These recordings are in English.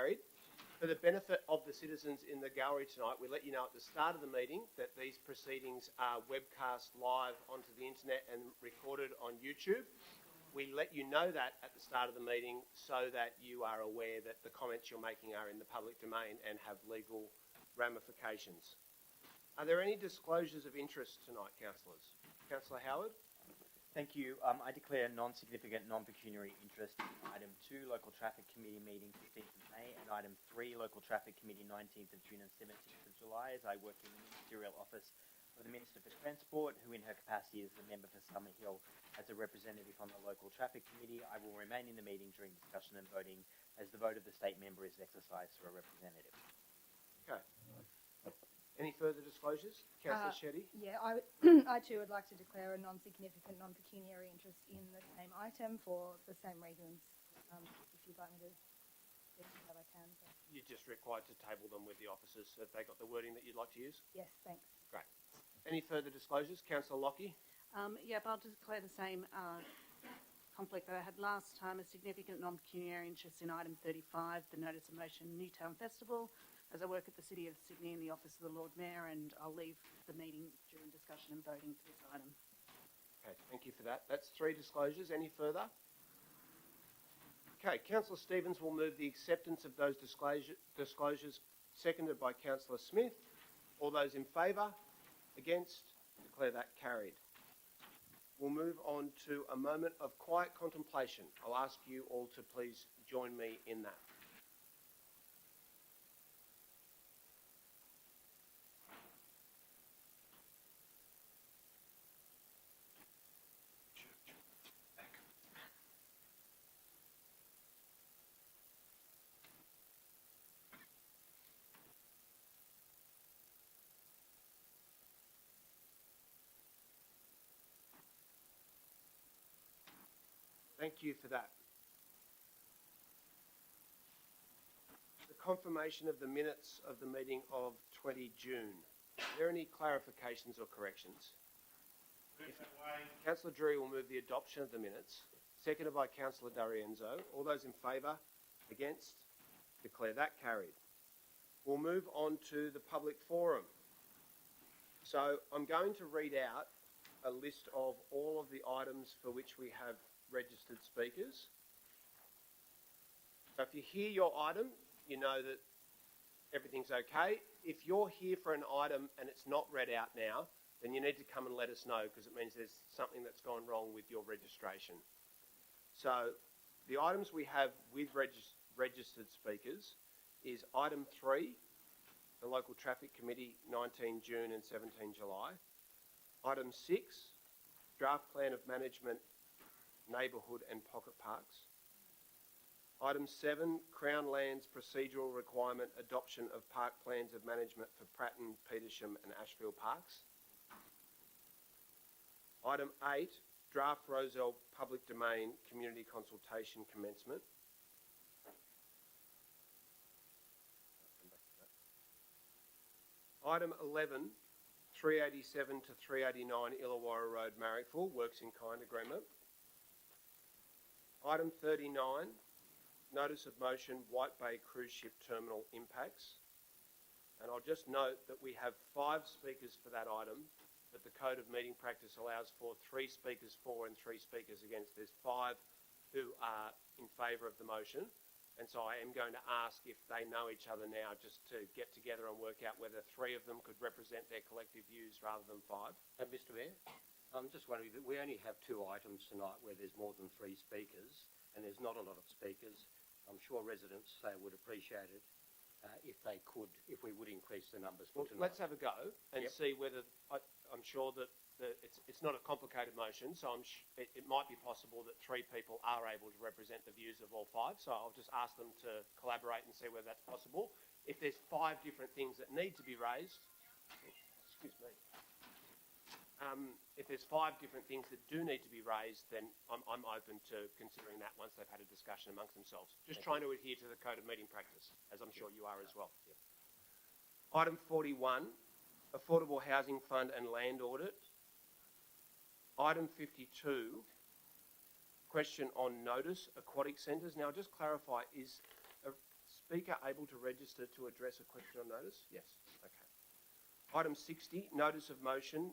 carried. For the benefit of the citizens in the gallery tonight, we let you know at the start of the meeting that these proceedings are webcast live onto the internet and recorded on YouTube. We let you know that at the start of the meeting so that you are aware that the comments you're making are in the public domain and have legal ramifications. Are there any disclosures of interest tonight, councillors? Councillor Howard? Thank you. I declare non-significant non-pecuniary interest in item 2, Local Traffic Committee meeting 15th of May, and item 3, Local Traffic Committee 19th of June and 17th of July, as I work in the Ministerial Office of the Minister for Transport, who in her capacity as the member for Summerhill as a representative on the Local Traffic Committee. I will remain in the meeting during discussion and voting as the vote of the state member is exercised through a representative. Okay. Any further disclosures? Councillor Shetty? Yeah, I too would like to declare a non-significant, non-pecuniary interest in the same item for the same reasons. If you'd like me to do that, I can. So. You're just required to table them with the officers. Have they got the wording that you'd like to use? Yes, thanks. Great. Any further disclosures? Councillor Lockie? Yep, I'll declare the same conflict that I had last time, a significant non-pecuniary interest in item 35, the notice of motion Newtown Festival, as I work at the City of Sydney in the Office of the Lord Mayor, and I'll leave the meeting during discussion and voting for this item. Okay, thank you for that. That's 3 disclosures. Any further? Okay, Councillor Stevens will move the acceptance of those disclosures, seconded by Councillor Smith. All those in favour? Against? Declare that carried. We'll move on to a moment of quiet contemplation. I'll ask you all to please join me in that. Thank you for that. The confirmation of the minutes of the meeting of 20 June. Are there any clarifications or corrections? Councillor Drury will move the adoption of the minutes, seconded by Councillor D'Arienzo. All those in favour? Against? Declare that carried. We'll move on to the public forum. So I'm going to read out a list of all of the items for which we have registered speakers. So if you hear your item, you know that everything's okay. If you're here for an item and it's not read out now, then you need to come and let us know, because it means there's something that's gone wrong with your registration. So the items we have with registered speakers is item 3, the Local Traffic Committee, 19 June and 17 July. Item 6, Draft Plan of Management, Neighbourhood and Pocket Parks. Item 7, Crown Lands Procedural Requirement Adoption of Park Plans of Management for Pratten, Petersham and Ashfield Parks. Item 8, Draft Roselle Public Domain Community Consultation Commencement. Item 11, 387 to 389 Illawarra Road, Marrickville, Works in Kind Agreement. Item 39, Notice of Motion, White Bay Cruise Ship Terminal Impacts. And I'll just note that we have 5 speakers for that item, but the Code of Meeting Practice allows for 3 speakers for and 3 speakers against. There's 5 who are in favour of the motion, and so I am going to ask if they know each other now, just to get together and work out whether 3 of them could represent their collective views rather than 5. Mr Mayor, I'm just wondering that we only have 2 items tonight where there's more than 3 speakers, and there's not a lot of speakers. I'm sure residents would appreciate it if we would increase the numbers for tonight. Let's have a go and see whether, I'm sure that it's not a complicated motion, so it might be possible that 3 people are able to represent the views of all 5, so I'll just ask them to collaborate and see whether that's possible. If there's 5 different things that need to be raised, excuse me, if there's 5 different things that do need to be raised, then I'm open to considering that once they've had a discussion amongst themselves. Just trying to adhere to the Code of Meeting Practice, as I'm sure you are as well. Yep. Item 41, Affordable Housing Fund and Land Audit. Item 52, question on notice, aquatic centres. Now, just clarify, is speaker able to register to address a question on notice? Yes. Okay. Item 60, notice of motion,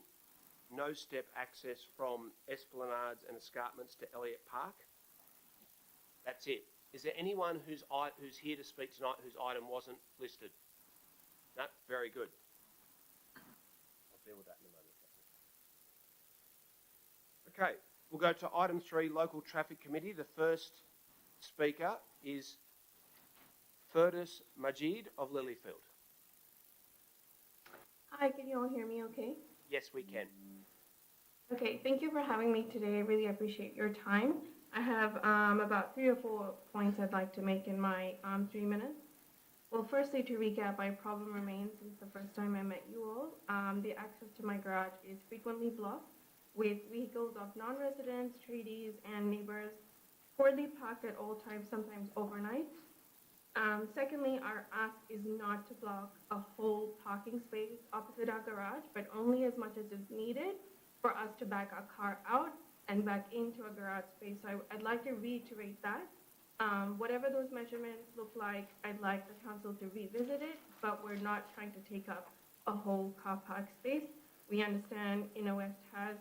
no step access from Esplanades and Escarpments to Elliott Park. That's it. Is there anyone who's here to speak tonight whose item wasn't listed? No? Very good. I'll deal with that in a moment. Okay, we'll go to item 3, Local Traffic Committee. The first speaker is Fergus Majid of Lilyfield. Hi, can you all hear me okay? Yes, we can. Okay, thank you for having me today. I really appreciate your time. I have about 3 or 4 points I'd like to make in my 3 minutes. Well, firstly, to recap, my problem remains since the first time I met you all. The access to my garage is frequently blocked with vehicles of non-residents, tradies, and neighbors poorly parked at all times, sometimes overnight. Secondly, our ask is not to block a whole parking space opposite our garage, but only as much as is needed for us to back our car out and back into a garage space. So I'd like to reiterate that. Whatever those measurements look like, I'd like the council to revisit it, but we're not trying to take up a whole car park space. We understand Inner West has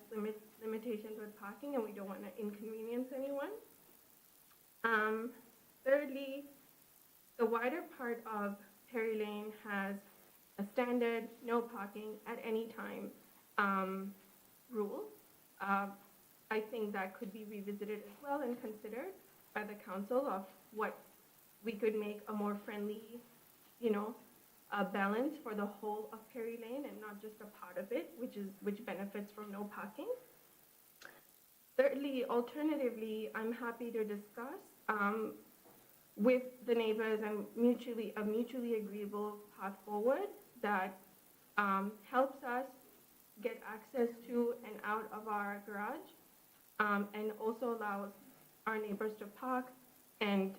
limitations with parking and we don't want to inconvenience anyone. Thirdly, the wider part of Perry Lane has a standard no parking at any time rule. I think that could be revisited as well and considered by the council of what we could make a more friendly, balance for the whole of Perry Lane and not just a part of it, which benefits from no parking. Thirdly, alternatively, I'm happy to discuss with the neighbors and a mutually agreeable path forward that helps us get access to and out of our garage and also allows our neighbors to park and,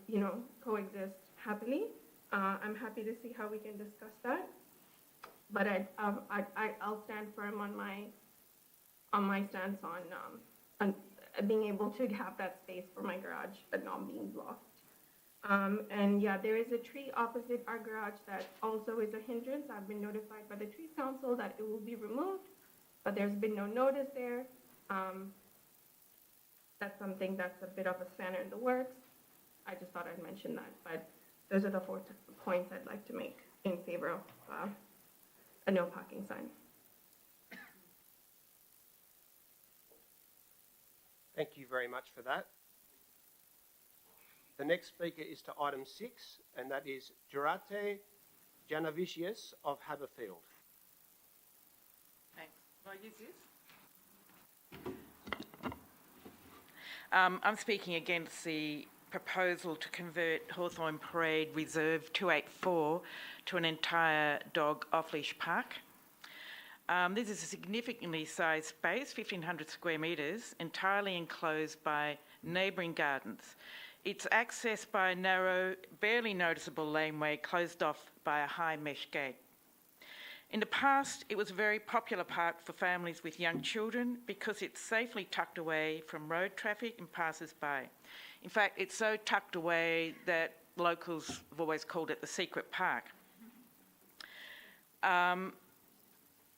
coexist happily. I'm happy to see how we can discuss that. But I'll stand firm on my stance on being able to have that space for my garage but not being blocked. And yeah, there is a tree opposite our garage that also is a hindrance. I've been notified by the tree council that it will be removed, but there's been no notice there. That's something that's a bit of a spanner in the works. I just thought I'd mention that, but those are the 4 points I'd like to make in favor of a no parking sign. Thank you very much for that. The next speaker is to item 6, and that is Durate Janavicius of Haberfield. Thanks. Will I use this? I'm speaking against the proposal to convert Hawthorn Parade Reserve 284 to an entire dog off-leash park. This is a significantly sized space, 1,500 square metres, entirely enclosed by neighbouring gardens. It's accessed by a narrow, barely noticeable laneway closed off by a high mesh gate. In the past, it was a very popular park for families with young children because it's safely tucked away from road traffic and passers-by. In fact, it's so tucked away that locals have always called it the secret park.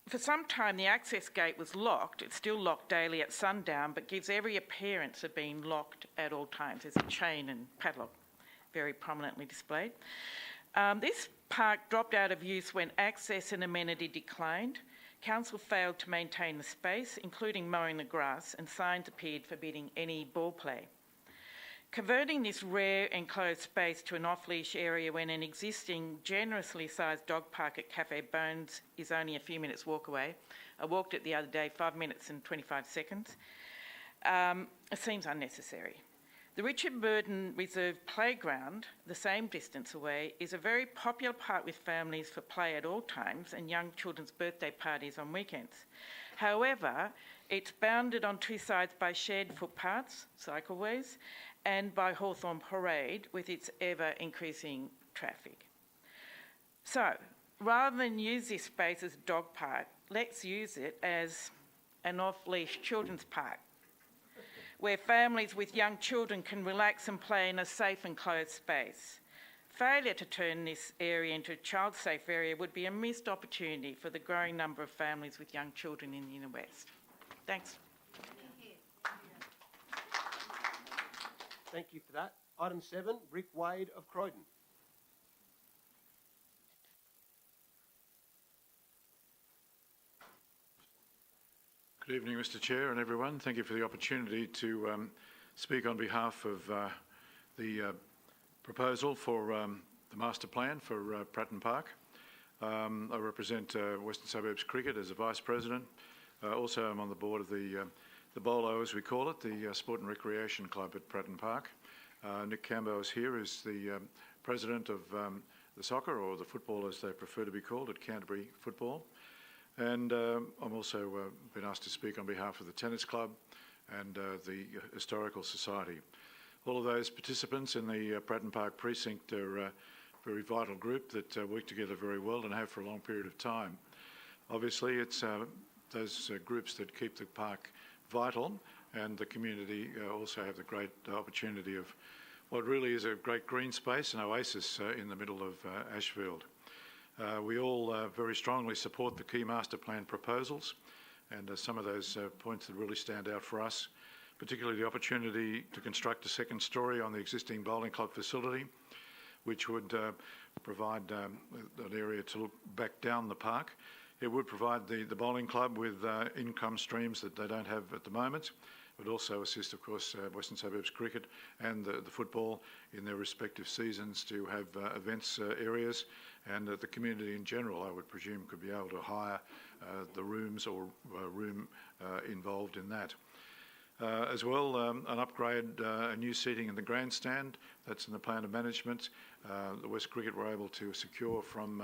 For some time, the access gate was locked. It's still locked daily at sundown, but gives every appearance of being locked at all times. There's a chain and padlock very prominently displayed. This park dropped out of use when access and amenity declined. Council failed to maintain the space, including mowing the grass, and signs appeared forbidding any ball play. Converting this rare enclosed space to an off-leash area when an existing generously sized dog park at Cafe Bones is only a few minutes walk away. I walked it the other day, 5 minutes and 25 seconds. It seems unnecessary. The Richard Burden Reserve Playground, the same distance away, is a very popular park with families for play at all times and young children's birthday parties on weekends. However, it's bounded on 2 sides by shared footpaths, cycleways, and by Hawthorn Parade with its ever-increasing traffic. So, rather than use this space as a dog park, let's use it as an off-leash children's park, where families with young children can relax and play in a safe and closed space. failure to turn this area into a child-safe area would be a missed opportunity for the growing number of families with young children in the Inner West. Thanks. Thank you for that. Item 7, Rick Wade of Croydon. Good evening, Mr Chair and everyone. Thank you for the opportunity to speak on behalf of the proposal for the master plan for Pratten Park. I represent Western Suburbs Cricket as a Vice President. Also, I'm on the board of the BOLO, as we call it, the Sport and Recreation Club at Pratten Park. Nick Cambo is here as the President of the soccer, or the football as they prefer to be called, at Canterbury Football. And I'm also been asked to speak on behalf of the Tennis Club and the Historical Society. All of those participants in the Pratten Park Precinct are a very vital group that work together very well and have for a long period of time. Obviously, it's those groups that keep the park vital, and the community also have the great opportunity of what really is a great green space, an oasis in the middle of Ashfield. We all very strongly support the key master plan proposals, and some of those points that really stand out for us, particularly the opportunity to construct a second story on the existing bowling club facility, which would provide an area to look back down the park. It would provide the bowling club with income streams that they don't have at the moment. It would also assist, of course, Western Suburbs Cricket and the football in their respective seasons to have events areas, and the community in general, I would presume, could be able to hire the rooms or room involved in that. As well, an upgrade, a new seating in the grandstand, that's in the plan of management. The West Cricket were able to secure from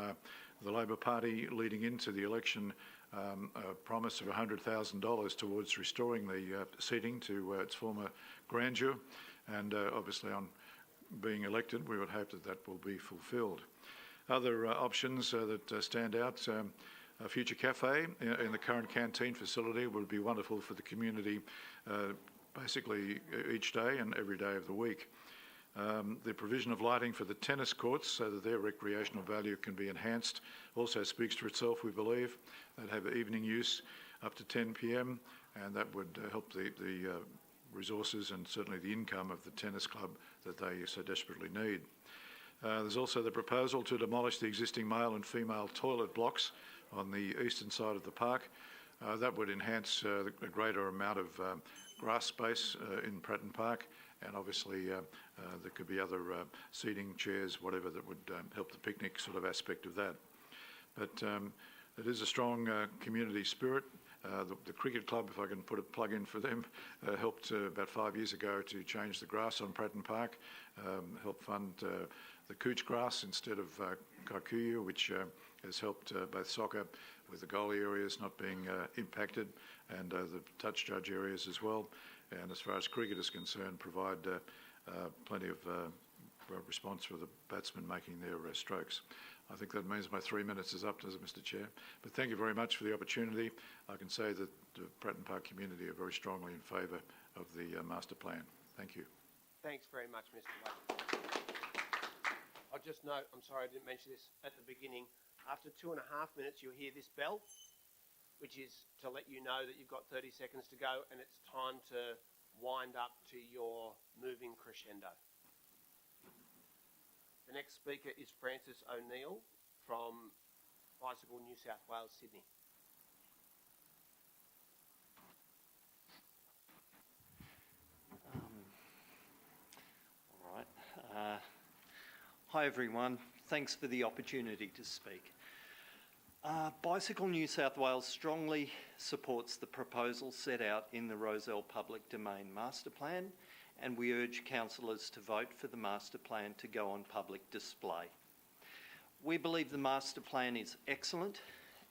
the Labor Party leading into the election a promise of $100,000 towards restoring the seating to its former grandeur, and obviously on being elected we would hope that that will be fulfilled. Other options that stand out, a future cafe in the current canteen facility would be wonderful for the community basically each day and every day of the week. The provision of lighting for the tennis courts so that their recreational value can be enhanced also speaks for itself, we believe. They'd have evening use up to 10 p.m, and that would help the resources and certainly the income of the tennis club that they so desperately need. There's also the proposal to demolish the existing male and female toilet blocks on the eastern side of the park. That would enhance a greater amount of grass space in Pratten Park, and obviously there could be other seating, chairs, whatever that would help the picnic sort of aspect of that. But it is a strong community spirit. The cricket club, if I can put a plug in for them, helped about 5 years ago to change the grass on Pratten Park, helped fund the couch grass instead of kikuyu, which has helped both soccer with the goalie areas not being impacted, and the touch judge areas as well. And as far as cricket is concerned, provide plenty of response for the batsmen making their strokes. I think that means my 3 minutes is up, does it, Mr Chair? But thank you very much for the opportunity. I can say that the Pratten Park community are very strongly in favour of the master plan. Thank you. Thanks very much, Mr Wade. I'll just note, I'm sorry I didn't mention this at the beginning, after 2.5 minutes you'll hear this bell, which is to let you know that you've got 30 seconds to go and it's time to wind up to your moving crescendo. The next speaker is Francis O'Neill from Bicycle New South Wales, Sydney. All right. Hi everyone, thanks for the opportunity to speak. Bicycle New South Wales strongly supports the proposal set out in the Rosel Public Domain Master Plan, and we urge councillors to vote for the Master Plan to go on public display. We believe the Master Plan is excellent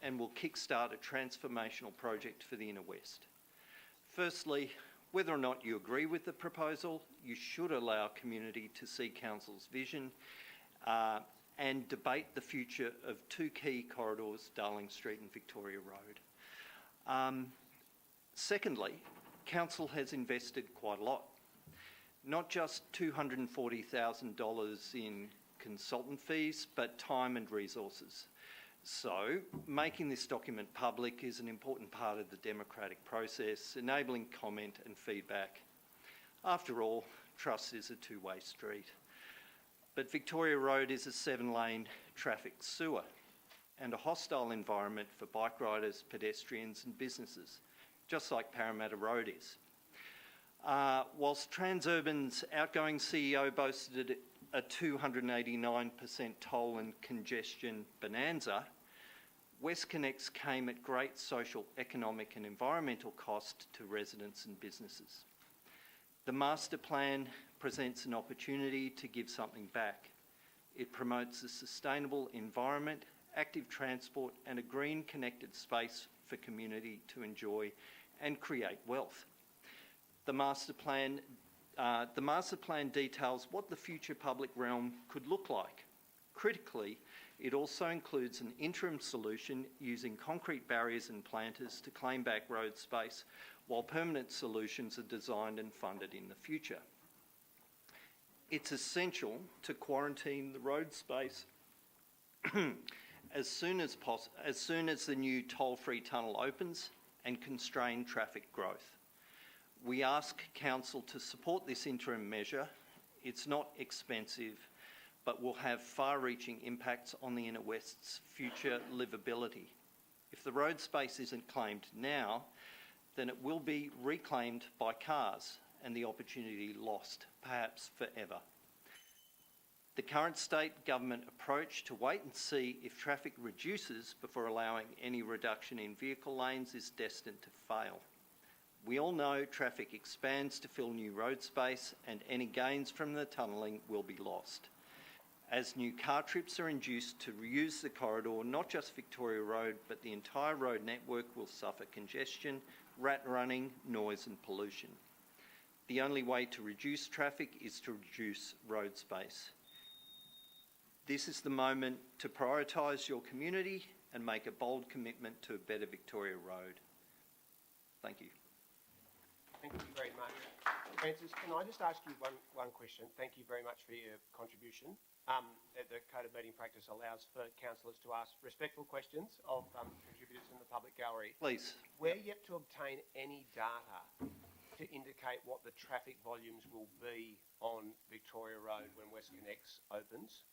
and will kickstart a transformational project for the Inner West. Firstly, whether or not you agree with the proposal, you should allow community to see council's vision and debate the future of two key corridors, Darling Street and Victoria Road. Secondly, council has invested quite a lot, not just $240,000 in consultant fees, but time and resources. So, making this document public is an important part of the democratic process, enabling comment and feedback. After all, trust is a two-way street. But Victoria Road is a 7-lane traffic sewer and a hostile environment for bike riders, pedestrians and businesses, just like Parramatta Road is. Whilst Transurban's outgoing CEO boasted a 289% toll and congestion bonanza, WestConnex came at great social, economic and environmental cost to residents and businesses. The Masterplan presents an opportunity to give something back. It promotes a sustainable environment, active transport and a green connected space for community to enjoy and create wealth. The Masterplan details what the future public realm could look like. Critically, it also includes an interim solution using concrete barriers and planters to claim back road space, while permanent solutions are designed and funded in the future. It's essential to quarantine the road space as soon as the new toll-free tunnel opens and constrain traffic growth. We ask Council to support this interim measure. It's not expensive, but will have far-reaching impacts on the Inner West's future livability. If the road space isn't claimed now, then it will be reclaimed by cars and the opportunity lost, perhaps forever. The current state government approach to wait and see if traffic reduces before allowing any reduction in vehicle lanes is destined to fail. We all know traffic expands to fill new road space and any gains from the tunnelling will be lost. As new car trips are induced to reuse the corridor, not just Victoria Road, but the entire road network will suffer congestion, rat running, noise and pollution. The only way to reduce traffic is to reduce road space. This is the moment to prioritise your community and make a bold commitment to a better Victoria Road. Thank you. Thank you very much. Francis, can I just ask you one question? Thank you very much for your contribution. The Code of Meeting Practice allows for councillors to ask respectful questions of contributors in the public gallery. Please. We're yet to obtain any data to indicate what the traffic volumes will be on Victoria Road when WestConnex opens.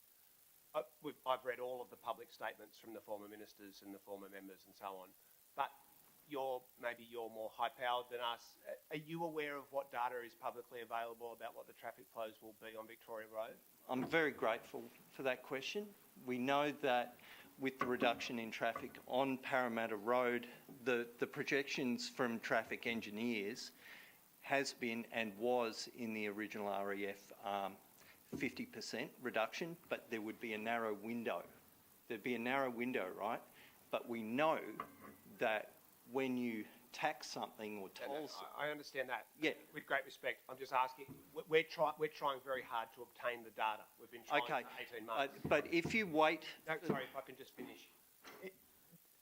I've read all of the public statements from the former ministers and the former members and so on, but maybe you're more high-powered than us. Are you aware of what data is publicly available about what the traffic flows will be on Victoria Road? I'm very grateful for that question. We know that with the reduction in traffic on Parramatta Road, the projections from traffic engineers has been and was in the original REF 50% reduction, but there would be a narrow window. There'd be a narrow window, right? But we know that when you tax something or toll something... I understand that. Yeah. With great respect. I'm just asking, we're trying very hard to obtain the data. We've been trying for 18 months. But if you wait... No, sorry, if I can just finish.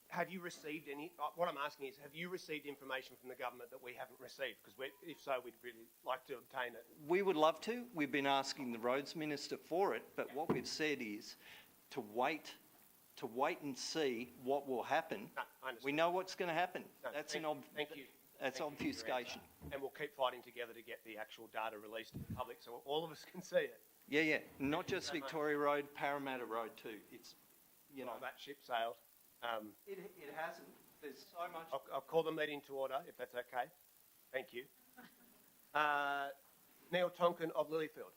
Have you received any... What I'm asking is, have you received information from the government that we haven't received? Because if so, we'd really like to obtain it. We would love to. We've been asking the Roads Minister for it, but what we've said is to wait and see what will happen. No, I understand. We know what's going to happen. No, that's thank you. That's obfuscation. And we'll keep fighting together to get the actual data released to the public so all of us can see it. Yeah. Not just Victoria Road, Parramatta Road too. It's, you know... Well, that ship sailed. It hasn't. There's so much... I'll call the meeting to order, if that's okay. Thank you. Neil Tonkin of Lilyfield.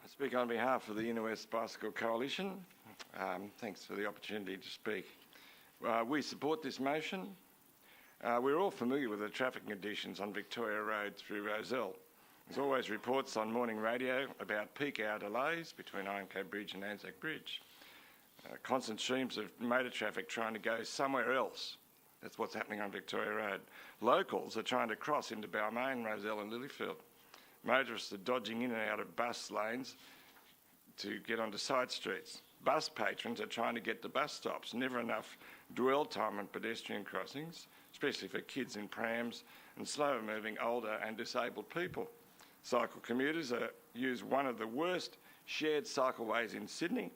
I speak on behalf of the Inner West Bicycle Coalition. Thanks for the opportunity to speak. We support this motion. We're all familiar with the traffic conditions on Victoria Road through Roselle. There's always reports on morning radio about peak hour delays between Ironco Bridge and Anzac Bridge. Constant streams of motor traffic trying to go somewhere else. That's what's happening on Victoria Road. Locals are trying to cross into Balmain, Rozelle and Lilyfield. Motorists are dodging in and out of bus lanes to get onto side streets. Bus patrons are trying to get to bus stops. Never enough dwell time on pedestrian crossings, especially for kids in prams and slower moving older and disabled people. Cycle commuters use one of the worst shared cycleways in Sydney,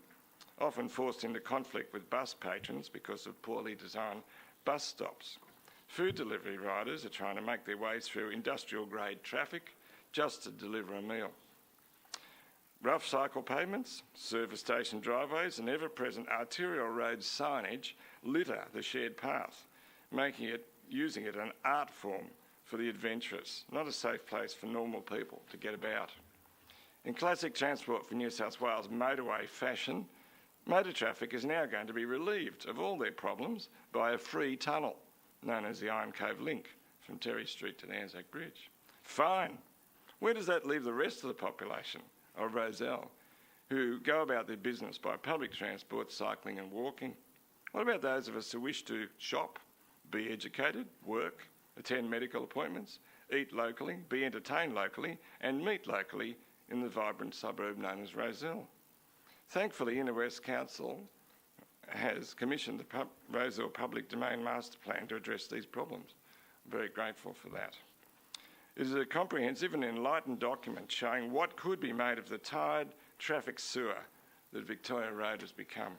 often forced into conflict with bus patrons because of poorly designed bus stops. Food delivery riders are trying to make their way through industrial-grade traffic just to deliver a meal. Rough cycle pavements, service station driveways and ever-present arterial road signage litter the shared path, using it an art form for the adventurous, not a safe place for normal people to get about. In classic Transport for New South Wales motorway fashion, motor traffic is now going to be relieved of all their problems by a free tunnel, known as the Iron Cove Link, from Terry Street to the Anzac Bridge. Fine. Where does that leave the rest of the population of Roselle, who go about their business by public transport, cycling and walking? What about those of us who wish to shop, be educated, work, attend medical appointments, eat locally, be entertained locally and meet locally in the vibrant suburb known as Roselle? Thankfully, Inner West Council has commissioned the Roselle Public Domain Masterplan to address these problems. I'm very grateful for that. It is a comprehensive and enlightened document showing what could be made of the tired traffic sewer that Victoria Road has become.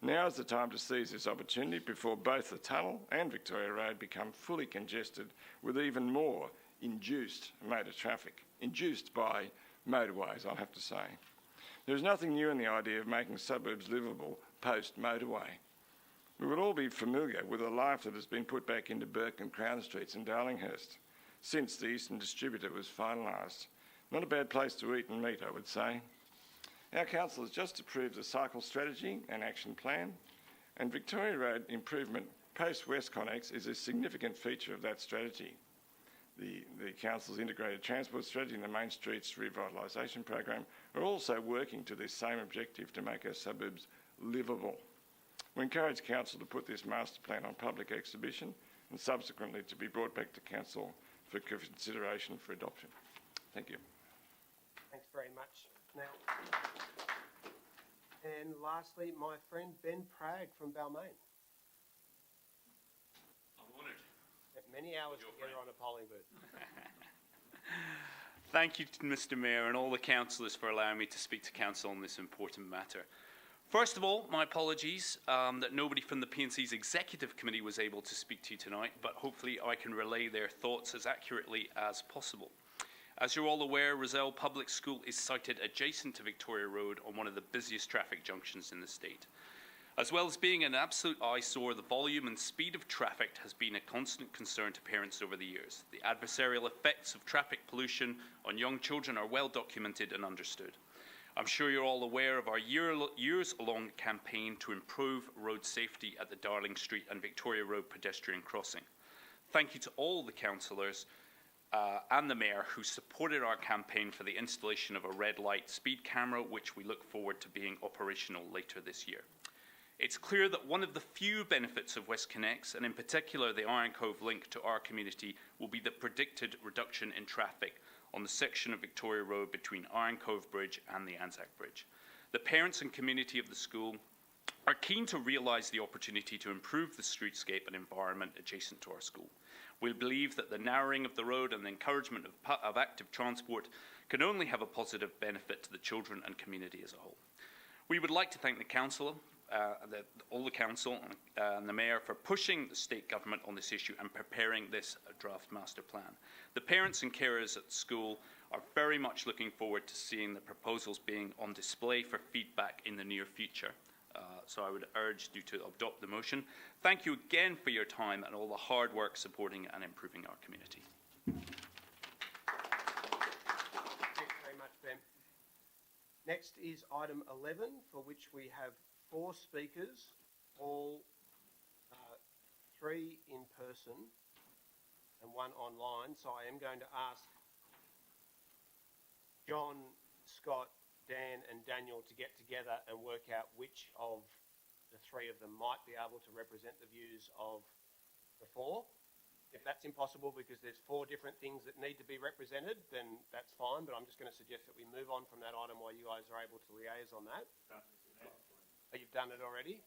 Now is the time to seize this opportunity before both the tunnel and Victoria Road become fully congested with even more induced motor traffic, induced by motorways, I'll have to say. There is nothing new in the idea of making suburbs livable post-motorway. We would all be familiar with the life that has been put back into Burke and Crown Streets in Darlinghurst since the Eastern Distributor was finalised. Not a bad place to eat and meet, I would say. Our council has just approved the cycle strategy and action plan, and Victoria Road improvement post-WestConnex is a significant feature of that strategy. The council's integrated transport strategy and the Main Streets Revitalisation Program are also working to this same objective to make our suburbs livable. We encourage council to put this master plan on public exhibition and subsequently to be brought back to council for consideration for adoption. Thank you. Thanks very much. Now, and lastly, my friend Ben Pragg from Balmain. I'm honoured. Many hours together on a polling booth. Thank you, Mr Mayor, and all the councillors for allowing me to speak to council on this important matter. First of all, my apologies that nobody from the P&C's Executive Committee was able to speak to you tonight, but hopefully I can relay their thoughts as accurately as possible. As you're all aware, Rozelle Public School is sited adjacent to Victoria Road on one of the busiest traffic junctions in the state. As well as being an absolute eyesore, the volume and speed of traffic has been a constant concern to parents over the years. The adversarial effects of traffic pollution on young children are well documented and understood. I'm sure you're all aware of our years-long campaign to improve road safety at the Darling Street and Victoria Road pedestrian crossing. Thank you to all the councillors and the Mayor who supported our campaign for the installation of a red light speed camera, which we look forward to being operational later this year. It's clear that one of the few benefits of WestConnex, and in particular the Iron Cove link to our community, will be the predicted reduction in traffic on the section of Victoria Road between Iron Cove Bridge and the Anzac Bridge. The parents and community of the school are keen to realise the opportunity to improve the streetscape and environment adjacent to our school. We believe that the narrowing of the road and the encouragement of active transport can only have a positive benefit to the children and community as a whole. We would like to thank the council, all the council and the Mayor for pushing the state government on this issue and preparing this draft master plan. The parents and carers at the school are very much looking forward to seeing the proposals being on display for feedback in the near future. So I would urge you to adopt the motion. Thank you again for your time and all the hard work supporting and improving our community. Thanks very much, Ben. Next is item 11, for which we have 4 speakers, all 3 in person and 1 online. So I am going to ask John, Scott, Dan and Daniel to get together and work out which of the 3 of them might be able to represent the views of the 4. If that's impossible because there's 4 different things that need to be represented, then that's fine, but I'm just going to suggest that we move on from that item while you guys are able to liaise on that. Oh, you've done it already?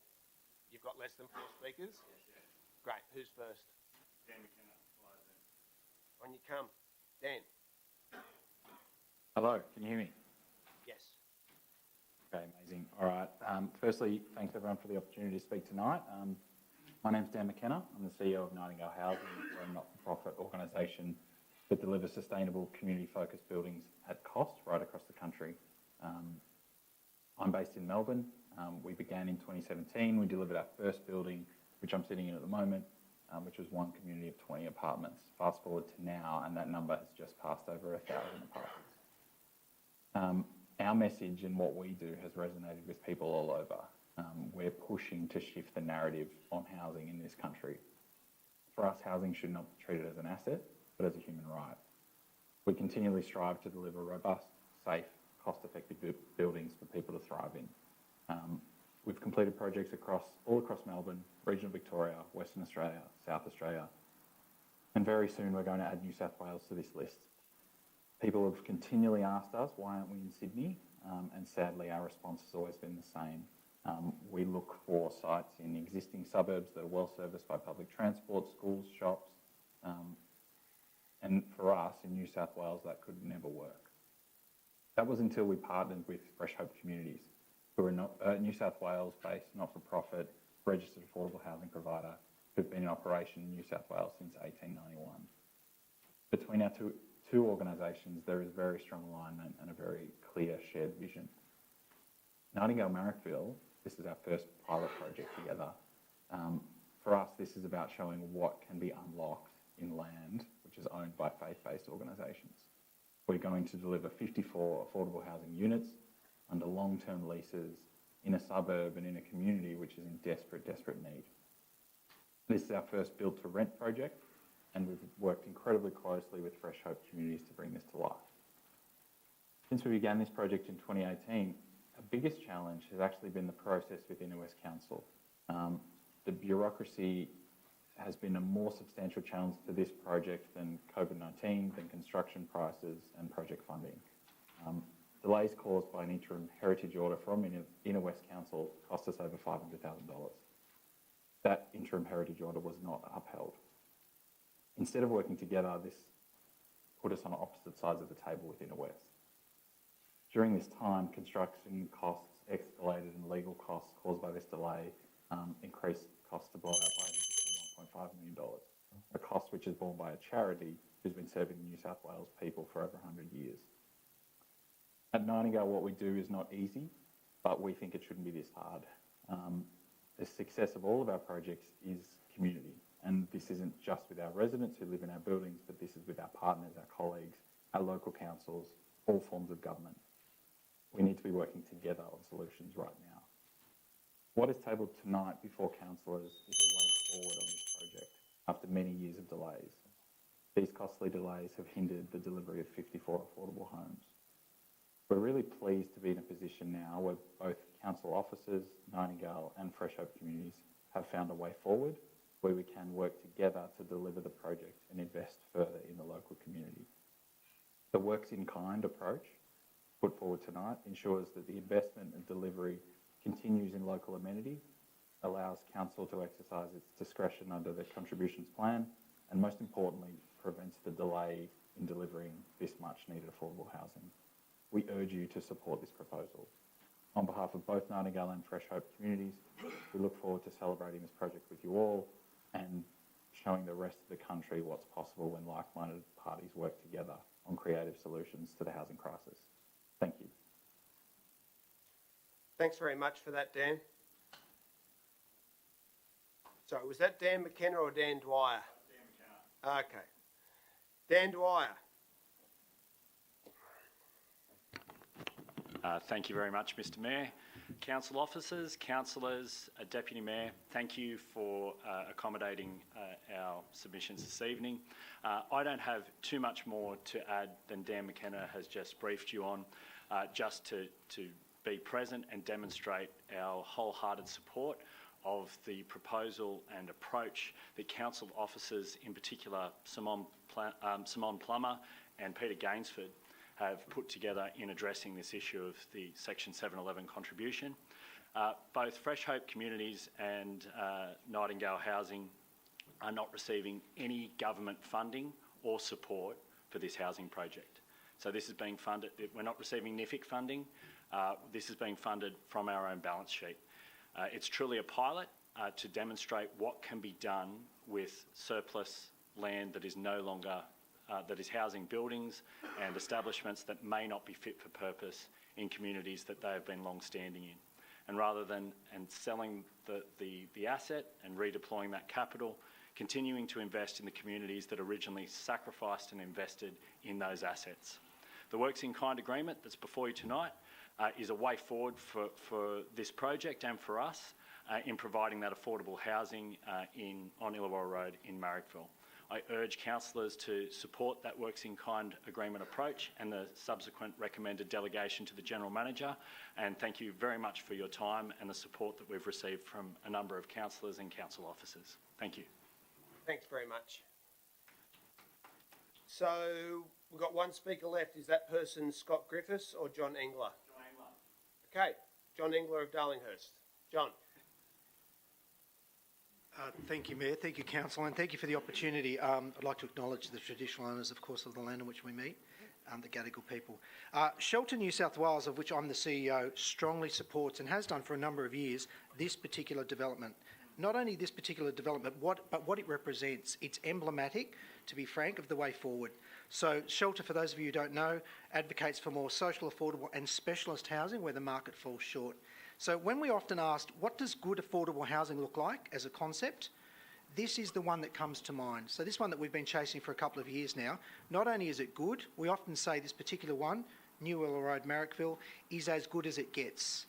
You've got less than 4 speakers? Yes. Great. Who's first? Dan McKenna. On you come. Dan. Hello, can you hear me? Yes. Okay, amazing. All right. Firstly, thanks everyone for the opportunity to speak tonight. My name's Dan McKenna. I'm the CEO of Nightingale Housing. We're a not-for-profit organisation that delivers sustainable, community-focused buildings at cost right across the country. I'm based in Melbourne. We began in 2017. We delivered our first building, which I'm sitting in at the moment, which was one community of 20 apartments. Fast forward to now, and that number has just passed over 1,000 apartments. Our message and what we do has resonated with people all over. We're pushing to shift the narrative on housing in this country. For us, housing should not be treated as an asset, but as a human right. We continually strive to deliver robust, safe, cost-effective buildings for people to thrive in. We've completed projects all across Melbourne, regional Victoria, Western Australia, South Australia, and very soon we're going to add New South Wales to this list. People have continually asked us, why aren't we in Sydney? And sadly, our response has always been the same. We look for sites in existing suburbs that are well serviced by public transport, schools, shops. And for us in New South Wales, that could never work. That was until we partnered with Fresh Hope Communities, who are a New South Wales-based, not-for-profit, registered affordable housing provider who've been in operation in New South Wales since 1891. Between our two organisations, there is very strong alignment and a very clear shared vision. Nightingale Marrickville, this is our first pilot project together. For us, this is about showing what can be unlocked in land which is owned by faith-based organisations. We're going to deliver 54 affordable housing units under long-term leases in a suburb and in a community which is in desperate need. This is our first build-to-rent project, and we've worked incredibly closely with Fresh Hope Communities to bring this to life. Since we began this project in 2018, our biggest challenge has actually been the process within Inner West Council. The bureaucracy has been a more substantial challenge to this project than COVID-19, than construction prices and project funding. Delays caused by an interim heritage order from Inner West Council cost us over $500,000. That interim heritage order was not upheld. Instead of working together, this put us on opposite sides of the table with Inner West. During this time, construction costs escalated and legal costs caused by this delay increased costs to Blowout by $1.5 million, a cost which is borne by a charity who's been serving the New South Wales people for over 100 years. At Nightingale, what we do is not easy, but we think it shouldn't be this hard. The success of all of our projects is community, and this isn't just with our residents who live in our buildings, but this is with our partners, our colleagues, our local councils, all forms of government. We need to be working together on solutions right now. What is tabled tonight before councillors is a way forward on this project after many years of delays. These costly delays have hindered the delivery of 54 affordable homes. We're really pleased to be in a position now where both council officers, Nightingale and Fresh Hope Communities have found a way forward where we can work together to deliver the project and invest further in the local community. The works in kind approach put forward tonight ensures that the investment and delivery continues in local amenity, allows council to exercise its discretion under the contributions plan, and most importantly, prevents the delay in delivering this much needed affordable housing. We urge you to support this proposal. On behalf of both Nightingale and Fresh Hope Communities, we look forward to celebrating this project with you all and showing the rest of the country what's possible when like-minded parties work together on creative solutions to the housing crisis. Thank you. Thanks very much for that, Dan. Sorry, was that Dan McKenna or Dan Dwyer? Dan McKenna. Okay. Dan Dwyer. Thank you very much, Mr Mayor. Council officers, councillors, Deputy Mayor, thank you for accommodating our submissions this evening. I don't have too much more to add than Dan McKenna has just briefed you on, just to be present and demonstrate our wholehearted support of the proposal and approach that council officers, in particular Simone Plummer and Peter Gainsford, have put together in addressing this issue of the Section 711 contribution. Both Fresh Hope Communities and Nightingale Housing are not receiving any government funding or support for this housing project. So this is being funded, we're not receiving NIFIC funding, this is being funded from our own balance sheet. It's truly a pilot to demonstrate what can be done with surplus land that is no longer, that is housing buildings and establishments that may not be fit for purpose in communities that they have been long-standing in. And rather than selling the asset and redeploying that capital, continuing to invest in the communities that originally sacrificed and invested in those assets. The Works in Kind agreement that's before you tonight is a way forward for this project and for us in providing that affordable housing on Illawarra Road in Marrickville. I urge councillors to support that Works in Kind agreement approach and the subsequent recommended delegation to the General Manager, and thank you very much for your time and the support that we've received from a number of councillors and council officers. Thank you. Thanks very much. So we've got one speaker left. Is that person Scott Griffiths or John Engler? John Engler. Okay, John Engler of Darlinghurst. John. Thank you, Mayor. Thank you, Council, and thank you for the opportunity. I'd like to acknowledge the traditional owners, of course, of the land on which we meet, the Gadigal people. Shelter New South Wales, of which I'm the CEO, strongly supports and has done for a number of years this particular development. Not only this particular development, but what it represents. It's emblematic, to be frank, of the way forward. So Shelter, for those of you who don't know, advocates for more social, affordable and specialist housing where the market falls short. So when we often asked, what does good affordable housing look like as a concept? This is the one that comes to mind. So this one that we've been chasing for a couple of years now, not only is it good, we often say this particular one, New Illawarra Road, Marrickville, is as good as it gets.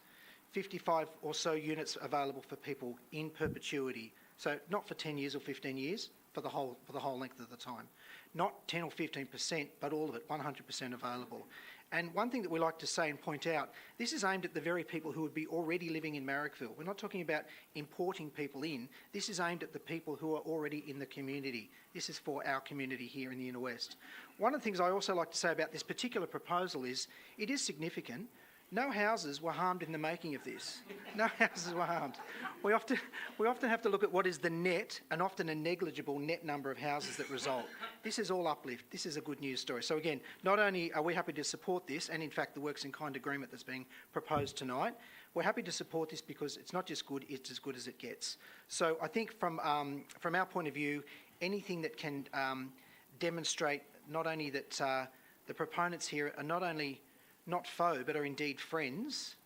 55 or so units available for people in perpetuity. So not for 10 years or 15 years, for the whole length of the time. Not 10 or 15%, but all of it, 100% available. And one thing that we like to say and point out, this is aimed at the very people who would be already living in Marrickville. We're not talking about importing people in. This is aimed at the people who are already in the community. This is for our community here in the Inner West. One of the things I also like to say about this particular proposal is, it is significant. No houses were harmed in the making of this. No houses were harmed. We often have to look at what is the net, and often a negligible net number of houses that result. This is all uplift. This is a good news story. So again, not only are we happy to support this, and in fact the Works in Kind agreement that's being proposed tonight, we're happy to support this because it's not just good, it's as good as it gets. So I think from our point of view, anything that can demonstrate not only that the proponents here are not only not foe, but are indeed friends.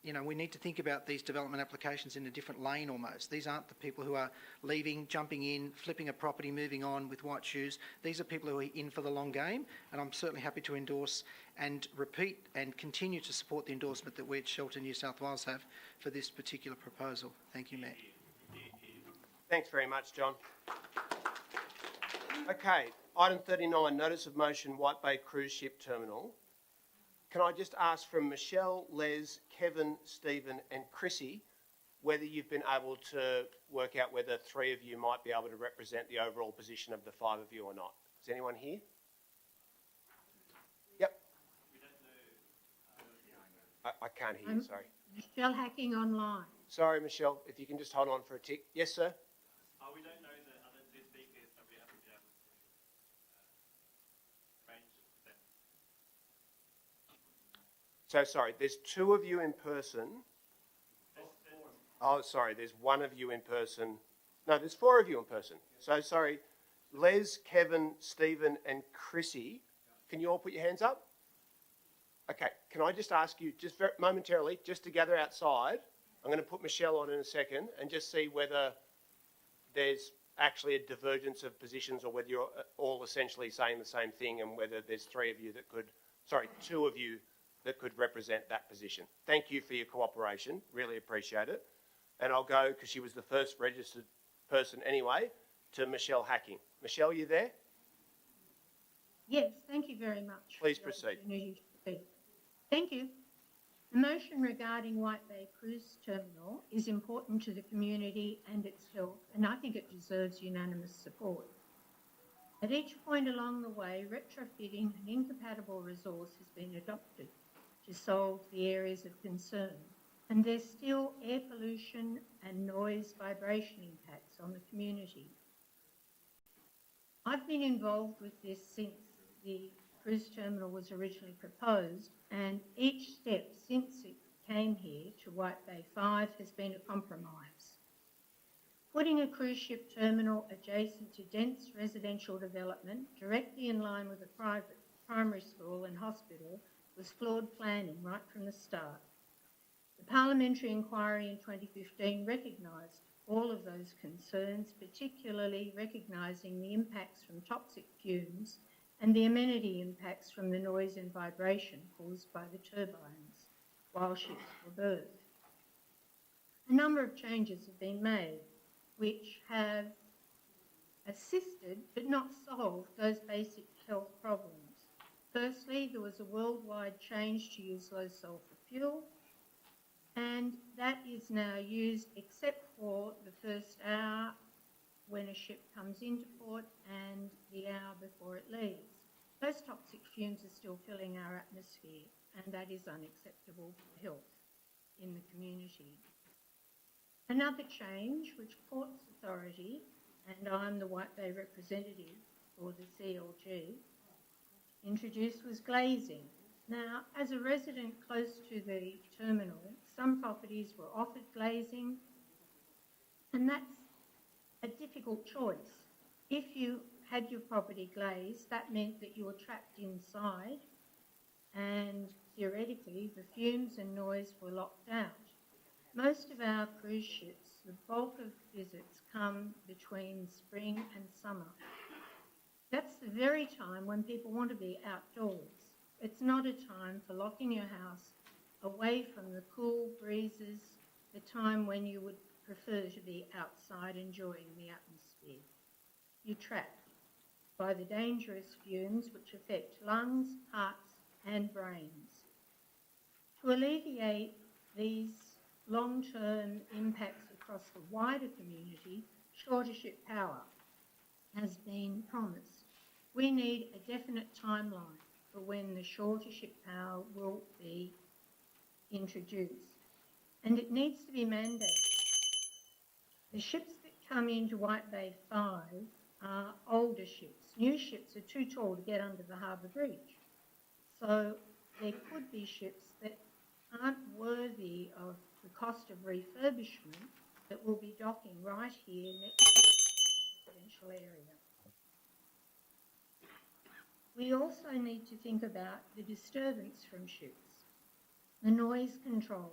You know, we need to think about these development applications in a different lane almost. These aren't the people who are leaving, jumping in, flipping a property, moving on with white shoes. These are people who are in for the long game, and I'm certainly happy to endorse and repeat and continue to support the endorsement that we at Shelter New South Wales have for this particular proposal. Thank you, Mayor. Thanks very much, John. Okay, item 39, Notice of Motion, White Bay Cruise Ship Terminal. Can I just ask from Michelle, Les, Kevin, Stephen and Chrissy whether you've been able to work out whether three of you might be able to represent the overall position of the five of you or not? Is anyone here? Yep. I can't hear you, sorry. Michelle Hacking online. Sorry, Michelle, if you can just hold on for a tick. Yes, sir? We don't know the other two speakers, so we haven't been able to arrange them. So sorry, there's two of you in person. Oh, sorry, there's one of you in person. No, there's four of you in person. So sorry, Les, Kevin, Stephen and Chrissy. Can you all put your hands up? Okay, can I just ask you, just very momentarily, just to gather outside. I'm going to put Michelle on in a second and just see whether there's actually a divergence of positions or whether you're all essentially saying the same thing and whether there's three of you that could, sorry, two of you that could represent that position. Thank you for your cooperation, really appreciate it. And I'll go, because she was the first registered person anyway, to Michelle Hacking. Michelle, you there? Yes, thank you very much. Please proceed. Thank you. The motion regarding White Bay Cruise Terminal is important to the community and its health, and I think it deserves unanimous support. At each point along the way, retrofitting an incompatible resource has been adopted to solve the areas of concern, and there's still air pollution and noise vibration impacts on the community. I've been involved with this since the cruise terminal was originally proposed, and each step since it came here to White Bay 5 has been a compromise. Putting a cruise ship terminal adjacent to dense residential development directly in line with a private primary school and hospital was flawed planning right from the start. The parliamentary inquiry in 2015 recognised all of those concerns, particularly recognising the impacts from toxic fumes and the amenity impacts from the noise and vibration caused by the turbines while ships were berthed. A number of changes have been made which have assisted but not solved those basic health problems. Firstly, there was a worldwide change to use low sulphur fuel, and that is now used except for the first hour when a ship comes into port and the hour before it leaves. Those toxic fumes are still filling our atmosphere, and that is unacceptable for health in the community. Another change which Ports Authority, and I'm the White Bay representative for the CLG, introduced was glazing. Now, as a resident close to the terminal, some properties were offered glazing, and that's a difficult choice. If you had your property glazed, that meant that you were trapped inside, and theoretically the fumes and noise were locked out. Most of our cruise ships, the bulk of visits come between spring and summer. That's the very time when people want to be outdoors. It's not a time for locking your house away from the cool breezes, the time when you would prefer to be outside enjoying the atmosphere. You're trapped by the dangerous fumes which affect lungs, hearts and brains. To alleviate these long-term impacts across the wider community, shorter ship power has been promised. We need a definite timeline for when the shorter ship power will be introduced, and it needs to be mandated. The ships that come into White Bay 5 are older ships. New ships are too tall to get under the harbour bridge. So there could be ships that aren't worthy of the cost of refurbishment that will be docking right here next to the residential area. We also need to think about the disturbance from ships, the noise controls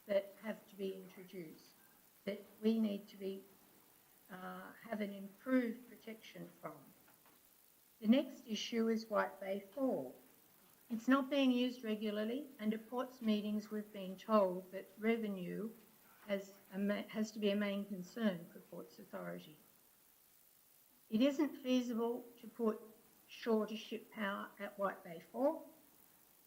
that have to be introduced, that we need to be have an improved protection from. The next issue is White Bay 4. It's not being used regularly, and at Ports meetings we've been told that revenue has to be a main concern for Ports Authority. It isn't feasible to put shorter ship power at White Bay 4.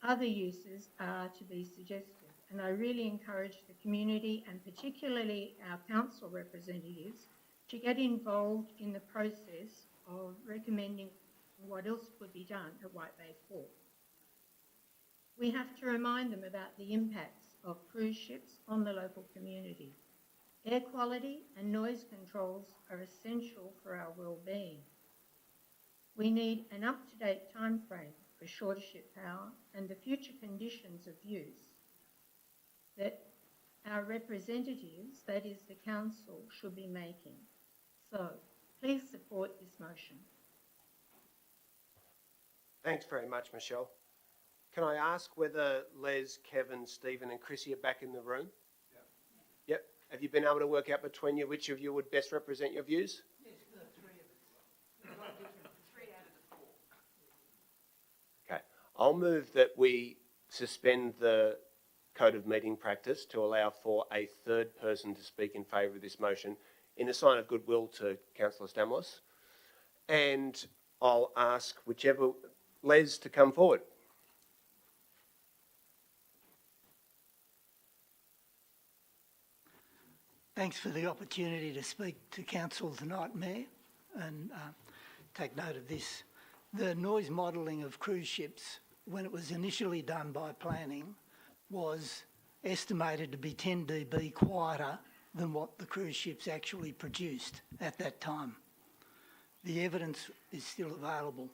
Other uses are to be suggested, and I really encourage the community and particularly our council representatives to get involved in the process of recommending what else could be done at White Bay 4. We have to remind them about the impacts of cruise ships on the local community. Air quality and noise controls are essential for our well-being. We need an up-to-date timeframe for shorter ship power and the future conditions of use that our representatives, that is the council, should be making. So please support this motion. Thanks very much, Michelle. Can I ask whether Les, Kevin, Stephen and Chrissy are back in the room? Yep. Have you been able to work out between you which of you would best represent your views? Yes, the three of us. 3 out of the 4. Okay. I'll move that we suspend the code of meeting practice to allow for a third person to speak in favour of this motion in a sign of goodwill to Councillor Stamos. And I'll ask whichever Les to come forward. Thanks for the opportunity to speak to Council tonight, Mayor, and take note of this. The noise modelling of cruise ships, when it was initially done by planning, was estimated to be 10 dB quieter than what the cruise ships actually produced at that time. The evidence is still available.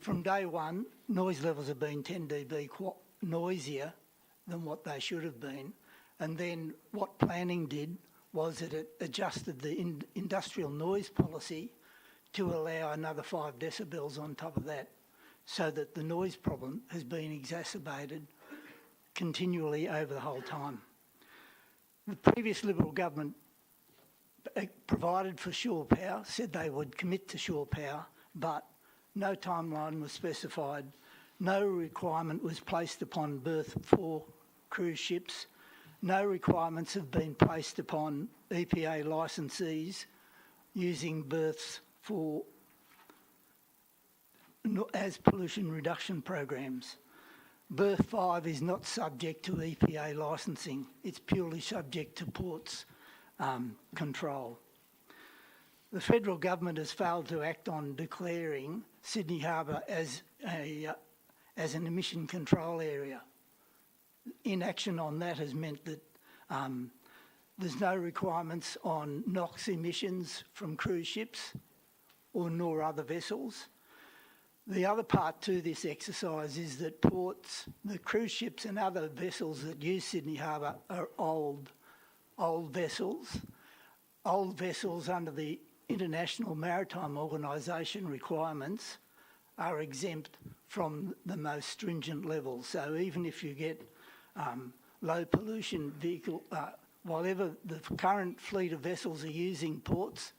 from day one, noise levels have been 10 dB noisier than what they should have been. And then what planning did was that it adjusted the industrial noise policy to allow another 5 decibels on top of that, so that the noise problem has been exacerbated continually over the whole time. The previous Liberal government provided for shore power, said they would commit to shore power, but no timeline was specified. No requirement was placed upon berth for cruise ships. No requirements have been placed upon EPA licensees using berths for as pollution reduction programs. Berth 5 is not subject to EPA licensing. It's purely subject to ports control. The federal government has failed to act on declaring Sydney Harbour as an emission control area. Inaction on that has meant that there's no requirements on NOx emissions from cruise ships nor other vessels. The other part to this exercise is that ports, the cruise ships and other vessels that use Sydney Harbour are old vessels. Old vessels under the International Maritime Organisation requirements are exempt from the most stringent levels. So even if you get low pollution vehicle, whatever the current fleet of vessels are using ports,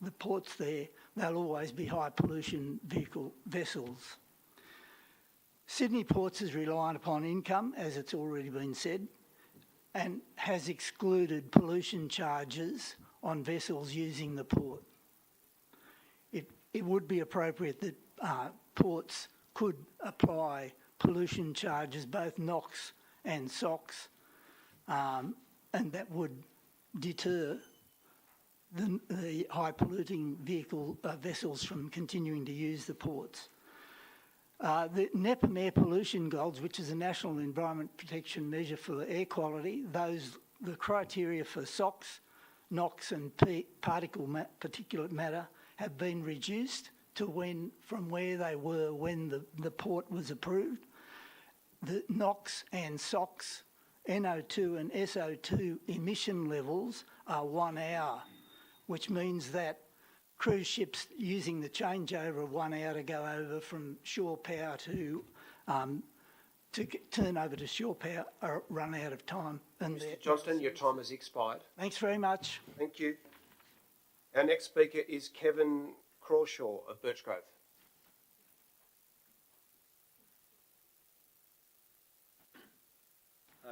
the ports there, they'll always be high pollution vessels. Sydney Ports is reliant upon income, as it's already been said, and has excluded pollution charges on vessels using the port. It would be appropriate that ports could apply pollution charges, both NOx and SOx, and that would deter the high polluting vessels from continuing to use the ports. The NEPM air pollution goals, which is a national environment protection measure for air quality, the criteria for SOx, NOx and particulate matter have been reduced to from where they were when the port was approved. The NOx and SOx, NO2 and SO2 emission levels are 1 hour, which means that cruise ships using the changeover of 1 hour to go over from shore power to turn over to shore power are run out of time. And Mr. Johnston, your time has expired. Thanks very much. Thank you. Our next speaker is Kevin Crawshaw of Birchgrove.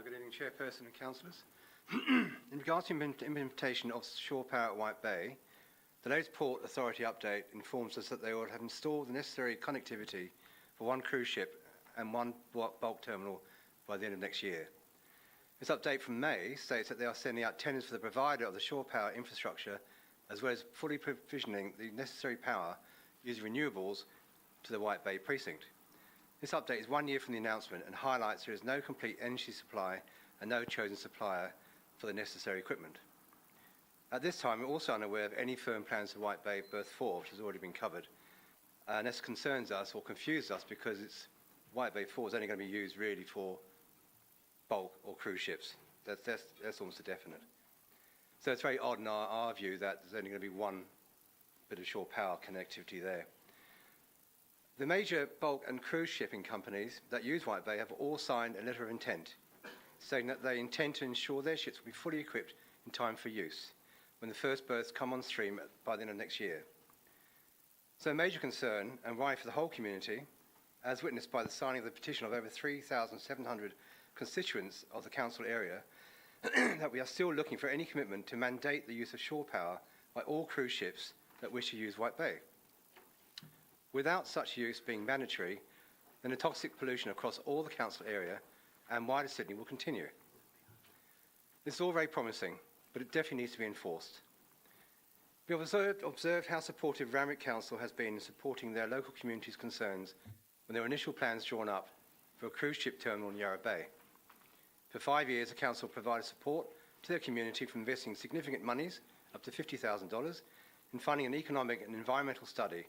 Good evening, Chairperson and Councillors. In regards to implementation of shore power at White Bay, the latest Port Authority update informs us that they will have installed the necessary connectivity for 1 cruise ship and 1 bulk terminal by the end of next year. This update from May states that they are sending out tenders for the provider of the shore power infrastructure, as well as fully provisioning the necessary power using renewables to the White Bay Precinct. This update is 1 year from the announcement and highlights there is no complete energy supply and no chosen supplier for the necessary equipment. At this time, we're also unaware of any firm plans for White Bay Berth 4, which has already been covered. And this concerns us or confuses us because White Bay 4 is only going to be used really for bulk or cruise ships. That's almost a definite. So it's very odd in our view that there's only going to be 1 bit of shore power connectivity there. The major bulk and cruise shipping companies that use White Bay have all signed a letter of intent, saying that they intend to ensure their ships will be fully equipped in time for use when the first berths come on stream by the end of next year. So a major concern, and worry for the whole community, as witnessed by the signing of the petition of over 3,700 constituents of the council area, that we are still looking for any commitment to mandate the use of shore power by all cruise ships that wish to use White Bay. Without such use being mandatory, then the toxic pollution across all the council area and wider Sydney will continue. This is all very promising, but it definitely needs to be enforced. We have observed how supportive Randwick Council has been in supporting their local community's concerns when there were initial plans drawn up for a cruise ship terminal in Yarra Bay. For 5 years, the council provided support to their community for investing significant monies, up to $50,000, in funding an economic and environmental study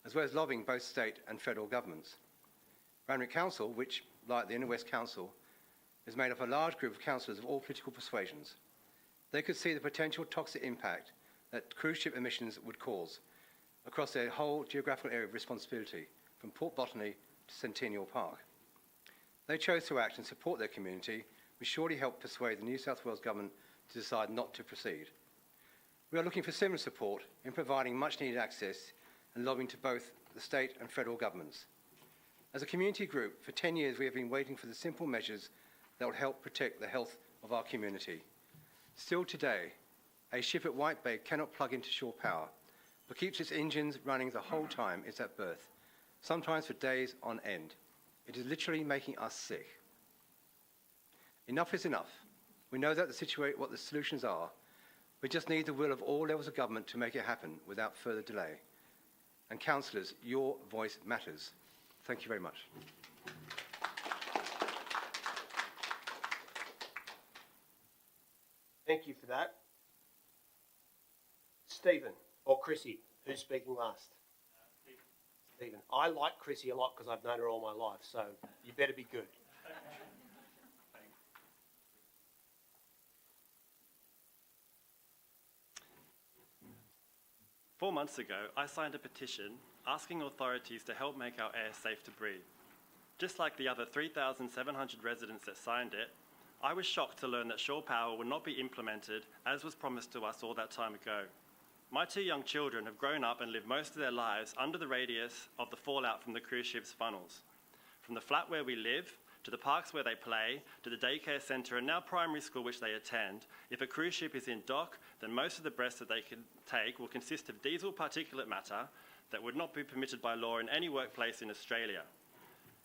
as well as lobbying both state and federal governments. Randwick Council, which, like the Inner West Council, is made up of a large group of councillors of all political persuasions. They could see the potential toxic impact that cruise ship emissions would cause across their whole geographical area of responsibility, from Port Botany to Centennial Park. They chose to act and support their community, which surely helped persuade the New South Wales Government to decide not to proceed. We are looking for similar support in providing much needed access and lobbying to both the state and federal governments. As a community group, for 10 years we have been waiting for the simple measures that will help protect the health of our community. Still today, a ship at White Bay cannot plug into shore power, but keeps its engines running the whole time it's at berth, sometimes for days on end. It is literally making us sick. Enough is enough. We know that what the solutions are. We just need the will of all levels of government to make it happen without further delay. And councillors, your voice matters. Thank you very much. Thank you for that. Stephen, or Chrissy, who's speaking last? Stephen. I like Chrissy a lot because I've known her all my life, so you better be good. 4 months ago, I signed a petition asking authorities to help make our air safe to breathe. Just like the other 3,700 residents that signed it, I was shocked to learn that shore power would not be implemented as was promised to us all that time ago. My 2 young children have grown up and lived most of their lives under the radius of the fallout from the cruise ship's funnels. From the flat where we live, to the parks where they play, to the daycare centre and now primary school which they attend, if a cruise ship is in dock, then most of the breaths that they can take will consist of diesel particulate matter that would not be permitted by law in any workplace in Australia.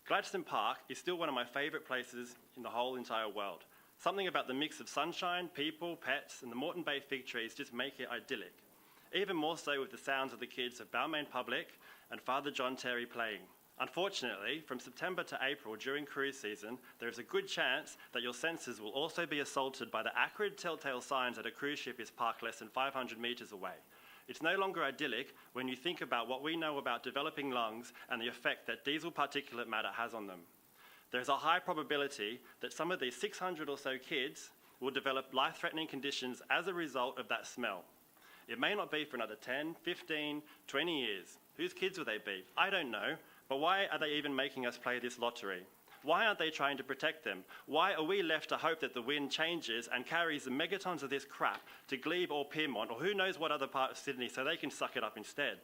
Gladstone Park is still one of my favourite places in the whole entire world. Something about the mix of sunshine, people, pets and the Moreton Bay fig trees just make it idyllic. Even more so with the sounds of the kids of Balmain Public and Father John Terry playing. Unfortunately, from September to April during cruise season, there is a good chance that your senses will also be assaulted by the acrid telltale signs that a cruise ship is parked less than 500 metres away. It's no longer idyllic when you think about what we know about developing lungs and the effect that diesel particulate matter has on them. There's a high probability that some of these 600 or so kids will develop life-threatening conditions as a result of that smell. It may not be for another 10, 15, 20 years. Whose kids will they be? I don't know. But why are they even making us play this lottery? Why aren't they trying to protect them? Why are we left to hope that the wind changes and carries the megatons of this crap to Glebe or Pyrmont or who knows what other part of Sydney so they can suck it up instead?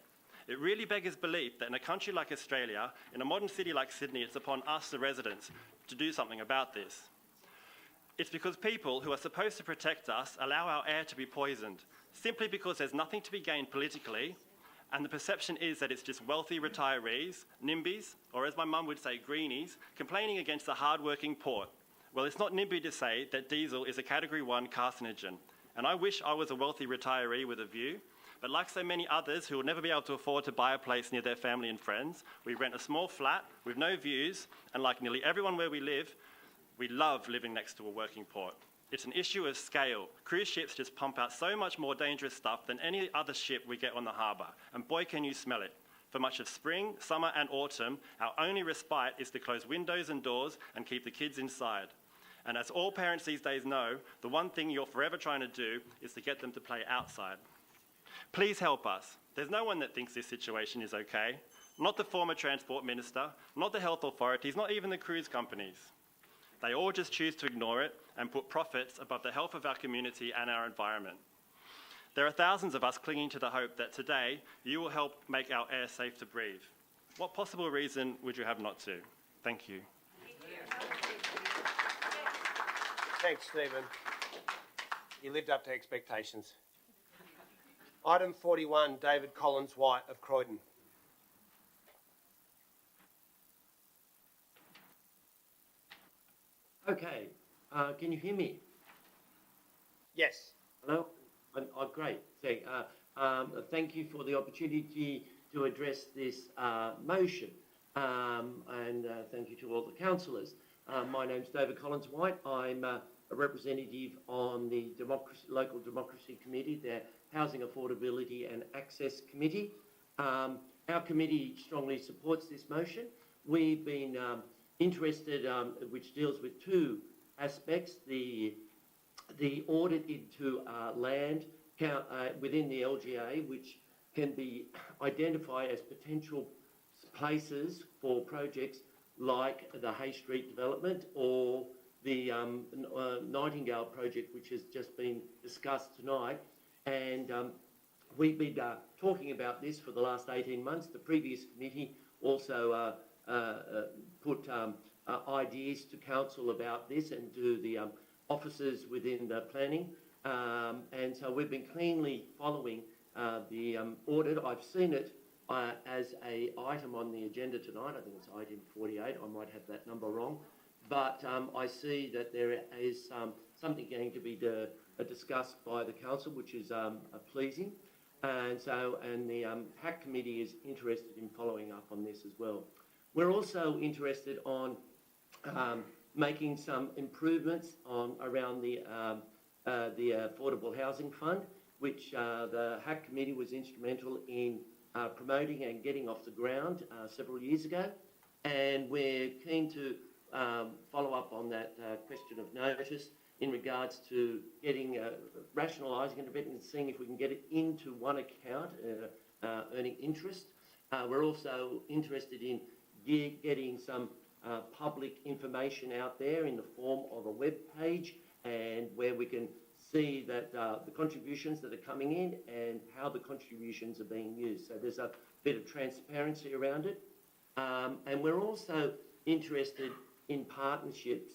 It really beggars belief that in a country like Australia, in a modern city like Sydney, it's upon us, the residents, to do something about this. It's because people who are supposed to protect us allow our air to be poisoned, simply because there's nothing to be gained politically. And the perception is that it's just wealthy retirees, NIMBYs, or as my mum would say, greenies, complaining against the hard-working port. Well, it's not NIMBY to say that diesel is a Category 1 carcinogen. And I wish I was a wealthy retiree with a view, but like so many others who will never be able to afford to buy a place near their family and friends, we rent a small flat with no views, and like nearly everyone where we live, we love living next to a working port. It's an issue of scale. Cruise ships just pump out so much more dangerous stuff than any other ship we get on the harbour, and boy can you smell it. For much of spring, summer and autumn, our only respite is to close windows and doors and keep the kids inside. And as all parents these days know, the one thing you're forever trying to do is to get them to play outside. Please help us. There's no one that thinks this situation is okay. Not the former Transport Minister, not the health authorities, not even the cruise companies. They all just choose to ignore it and put profits above the health of our community and our environment. There are thousands of us clinging to the hope that today you will help make our air safe to breathe. What possible reason would you have not to? Thank you. Thanks, Stephen. You lived up to expectations. Item 41, David Collins-White of Croydon. Okay, can you hear me? Yes. Hello? Great. Thank you for the opportunity to address this motion, and thank you to all the councillors. My name's David Collins-White. I'm a representative on the Local Democracy Committee, the Housing Affordability and Access Committee. our committee strongly supports this motion. We've been interested, which deals with two aspects, the audit into land within the LGA, which can be identified as potential places for projects like the Hay Street development or the Nightingale project, which has just been discussed tonight. And we've been talking about this for the last 18 months. The previous committee also put ideas to council about this and to the officers within the planning. And so we've been cleanly following the audit. I've seen it as an item on the agenda tonight. I think it's item 48. I might have that number wrong. But I see that there is something going to be discussed by the council, which is pleasing. And the PAC committee is interested in following up on this as well. We're also interested on making some improvements around the Affordable Housing Fund, which the HAC committee was instrumental in promoting and getting off the ground several years ago. And we're keen to follow up on that question of notice in regards to getting, rationalising it a bit and seeing if we can get it into one account, earning interest. We're also interested in getting some public information out there in the form of a web page, and where we can see that the contributions that are coming in and how the contributions are being used. So there's a bit of transparency around it. And we're also interested in partnerships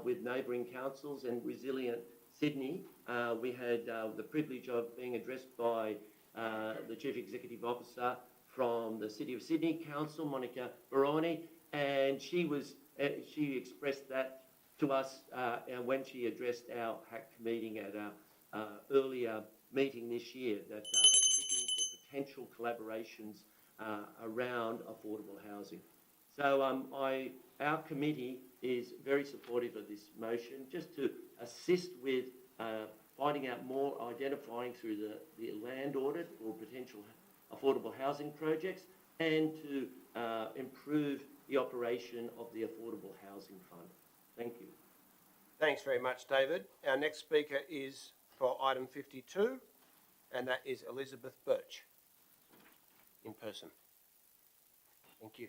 with neighbouring councils and Resilient Sydney. We had the privilege of being addressed by the Chief Executive Officer from the City of Sydney Council, Monica Baroni, and she expressed that to us when she addressed our HAC meeting at our earlier meeting this year, that looking for potential collaborations around affordable housing. So our committee is very supportive of this motion, just to assist with finding out more, identifying through the land audit for potential affordable housing projects, and to improve the operation of the Affordable Housing Fund. Thank you. Thanks very much, David. Our next speaker is for item 52, and that is Elizabeth Birch, in person. Thank you.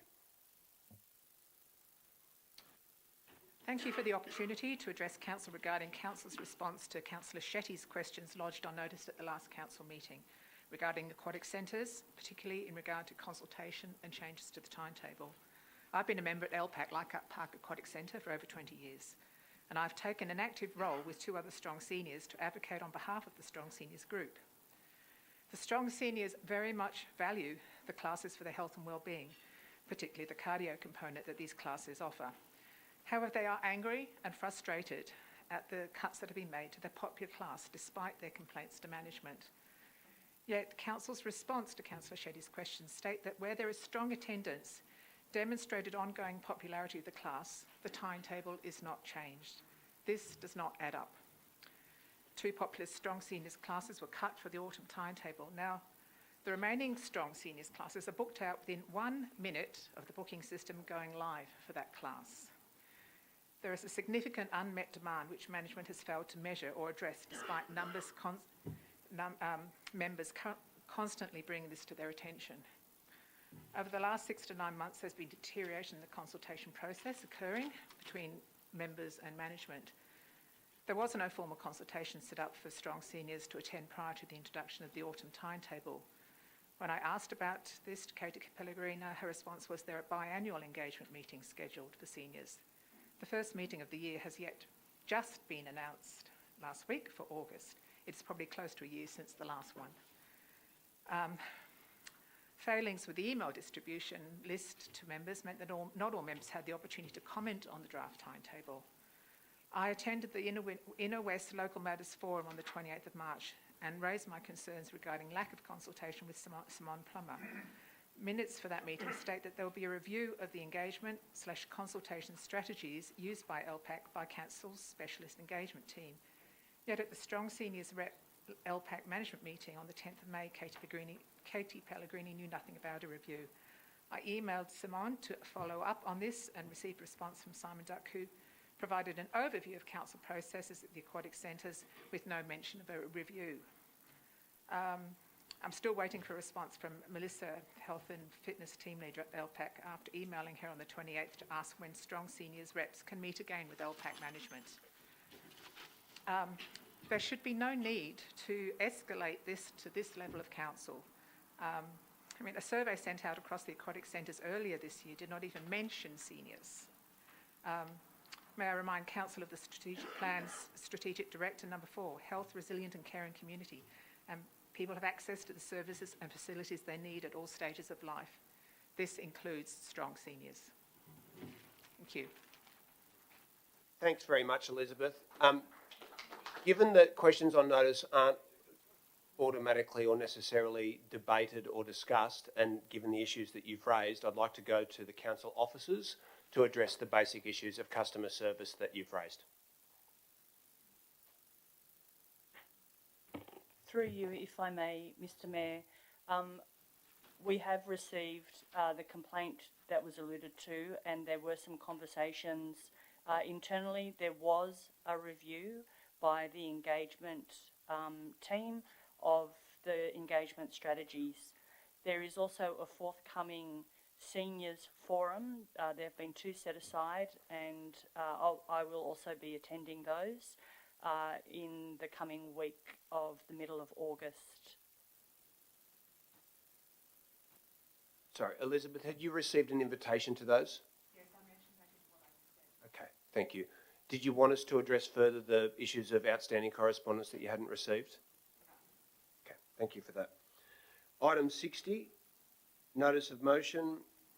Thank you for the opportunity to address Council regarding Council's response to Councillor Shetty's questions lodged on notice at the last Council meeting regarding aquatic centres, particularly in regard to consultation and changes to the timetable. I've been a member at LPAC, Leichhardt Park Aquatic Centre, for over 20 years, and I've taken an active role with two other strong seniors to advocate on behalf of the strong seniors group. The strong seniors very much value the classes for their health and well-being, particularly the cardio component that these classes offer. However, they are angry and frustrated at the cuts that have been made to their popular class despite their complaints to management. Yet Council's response to Councillor Shetty's questions state that where there is strong attendance, demonstrated ongoing popularity of the class, the timetable is not changed. This does not add up. Two popular strong seniors classes were cut for the autumn timetable. Now, the remaining strong seniors classes are booked out within 1 minute of the booking system going live for that class. There is a significant unmet demand which management has failed to measure or address despite members constantly bringing this to their attention. Over the last 6 to 9 months, there's been deterioration in the consultation process occurring between members and management. There was no formal consultation set up for strong seniors to attend prior to the introduction of the autumn timetable. When I asked about this to Katie Pellegrino, her response was there are biannual engagement meetings scheduled for seniors. The first meeting of the year has just been announced last week for August. It's probably close to a year since the last one. Failings with the email distribution list to members meant that not all members had the opportunity to comment on the draft timetable. I attended the Inner West Local Matters Forum on the 28th of March and raised my concerns regarding lack of consultation with Simone Plummer. Minutes for that meeting state that there will be a review of the engagement/consultation strategies used by LPAC by Council's Specialist Engagement Team. Yet at the Strong Seniors Rep LPAC management meeting on the 10th of May, Katie Katie Pellegrini knew nothing about a review. I emailed Simon to follow up on this and received a response from Simon Duck, who provided an overview of council processes at the aquatic centres with no mention of a review. I'm still waiting for a response from Melissa, Health and Fitness Team Leader at LPAC, after emailing her on the 28th to ask when Strong Seniors reps can meet again with LPAC management. There should be no need to escalate this to this level of council. I mean, a survey sent out across the aquatic centres earlier this year did not even mention seniors. May I remind Council of the Strategic Plan's Strategic Director number 4, Health, Resilient and Caring Community. People have access to the services and facilities they need at all stages of life. This includes strong seniors. Thank you. Thanks very much, Elizabeth. Given that questions on notice aren't automatically or necessarily debated or discussed, and given the issues that you've raised, I'd like to go to the council officers to address the basic issues of customer service that you've raised. Through you, if I may, Mr Mayor, we have received the complaint that was alluded to, and there were some conversations internally. There was a review by the engagement team of the engagement strategies. There is also a forthcoming seniors forum. There have been 2 set aside, and I will also be attending those in the coming week of the middle of August. Sorry, Elizabeth, had you received an invitation to those? Yes, I mentioned that in what I said. Okay, thank you. Did you want us to address further the issues of outstanding correspondence that you hadn't received? No. Okay, thank you for that. Item 60, notice of motion,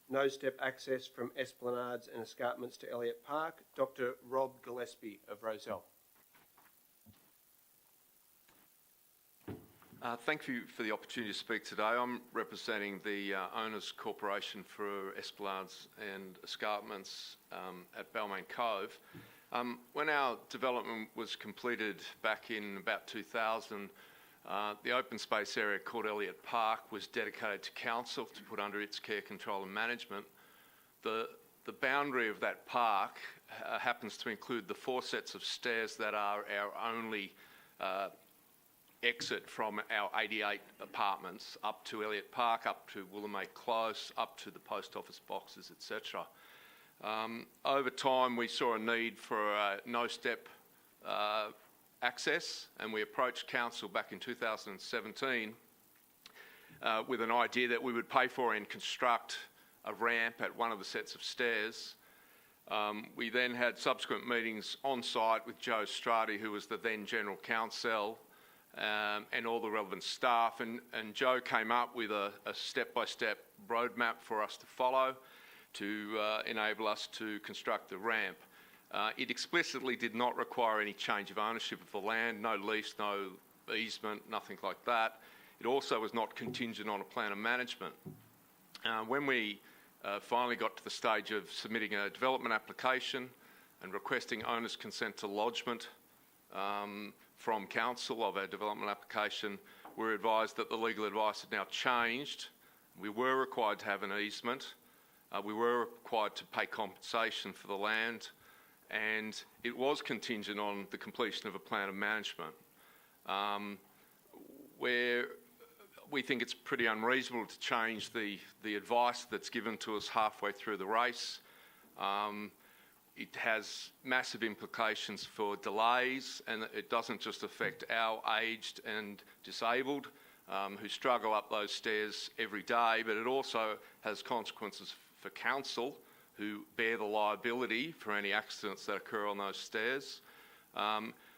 no step access from Esplanades and Escarpments to Elliott Park. Dr. Rob Gillespie of Rosel. Thank you for the opportunity to speak today. I'm representing the Owners Corporation for Esplanades and Escarpments at Balmain Cove. When our development was completed back in about 2000, the open space area called Elliott Park was dedicated to council to put under its care, control and management. The boundary of that park happens to include the 4 sets of stairs that are our only exit from our 88 apartments up to Elliott Park, up to Willamette Close, up to the post office boxes, etc. Over time, we saw a need for no-step access, and we approached council back in 2017 with an idea that we would pay for and construct a ramp at one of the sets of stairs. We then had subsequent meetings on site with Joe Strati, who was the then General Counsel, and all the relevant staff, and Joe came up with a step-by-step roadmap for us to follow to enable us to construct the ramp. It explicitly did not require any change of ownership of the land, no lease, no easement, nothing like that. It also was not contingent on a plan of management. When we finally got to the stage of submitting a development application and requesting owner's consent to lodgement from council of our development application, we were advised that the legal advice had now changed. We were required to have an easement. We were required to pay compensation for the land, and it was contingent on the completion of a plan of management. Where we think it's pretty unreasonable to change the advice that's given to us halfway through the race. It has massive implications for delays, and it doesn't just affect our aged and disabled who struggle up those stairs every day, but it also has consequences for council who bear the liability for any accidents that occur on those stairs.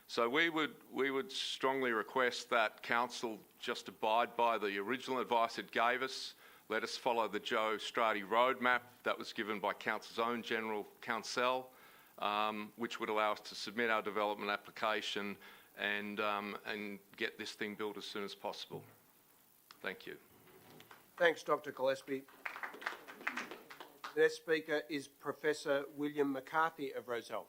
So we would strongly request that council just abide by the original advice it gave us. Let us follow the Joe Strati roadmap that was given by council's own General Counsel, which would allow us to submit our development application and get this thing built as soon as possible. Thank you. Thanks, Dr. Gillespie. The next speaker is Professor William McCarthy of Rozelle.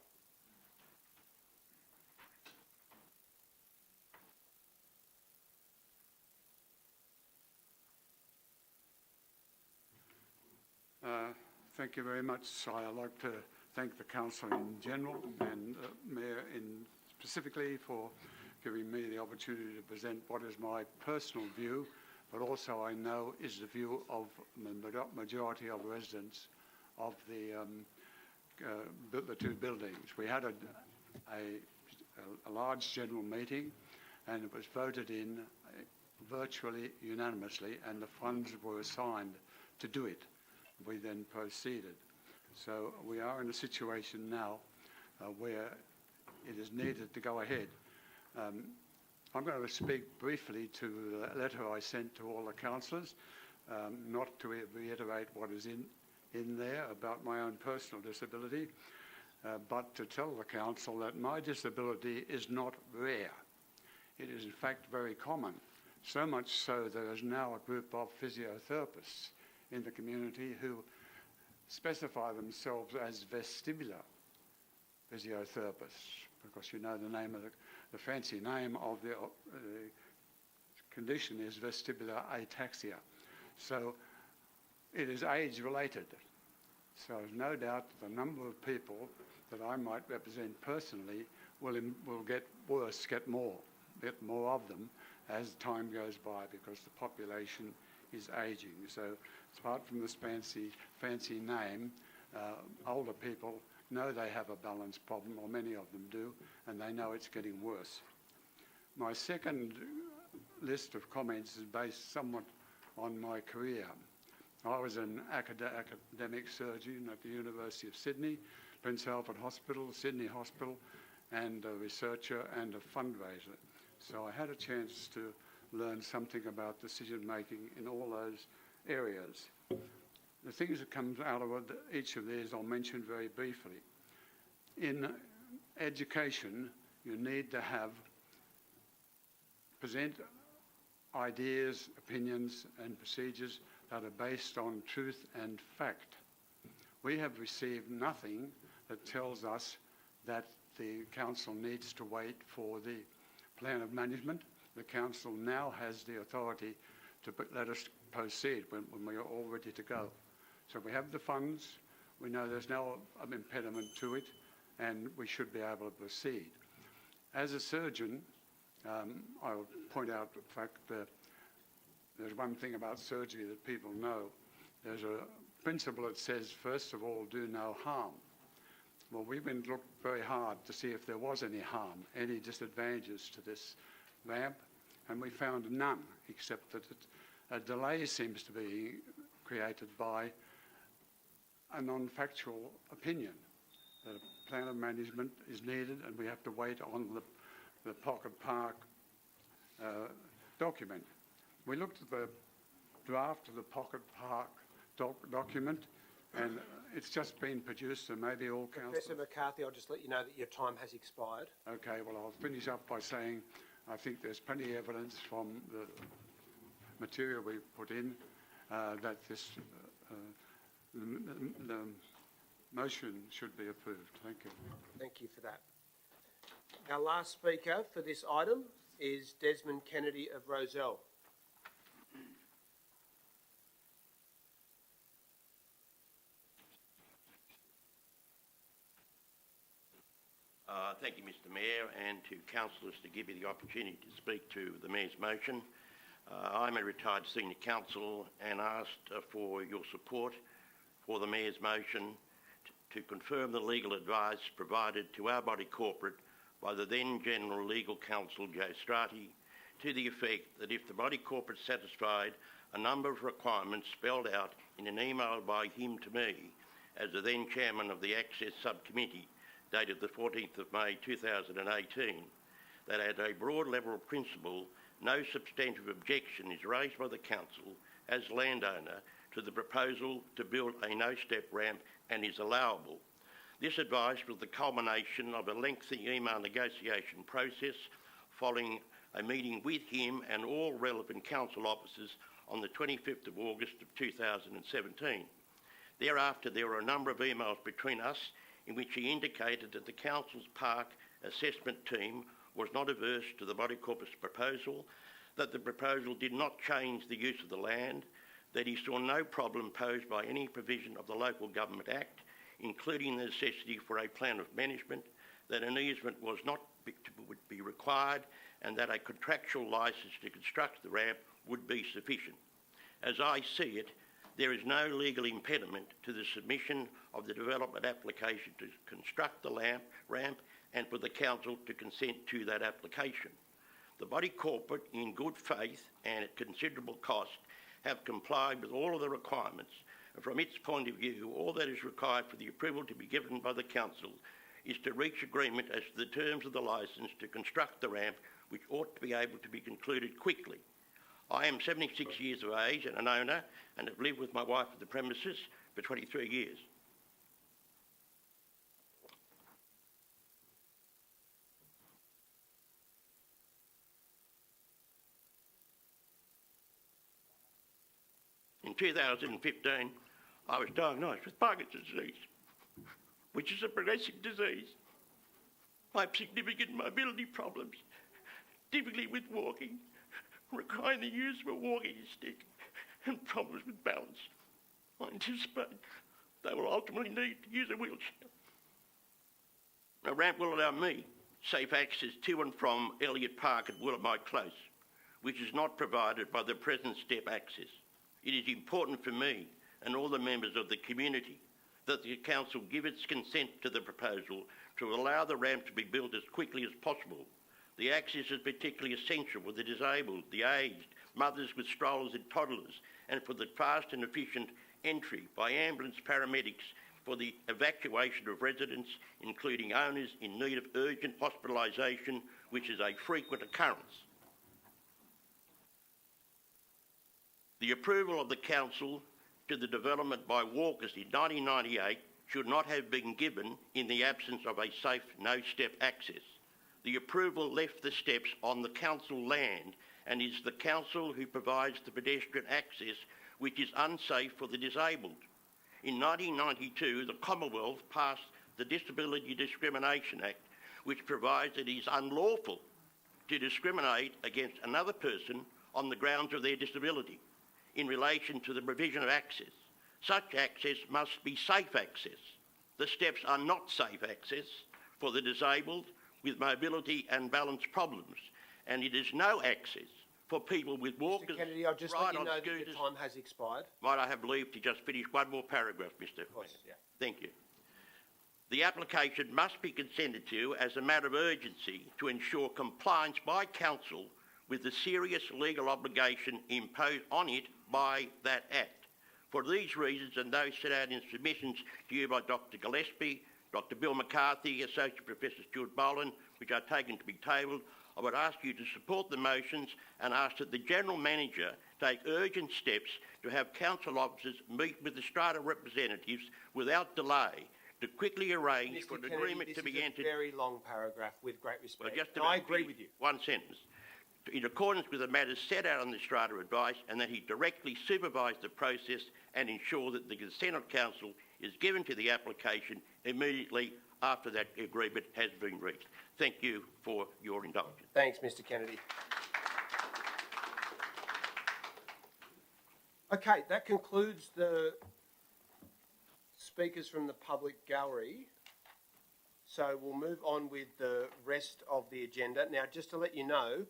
Thank you very much. I'd like to thank the Council in general and Mayor specifically for giving me the opportunity to present what is my personal view, but also I know is the view of the majority of residents of the two buildings. We had a large general meeting and it was voted in virtually unanimously, and the funds were assigned to do it. We then proceeded. So we are in a situation now where it is needed to go ahead. I'm going to speak briefly to the letter I sent to all the councillors, not to reiterate what is in there about my own personal disability, but to tell the council that my disability is not rare. It is in fact very common, so much so that there is now a group of physiotherapists in the community who specify themselves as vestibular physiotherapists, because you know the name of the fancy name of the condition is vestibular ataxia. So it is age related. So there's no doubt that the number of people that I might represent personally will get worse, get more of them as time goes by, because the population is ageing. So apart from this fancy name, older people know they have a balance problem, or many of them do, and they know it's getting worse. My second list of comments is based somewhat on my career. I was an academic surgeon at the University of Sydney, Prince Alfred Hospital, Sydney Hospital, and a researcher and a fundraiser. So I had a chance to learn something about decision making in all those areas. The things that come out of each of these I'll mention very briefly. In education, you need to present ideas, opinions and procedures that are based on truth and fact. We have received nothing that tells us that the council needs to wait for the plan of management. The council now has the authority to let us proceed when we are all ready to go. So we have the funds, we know there's no impediment to it, and we should be able to proceed. As a surgeon, I'll point out the fact that there's one thing about surgery that people know. There's a principle that says, first of all, do no harm. Well, we've been looked very hard to see if there was any harm, any disadvantages to this ramp, and we found none, except that a delay seems to be created by a non-factual opinion that a plan of management is needed and we have to wait on the Pocket Park document. We looked at the draft of the Pocket Park document, and it's just been produced, and maybe all councillors... Professor McCarthy, I'll just let you know that your time has expired. Okay, well, I'll finish up by saying I think there's plenty of evidence from the material we put in that this the motion should be approved. Thank you. Thank you for that. Our last speaker for this item is Desmond Kennedy of Roselle. Thank you, Mr Mayor, and to councillors to give me the opportunity to speak to the Mayor's motion. I'm a retired senior counsel and asked for your support for the Mayor's motion to confirm the legal advice provided to our body corporate by the then General Legal Counsel Joe Strati, to the effect that if the body corporate satisfied a number of requirements spelled out in an email by him to me as the then Chairman of the Access Subcommittee, dated the 14th of May 2018, that at a broad level of principle, no substantive objection is raised by the Council as landowner to the proposal to build a no-step ramp and is allowable. This advice was the culmination of a lengthy email negotiation process following a meeting with him and all relevant council officers on the 25th of August of 2017. Thereafter, there were a number of emails between us in which he indicated that the Council's Park Assessment Team was not averse to the body corporate's proposal, that the proposal did not change the use of the land, that he saw no problem posed by any provision of the Local Government Act, including the necessity for a plan of management, that an easement would be required, and that a contractual licence to construct the ramp would be sufficient. As I see it, there is no legal impediment to the submission of the development application to construct the ramp and for the council to consent to that application. The body corporate, in good faith and at considerable cost, have complied with all of the requirements, and from its point of view, all that is required for the approval to be given by the council is to reach agreement as to the terms of the licence to construct the ramp, which ought to be able to be concluded quickly. I am 76 years of age and an owner, and have lived with my wife at the premises for 23 years. In 2015, I was diagnosed with Parkinson's disease, which is a progressive disease. I have significant mobility problems, difficulty with walking, requiring the use of a walking stick, and problems with balance. I anticipate they will ultimately need to use a wheelchair. A ramp will allow me safe access to and from Elliott Park at Willamite Close, which is not provided by the present step access. It is important for me and all the members of the community that the council give its consent to the proposal to allow the ramp to be built as quickly as possible. The access is particularly essential for the disabled, the aged, mothers with strollers and toddlers, and for the fast and efficient entry by ambulance paramedics for the evacuation of residents, including owners in need of urgent hospitalisation, which is a frequent occurrence. The approval of the council to the development by walkers in 1998 should not have been given in the absence of a safe no-step access. The approval left the steps on the council land, and is the council who provides the pedestrian access, which is unsafe for the disabled. In 1992, the Commonwealth passed the Disability Discrimination Act, which provides that it is unlawful to discriminate against another person on the grounds of their disability in relation to the provision of access. Such access must be safe access. The steps are not safe access for the disabled with mobility and balance problems, and it is no access for people with walkers. Mr Kennedy, I'll just let you know that your time has expired. Might I have leave to just finish one more paragraph, Mr. Of course, yeah. Thank you. The application must be consented to as a matter of urgency to ensure compliance by council with the serious legal obligation imposed on it by that Act. For these reasons and those set out in submissions to you by Dr Gillespie, Dr Bill McCarthy, Associate Professor Stuart Boland, which are taken to be tabled, I would ask you to support the motions and ask that the General Manager take urgent steps to have council officers meet with the strata representatives without delay to quickly arrange for an agreement to be entered. This is a very long paragraph, with great respect. Well, just and I agree with you. One sentence. In accordance with the matters set out on the strata advice, and that he directly supervise the process and ensure that the consent of council is given to the application immediately after that agreement has been reached. Thank you for your indulgence. Thanks, Mr Kennedy. Okay, that concludes the speakers from the public gallery. So we'll move on with the rest of the agenda. Now, just to let you know,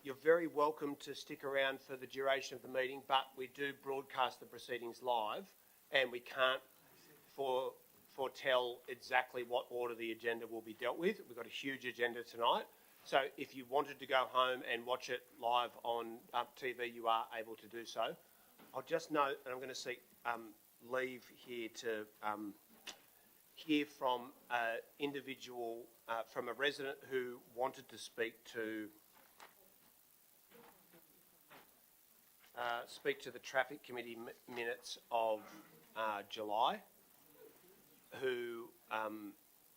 you're very welcome to stick around for the duration of the meeting, but we do broadcast the proceedings live, and we can't foretell exactly what order the agenda will be dealt with. We've got a huge agenda tonight. So if you wanted to go home and watch it live on TV, you are able to do so. I'll just note, and I'm going to seek leave here to hear from an individual, from a resident who wanted to speak to the Traffic Committee minutes of July, who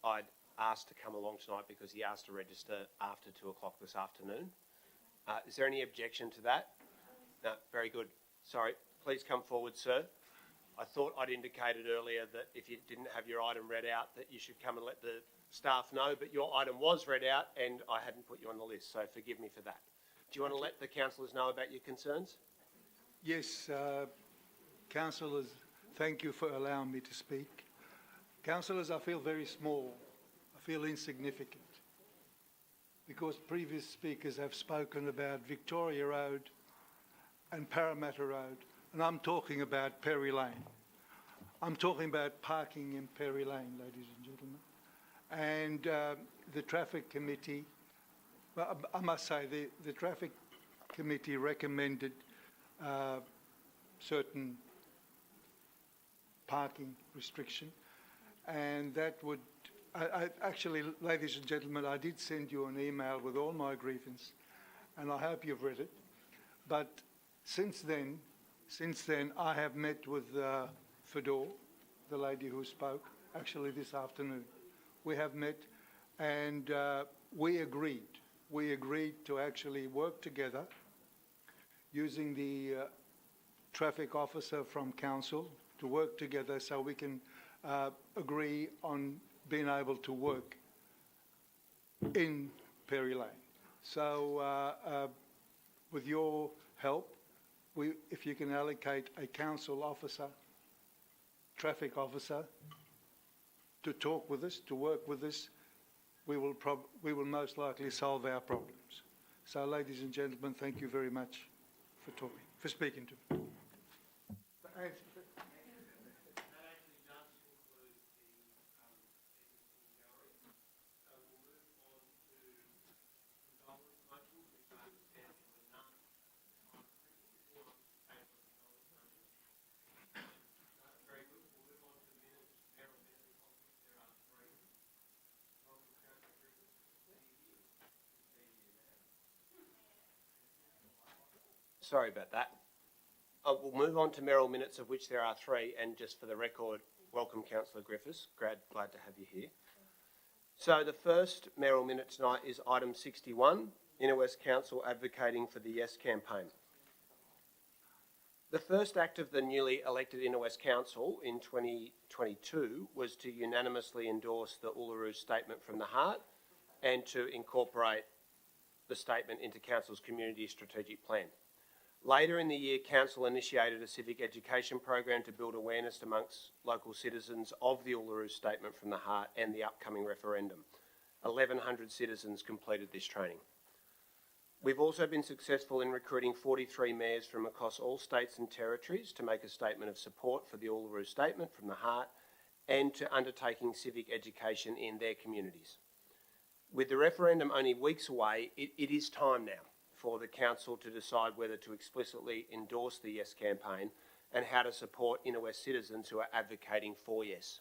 I'd asked to come along tonight because he asked to register after 2 o'clock this afternoon. Is there any objection to that? No, very good. Sorry, please come forward, sir. I thought I'd indicated earlier that if you didn't have your item read out that you should come and let the staff know, but your item was read out and I hadn't put you on the list, so forgive me for that. Do you want to let the councillors know about your concerns? Yes, Councillors, thank you for allowing me to speak. Councillors, I feel very small. I feel insignificant because previous speakers have spoken about Victoria Road and Parramatta Road, and I'm talking about Perry Lane. I'm talking about parking in Perry Lane, ladies and gentlemen. And the Traffic Committee, well, I must say, the Traffic Committee recommended certain parking restriction, and that would actually, ladies and gentlemen, I did send you an email with all my grievance, and I hope you've read it. But since then, I have met with Fedor, the lady who spoke, actually this afternoon. We have met, and we agreed to actually work together using the traffic officer from council to work together so we can agree on being able to work in Perry Lane. So with your help, if you can allocate a council officer, traffic officer, to talk with us, to work with us, we will most likely solve our problems. So, ladies and gentlemen, thank you very much for speaking to me. Sorry about that. We'll move on to Mayoral minutes, of which there are 3, and just for the record, welcome Councillor Griffiths. Glad to have you here. So the first Mayoral minute tonight is item 61, Inner West Council advocating for the Yes campaign. The first act of the newly elected Inner West Council in 2022 was to unanimously endorse the Uluru Statement from the Heart and to incorporate the statement into Council's Community Strategic Plan. Later in the year, Council initiated a civic education program to build awareness amongst local citizens of the Uluru Statement from the Heart and the upcoming referendum. 1,100 citizens completed this training. We've also been successful in recruiting 43 mayors from across all states and territories to make a statement of support for the Uluru Statement from the Heart and to undertaking civic education in their communities. With the referendum only weeks away, it is time now for the Council to decide whether to explicitly endorse the Yes campaign and how to support Inner West citizens who are advocating for Yes.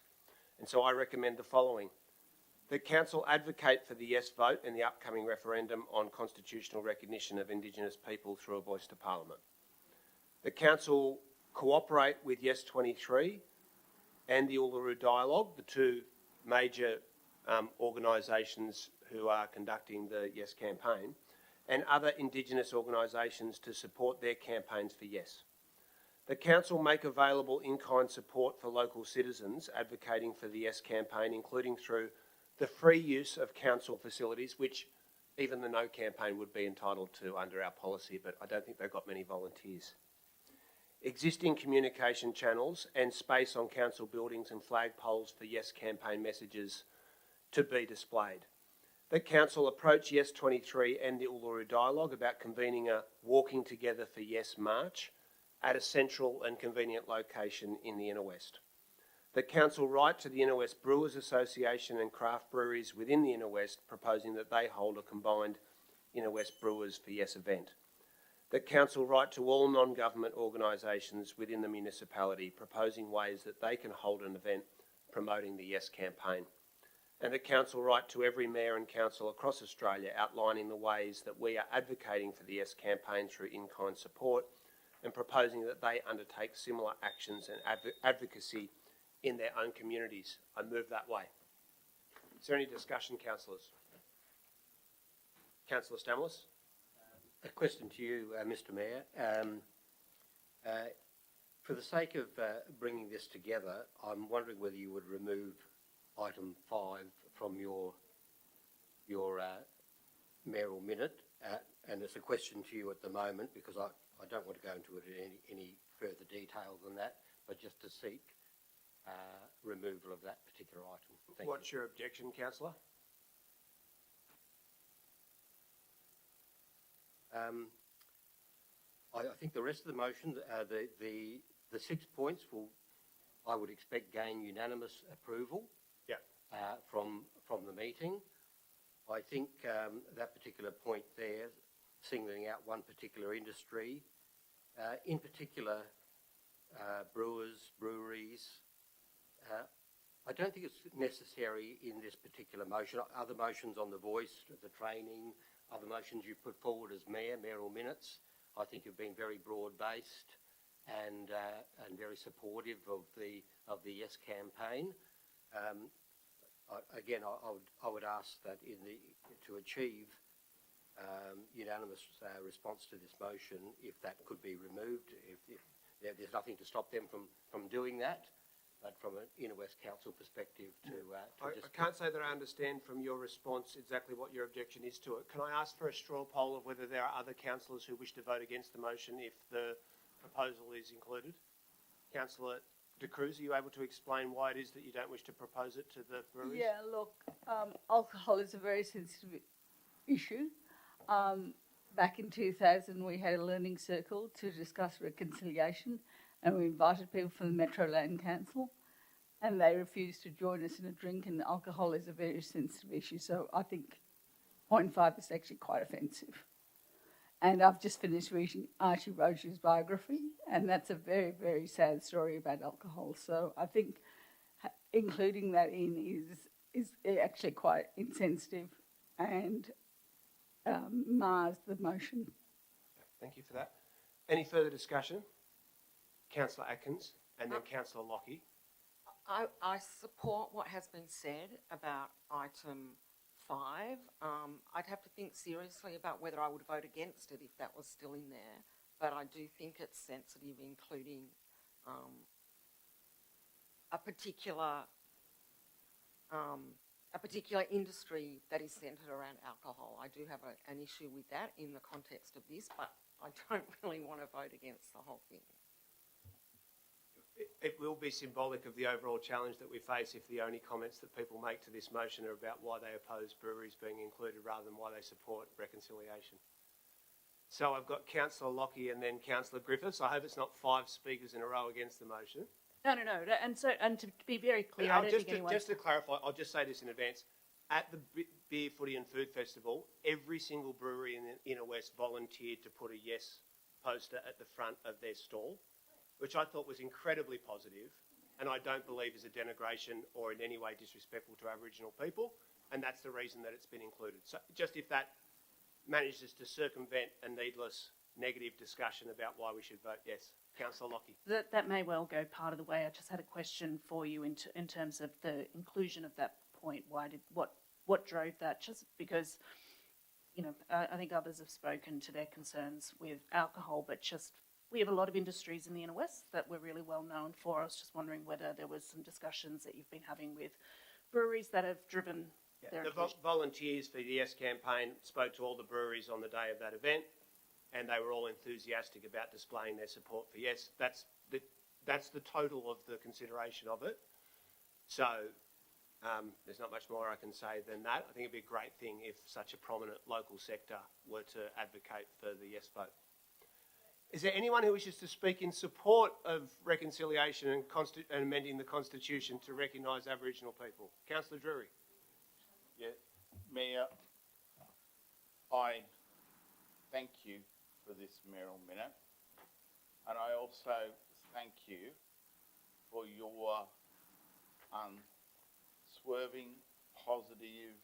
And so I recommend the following. The Council advocate for the Yes vote in the upcoming referendum on constitutional recognition of Indigenous people through a voice to Parliament. The Council cooperate with Yes 23 and the Uluru Dialogue, the 2 major organisations who are conducting the Yes campaign, and other Indigenous organisations to support their campaigns for Yes. The Council make available in-kind support for local citizens advocating for the Yes campaign, including through the free use of Council facilities, which even the No campaign would be entitled to under our policy, but I don't think they've got many volunteers. Existing communication channels and space on Council buildings and flagpoles for Yes campaign messages to be displayed. The Council approached Yes 23 and the Uluru Dialogue about convening a Walking Together for Yes march at a central and convenient location in the Inner West. The Council write to the Inner West Brewers Association and craft breweries within the Inner West proposing that they hold a combined Inner West Brewers for Yes event. The Council write to all non-government organisations within the municipality proposing ways that they can hold an event promoting the Yes campaign. And the Council write to every Mayor and Council across Australia outlining the ways that we are advocating for the Yes campaign through in-kind support and proposing that they undertake similar actions and advocacy in their own communities. I move that way. Is there any discussion, councillors? Councillor Stamoulis? A question to you, Mr Mayor. For the sake of bringing this together, I'm wondering whether you would remove item 5 from your mayoral minute, and it's a question to you at the moment because I don't want to go into it in any further detail than that, but just to seek removal of that particular item. Thank What's your objection, councillor? I think the rest of the motion, the 6 points will, I would expect, gain unanimous approval. Yeah. From the meeting. I think that particular point there, singling out one particular industry, in particular brewers, breweries, I don't think it's necessary in this particular motion. Other motions on the voice, the training, other motions you put forward as mayoral minutes, I think have been very broad-based and very supportive of the Yes campaign. Again, I would ask that to achieve unanimous response to this motion, if that could be removed, if there's nothing to stop them from doing that, but from an Inner West Council perspective I can't say that I understand from your response exactly what your objection is to it. Can I ask for a straw poll of whether there are other councillors who wish to vote against the motion if the proposal is included? Councillor De Cruz, are you able to explain why it is that you don't wish to propose it to the breweries? Yeah, look, alcohol is a very sensitive issue. Back in 2000, we had a learning circle to discuss reconciliation, and we invited people from the Metro Land Council, and they refused to join us in a drink, and alcohol is a very sensitive issue, so I think 0.5 is actually quite offensive. And I've just finished reading Archie Roche's biography, and that's a very, very sad story about alcohol. So I think including that in is actually quite insensitive and mars the motion. Thank you for that. Any further discussion? Councillor Atkins and then Councillor Lockie. I support what has been said about item 5. I'd have to think seriously about whether I would vote against it if that was still in there, but I do think it's sensitive, including a particular industry that is centred around alcohol. I do have an issue with that in the context of this, but I don't really want to vote against the whole thing. It will be symbolic of the overall challenge that we face if the only comments that people make to this motion are about why they oppose breweries being included rather than why they support reconciliation. So I've got Councillor Lockie and then Councillor Griffiths. I hope it's not 5 speakers in a row against the motion. No. And to be very clear, Just to clarify, I'll just say this in advance. At the Beer, Footy and Food Festival, every single brewery in the Inner West volunteered to put a yes poster at the front of their stall, which I thought was incredibly positive, and I don't believe is a denigration or in any way disrespectful to Aboriginal people, and that's the reason that it's been included. So just if that manages to circumvent a needless negative discussion about why we should vote yes. Councillor Lockie. that may well go part of the way. I just had a question for you in terms of the inclusion of that point. What drove that? Just because, I think others have spoken to their concerns with alcohol, but just we have a lot of industries in the Inner West that we're really well known for. I was just wondering whether there was some discussions that you've been having with breweries that have driven their The volunteers for the Yes campaign spoke to all the breweries on the day of that event, and they were all enthusiastic about displaying their support for Yes. That's the total of the consideration of it. So there's not much more I can say than that. I think it'd be a great thing if such a prominent local sector were to advocate for the Yes vote. Is there anyone who wishes to speak in support of reconciliation and amending the Constitution to recognise Aboriginal people? Councillor Drury. Yeah, Mayor, I thank you for this mayoral minute, and I also thank you for your unswerving, positive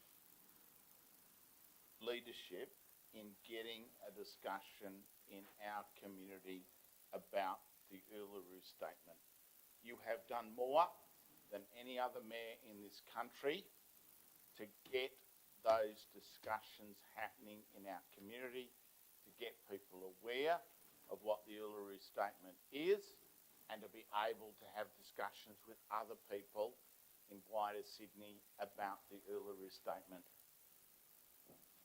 leadership in getting a discussion in our community about the Uluru Statement. You have done more than any other mayor in this country to get those discussions happening in our community, to get people aware of what the Uluru Statement is, and to be able to have discussions with other people in wider Sydney about the Uluru Statement.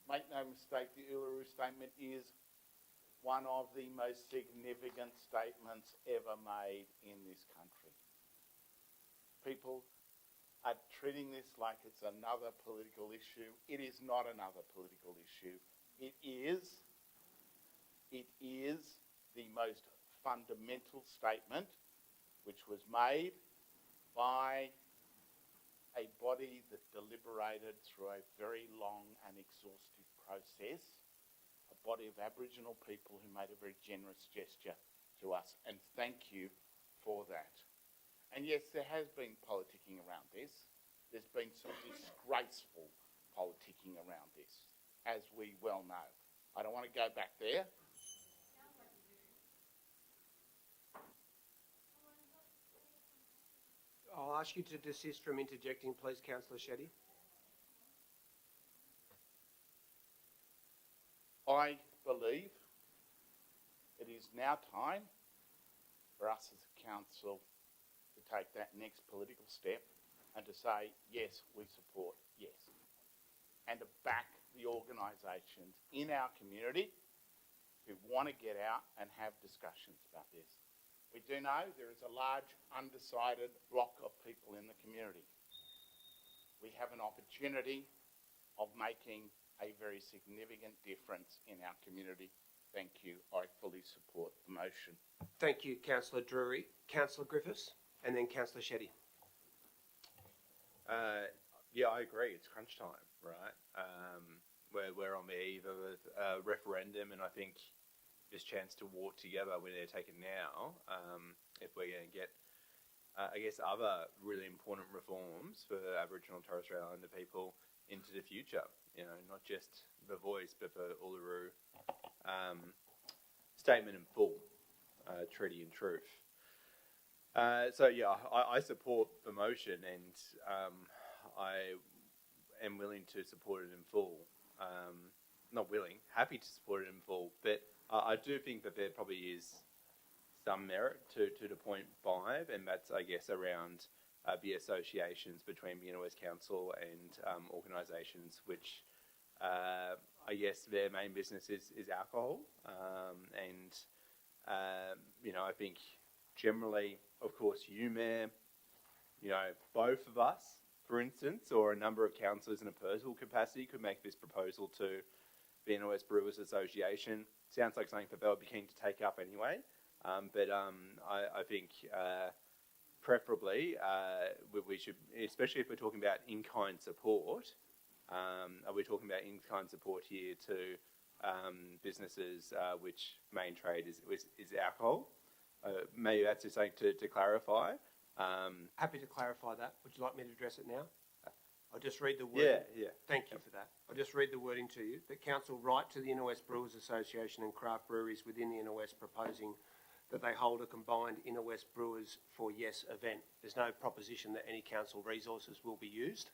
Make no mistake, the Uluru Statement is one of the most significant statements ever made in this country. People are treating this like it's another political issue. It is not another political issue. It is the most fundamental statement which was made by a body that deliberated through a very long and exhaustive process, a body of Aboriginal people who made a very generous gesture to us, and thank you for that. And yes, there has been politicking around this. There's been some disgraceful politicking around this, as we well know. I don't want to go back there. I'll ask you to desist from interjecting, please, Councillor Shetty. I believe it is now time for us as a council to take that next political step and to say, yes, we support, yes, and to back the organisations in our community who want to get out and have discussions about this. We do know there is a large undecided block of people in the community. We have an opportunity of making a very significant difference in our community. Thank you. I fully support the motion. Thank you, Councillor Drury. Councillor Griffiths, and then Councillor Shetty. Yeah, I agree. It's crunch time, right? We're on the eve of a referendum, and I think this chance to walk together, we need to take it now. If we're going to get, I guess, other really important reforms for Aboriginal and Torres Strait Islander people into the future. You know, not just the voice, but the Uluru statement in full, treaty and truth. So yeah, I support the motion, and I am willing to support it in full. Not willing, happy to support it in full, but I do think that there probably is some merit to the point 5, and that's, I guess, around the associations between the Inner West Council and organisations which, I guess, their main business is alcohol. And, you know, I think generally, of course, you, Mayor, you know, both of us, for instance, or a number of councillors in a personal capacity could make this proposal to the Inner West Brewers Association. Sounds like something that they would be keen to take up anyway. But I think preferably we should, especially if we're talking about in-kind support, are we talking about in-kind support here to businesses which main trade is alcohol? Maybe that's just something to clarify. Happy to clarify that. Would you like me to address it now? I'll just read the wording. Yeah. Thank you for that. I'll just read the wording to you. That Council write to the Inner West Brewers Association and craft breweries within the Inner West proposing that they hold a combined Inner West Brewers for Yes event. There's no proposition that any council resources will be used.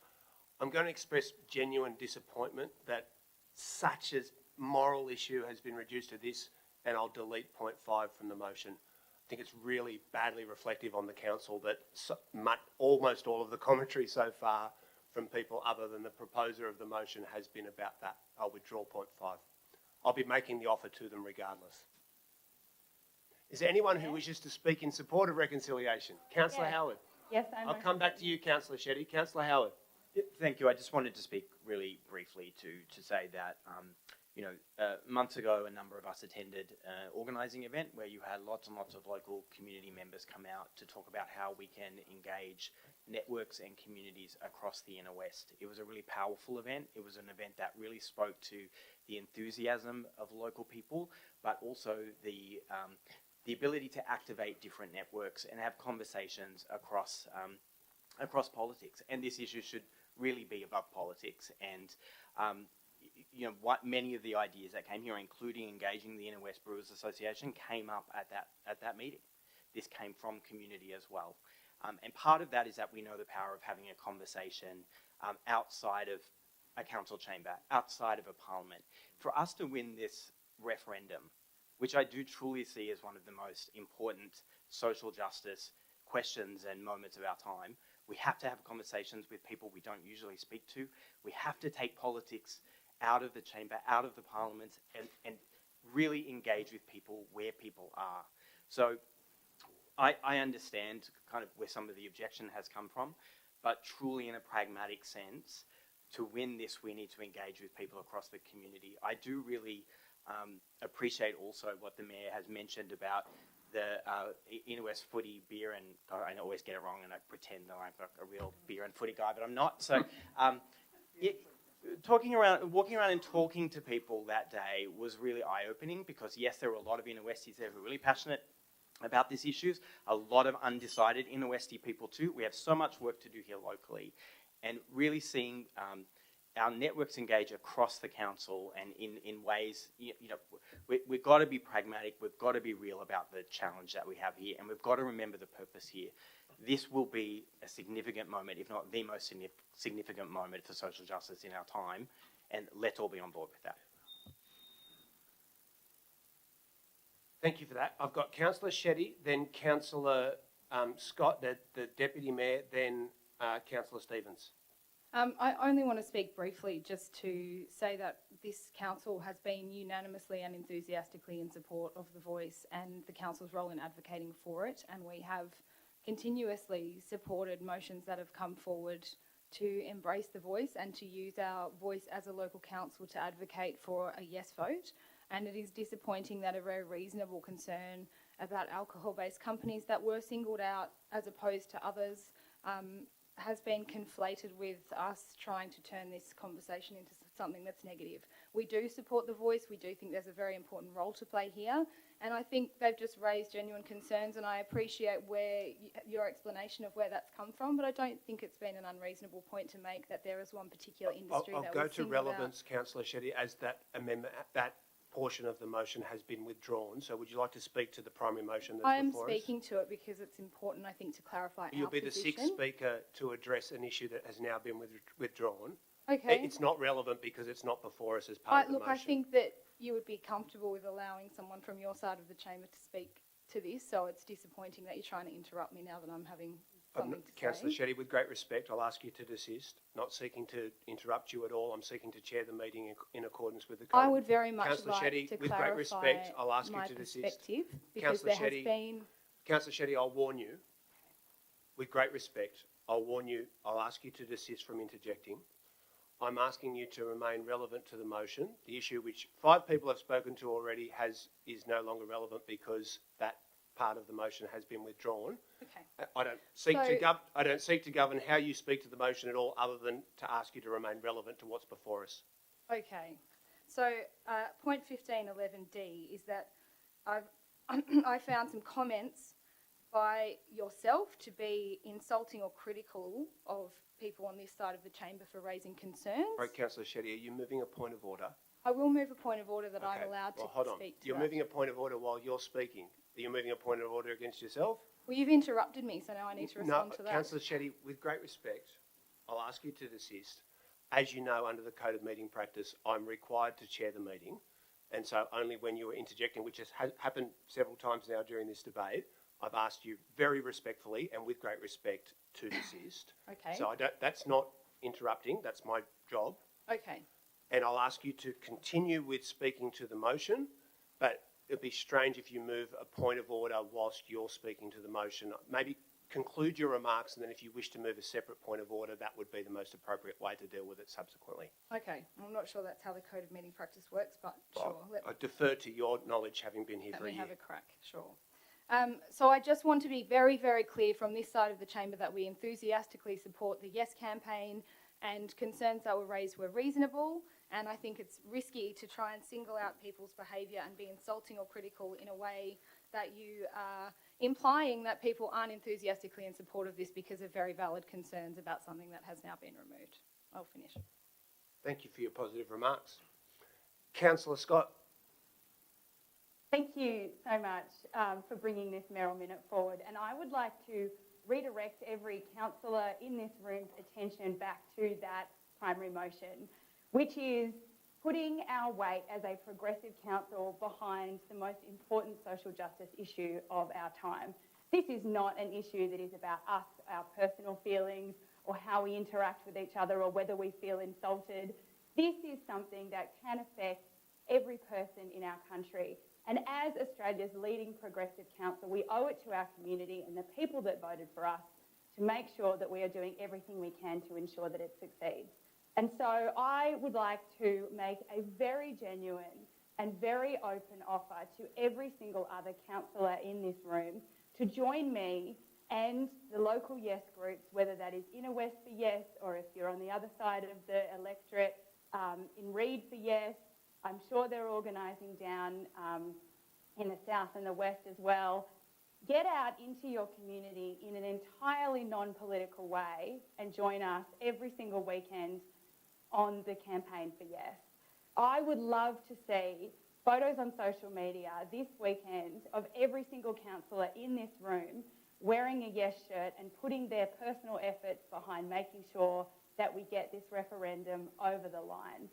I'm going to express genuine disappointment that such a moral issue has been reduced to this, and I'll delete point 5 from the motion. I think it's really badly reflective on the council that almost all of the commentary so far from people other than the proposer of the motion has been about that. I'll withdraw point 5. I'll be making the offer to them regardless. Is there anyone who wishes to speak in support of reconciliation? Councillor Howard. Yes, I'll come back to you, Councillor Shetty. Councillor Howard. Thank you. I just wanted to speak really briefly to say that, months ago, a number of us attended an organising event where you had lots and lots of local community members come out to talk about how we can engage networks and communities across the Inner West. It was a really powerful event. It was an event that really spoke to the enthusiasm of local people, but also the ability to activate different networks and have conversations across politics. And this issue should really be above politics. And what many of the ideas that came here, including engaging the Inner West Brewers Association, came up at that meeting. This came from community as well. And part of that is that we know the power of having a conversation outside of a council chamber, outside of a parliament. For us to win this referendum, which I do truly see as one of the most important social justice questions and moments of our time, we have to have conversations with people we don't usually speak to. We have to take politics out of the chamber, out of the parliament, and really engage with people where people are. So I understand kind of where some of the objection has come from, but truly in a pragmatic sense, to win this, we need to engage with people across the community. I do really appreciate also what the Mayor has mentioned about the Inner West footy beer, and I always get it wrong and I pretend that I'm a real beer and footy guy, but I'm not. So walking around and talking to people that day was really eye-opening, because yes, there were a lot of Inner Westies there who were really passionate about these issues, a lot of undecided Inner Westie people too. We have so much work to do here locally, and really seeing our networks engage across the council and in ways, we've got to be pragmatic, we've got to be real about the challenge that we have here, and we've got to remember the purpose here. This will be a significant moment, if not the most significant moment for social justice in our time, and let's all be on board with that. Thank you for that. I've got Councillor Shetty, then Councillor Scott, the Deputy Mayor, then Councillor Stevens. I only want to speak briefly just to say that this council has been unanimously and enthusiastically in support of the voice and the council's role in advocating for it, and we have continuously supported motions that have come forward to embrace the voice and to use our voice as a local council to advocate for a yes vote. And it is disappointing that a very reasonable concern about alcohol-based companies that were singled out as opposed to others has been conflated with us trying to turn this conversation into something that's negative. We do support the voice. We do think there's a very important role to play here. And I think they've just raised genuine concerns, and I appreciate your explanation of where that's come from, but I don't think it's been an unreasonable point to make that there is one particular industry I'll that go was to singled relevance, Councillor Shetty, as that amendment, that portion of the motion has been withdrawn. So would you like to speak to the primary motion that's I am before us? speaking to it because it's important, I think, to clarify You'll our be the position. sixth speaker to address an issue that has now been withdrawn. Okay. It's not relevant because it's not before us as part of the motion. I think that you would be comfortable with allowing someone from your side of the chamber to speak to this, so it's disappointing that you're trying to interrupt me now that I'm having something to Councillor say. Shetty, with great respect, I'll ask you to desist. Not seeking to interrupt you at all. I'm seeking to chair the meeting in accordance with the code. I would very much Councillor like Shetty, to with great clarify respect, I'll ask you my to desist. perspective, because Councillor there has Shetty, been... Councillor Shetty, I'll warn you. With great respect, I'll warn you. I'll ask you to desist from interjecting. I'm asking you to remain relevant to the motion. The issue which 5 people have spoken to already is no longer relevant because that part of the motion has been withdrawn. Okay. I don't seek to govern how you speak to the motion at all, other than to ask you to remain relevant to what's before us. Okay. So point 1511D is that I found some comments by yourself to be insulting or critical of people on this side of the chamber for raising concerns. Right, Councillor Shetty, are you moving a point of order? I will move a point of order that I'm allowed to hold on. speak to. You're moving a point of order while you're speaking. Are you moving a point of order against yourself? Well, you've interrupted me, so now I need to respond to that. Councillor Shetty, with great respect, I'll ask you to desist. As you know, under the Code of Meeting Practice, I'm required to chair the meeting, and so only when you were interjecting, which has happened several times now during this debate, I've asked you very respectfully and with great respect to desist. Okay. So that's not interrupting, that's my job. Okay. And I'll ask you to continue with speaking to the motion, but it'd be strange if you move a point of order whilst you're speaking to the motion. Maybe conclude your remarks, and then if you wish to move a separate point of order, that would be the most appropriate way to deal with it subsequently. Okay. I'm not sure that's how the Code of Meeting Practice works, but sure. I defer to your knowledge, having been here for a year. Let me have a crack, sure. So I just want to be very, very clear from this side of the chamber that we enthusiastically support the Yes campaign, and concerns that were raised were reasonable, and I think it's risky to try and single out people's behaviour and be insulting or critical in a way that you are implying that people aren't enthusiastically in support of this because of very valid concerns about something that has now been removed. I'll finish. Thank you for your positive remarks. Councillor Scott. Thank you so much for bringing this mayoral minute forward, and I would like to redirect every councillor in this room's attention back to that primary motion, which is putting our weight as a progressive council behind the most important social justice issue of our time. This is not an issue that is about us, our personal feelings, or how we interact with each other, or whether we feel insulted. This is something that can affect every person in our country. And as Australia's leading progressive council, we owe it to our community and the people that voted for us to make sure that we are doing everything we can to ensure that it succeeds. And so I would like to make a very genuine and very open offer to every single other councillor in this room to join me and the local Yes groups, whether that is Inner West for Yes, or if you're on the other side of the electorate, in Reid for Yes. I'm sure they're organising down in the south and the west as well. Get out into your community in an entirely non-political way and join us every single weekend on the campaign for Yes. I would love to see photos on social media this weekend of every single councillor in this room wearing a Yes shirt and putting their personal efforts behind making sure that we get this referendum over the line.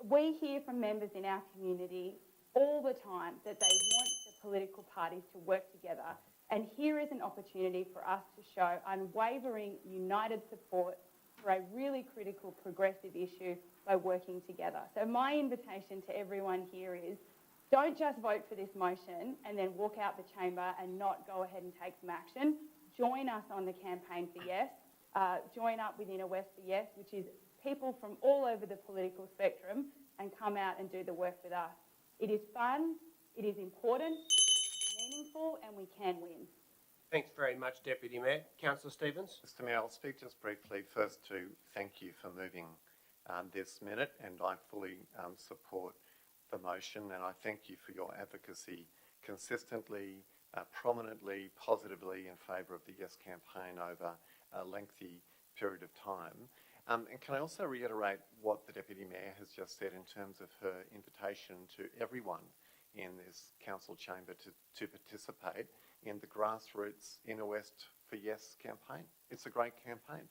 We hear from members in our community all the time that they want the political parties to work together, and here is an opportunity for us to show unwavering, united support for a really critical progressive issue by working together. So my invitation to everyone here is, don't just vote for this motion and then walk out the chamber and not go ahead and take some action. Join us on the campaign for Yes. Join up with Inner West for Yes, which is people from all over the political spectrum, and come out and do the work with us. It is fun, it is important, meaningful, and we can win. Thanks very much, Deputy Mayor. Councillor Stevens. Mr Mayor, I'll speak just briefly first to thank you for moving this minute, and I fully support the motion, and I thank you for your advocacy consistently, prominently, positively in favour of the Yes campaign over a lengthy period of time. And can I also reiterate what the Deputy Mayor has just said in terms of her invitation to everyone in this council chamber to participate in the grassroots Inner West for Yes campaign. It's a great campaign.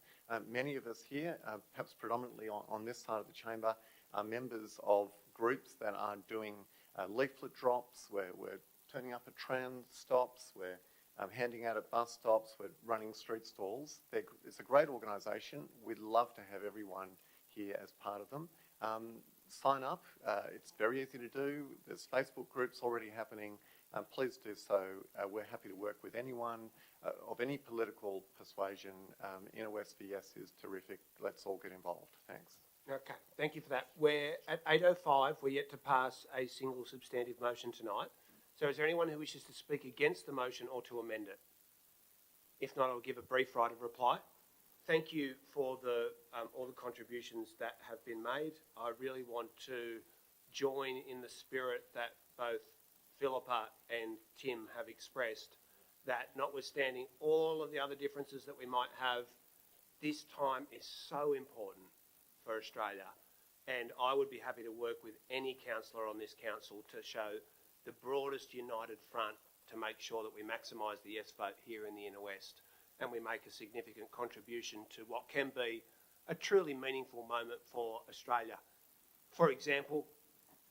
Many of us here, perhaps predominantly on this side of the chamber, are members of groups that are doing leaflet drops, where we're turning up at tram stops, we're handing out at bus stops, we're running street stalls. It's a great organisation. We'd love to have everyone here as part of them. Sign up. It's very easy to do. There's Facebook groups already happening. Please do so. We're happy to work with anyone of any political persuasion. Inner West for Yes is terrific. Let's all get involved. Thanks. Okay, thank you for that. We're at 8:05. We're yet to pass a single substantive motion tonight. So is there anyone who wishes to speak against the motion or to amend it? If not, I'll give a brief right of reply. Thank you for all the contributions that have been made. I really want to join in the spirit that both Philippa and Tim have expressed, that notwithstanding all of the other differences that we might have, this time is so important for Australia. And I would be happy to work with any councillor on this council to show the broadest united front to make sure that we maximise the Yes vote here in the Inner West, and we make a significant contribution to what can be a truly meaningful moment for Australia. For example,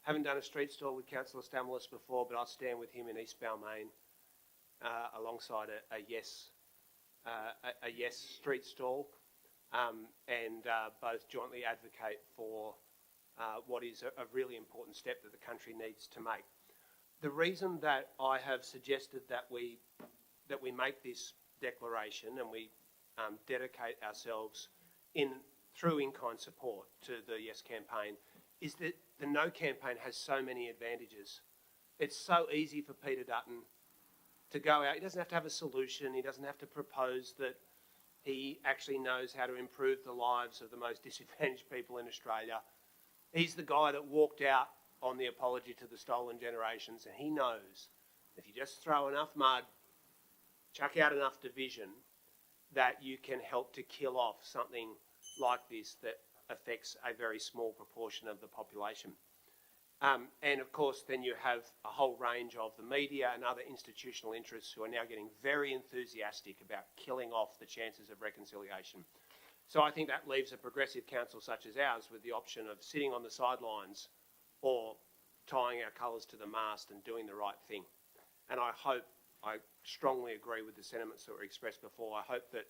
haven't done a street stall with Councillor Stamoulis before, but I'll stand with him in East Balmain alongside a Yes street stall, and both jointly advocate for what is a really important step that the country needs to make. The reason that I have suggested that we make this declaration and we dedicate ourselves through in-kind support to the Yes campaign is that the No campaign has so many advantages. It's so easy for Peter Dutton to go out. He doesn't have to have a solution. He doesn't have to propose that he actually knows how to improve the lives of the most disadvantaged people in Australia. He's the guy that walked out on the apology to the stolen generations, and he knows if you just throw enough mud, chuck out enough division, that you can help to kill off something like this that affects a very small proportion of the population. And of course, then you have a whole range of the media and other institutional interests who are now getting very enthusiastic about killing off the chances of reconciliation. So I think that leaves a progressive council such as ours with the option of sitting on the sidelines or tying our colours to the mast and doing the right thing. And I strongly agree with the sentiments that were expressed before. I hope that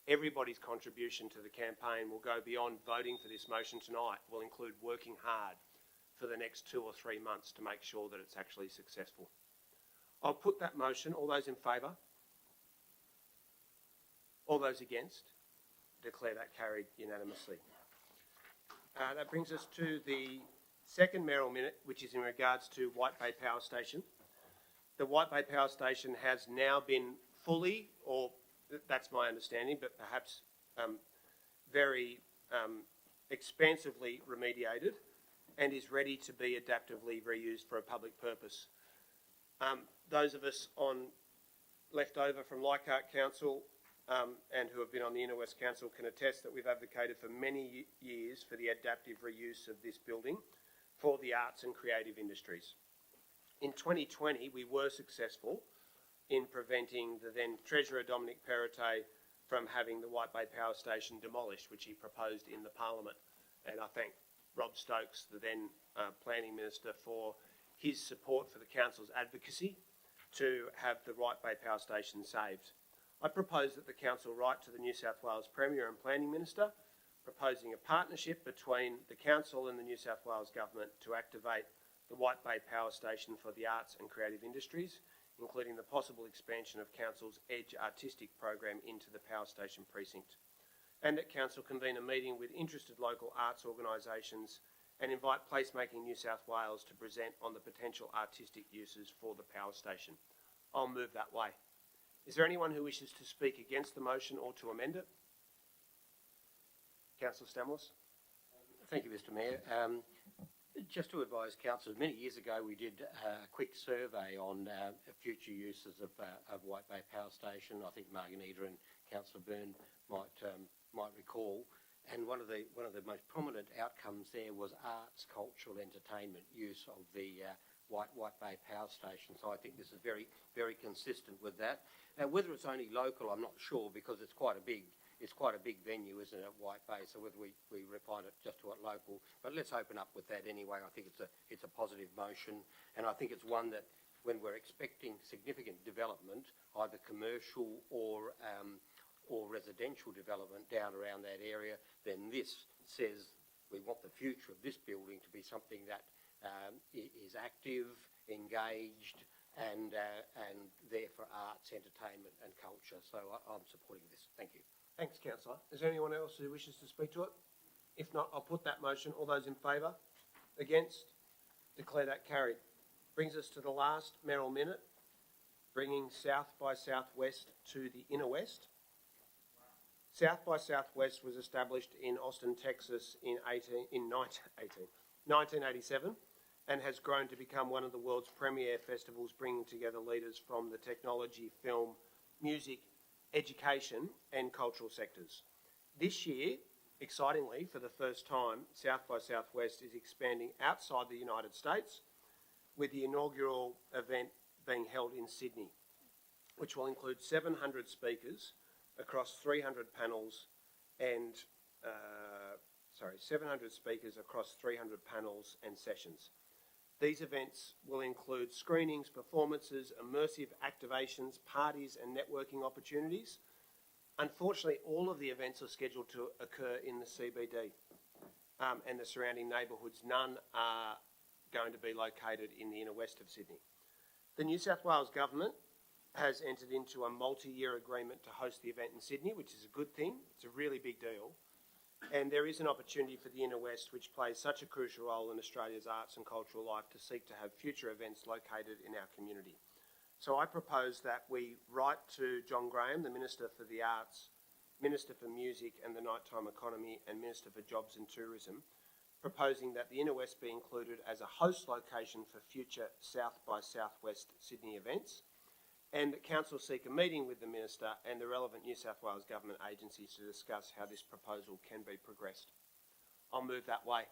everybody's contribution to the campaign will go beyond voting for this motion tonight, will include working hard for the next 2 or 3 months to make sure that it's actually successful. I'll put that motion. All those in favour? All those against? Declare that carried unanimously. That brings us to the second mayoral minute, which is in regards to White Bay Power Station. The White Bay Power Station has now been fully, or that's my understanding, but perhaps very expansively remediated and is ready to be adaptively reused for a public purpose. Those of us left over from Leichhardt Council and who have been on the Inner West Council can attest that we've advocated for many years for the adaptive reuse of this building for the arts and creative industries. In 2020, we were successful in preventing the then Treasurer Dominic Perrottet from having the White Bay Power Station demolished, which he proposed in the Parliament. And I thank Rob Stokes, the then Planning Minister, for his support for the Council's advocacy to have the White Bay Power Station saved. I propose that the Council write to the New South Wales Premier and Planning Minister, proposing a partnership between the Council and the New South Wales Government to activate the White Bay Power Station for the arts and creative industries, including the possible expansion of Council's Edge Artistic program into the Power Station precinct. And that Council convene a meeting with interested local arts organisations and invite Placemaking New South Wales to present on the potential artistic uses for the power station. I'll move that way. Is there anyone who wishes to speak against the motion or to amend it? Councillor Stamlos. Thank you, Mr Mayor. Just to advise councillors, many years ago we did a quick survey on future uses of White Bay Power Station. I think Margarita and Councillor Byrne might recall. And one of the most prominent outcomes there was arts, cultural, entertainment use of the White Bay Power Station. So I think this is very, very consistent with that. Whether it's only local, I'm not sure, because it's quite a big venue, isn't it, at White Bay? So whether we refine it just to what local, but let's open up with that anyway. I think it's a positive motion, and I think it's one that when we're expecting significant development, either commercial or residential development down around that area, then this says we want the future of this building to be something that is active, engaged, and there for arts, entertainment and culture. So I'm supporting this. Thank you. Thanks, Councillor. Is there anyone else who wishes to speak to it? If not, I'll put that motion. All those in favour? Against? Declare that carried. Brings us to the last mayoral minute, bringing South by Southwest to the Inner West. South by Southwest was established in Austin, Texas in 1987 and has grown to become one of the world's premier festivals, bringing together leaders from the technology, film, music, education and cultural sectors. This year, excitingly, for the first time, South by Southwest is expanding outside the United States, with the inaugural event being held in Sydney, which will include 700 speakers across 300 panels and 700 speakers across 300 panels and sessions. These events will include screenings, performances, immersive activations, parties and networking opportunities. Unfortunately, all of the events are scheduled to occur in the CBD and the surrounding neighbourhoods. None are going to be located in the inner west of Sydney. The New South Wales Government has entered into a multi-year agreement to host the event in Sydney, which is a good thing. It's a really big deal. And there is an opportunity for the Inner West, which plays such a crucial role in Australia's arts and cultural life, to seek to have future events located in our community. So I propose that we write to John Graham, the Minister for the Arts, Minister for Music and the Nighttime Economy and Minister for Jobs and Tourism, proposing that the Inner West be included as a host location for future South by Southwest Sydney events, and that Council seek a meeting with the Minister and the relevant New South Wales Government agencies to discuss how this proposal can be progressed. I'll move that way.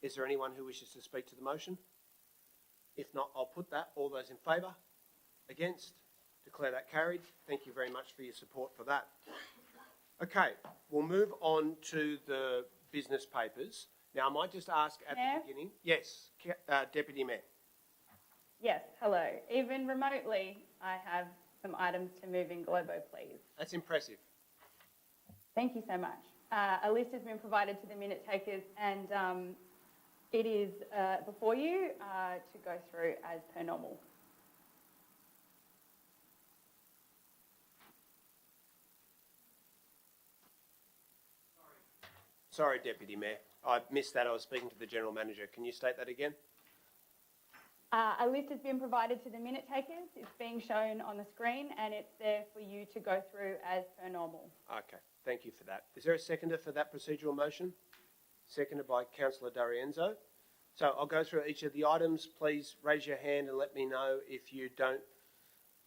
Is there anyone who wishes to speak to the motion? If not, I'll put that. All those in favour? Against? Declare that carried. Thank you very much for your support for that. Okay, we'll move on to the business papers. Now, I might just ask at the beginning. Yes, Deputy Mayor. Yes, hello. Even remotely, I have some items to move in Globo, please. That's impressive. Thank you so much. A list has been provided to the minute takers, and It is before you to go through as per normal. Sorry, Deputy Mayor. I missed that. I was speaking to the General Manager. Can you state that again? A list has been provided to the minute takers. It's being shown on the screen and it's there for you to go through as per normal. Okay, thank you for that. Is there a seconder for that procedural motion? Seconded by Councillor D'Arienzo. So I'll go through each of the items. Please raise your hand and let me know if you don't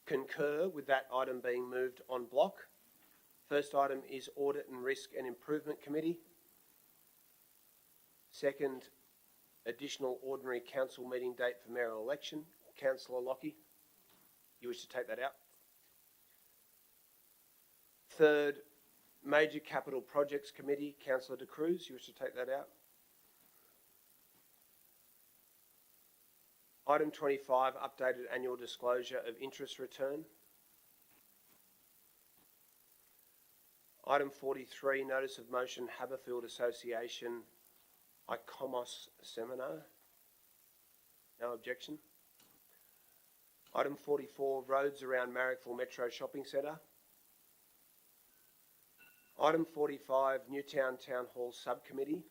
concur with that item being moved en bloc. First item is Audit and Risk and Improvement Committee. Second, additional ordinary council meeting date for mayoral election. Councillor Lockie, you wish to take that out? Third, Major Capital Projects Committee. Councillor De Cruz, you wish to take that out? Item 25, updated annual disclosure of interest return. Item 43, notice of motion, Haberfield Association ICOMOS seminar. No objection. Item 44, roads around Marrickville Metro Shopping Centre. Item 45, Newtown Town Hall Subcommittee.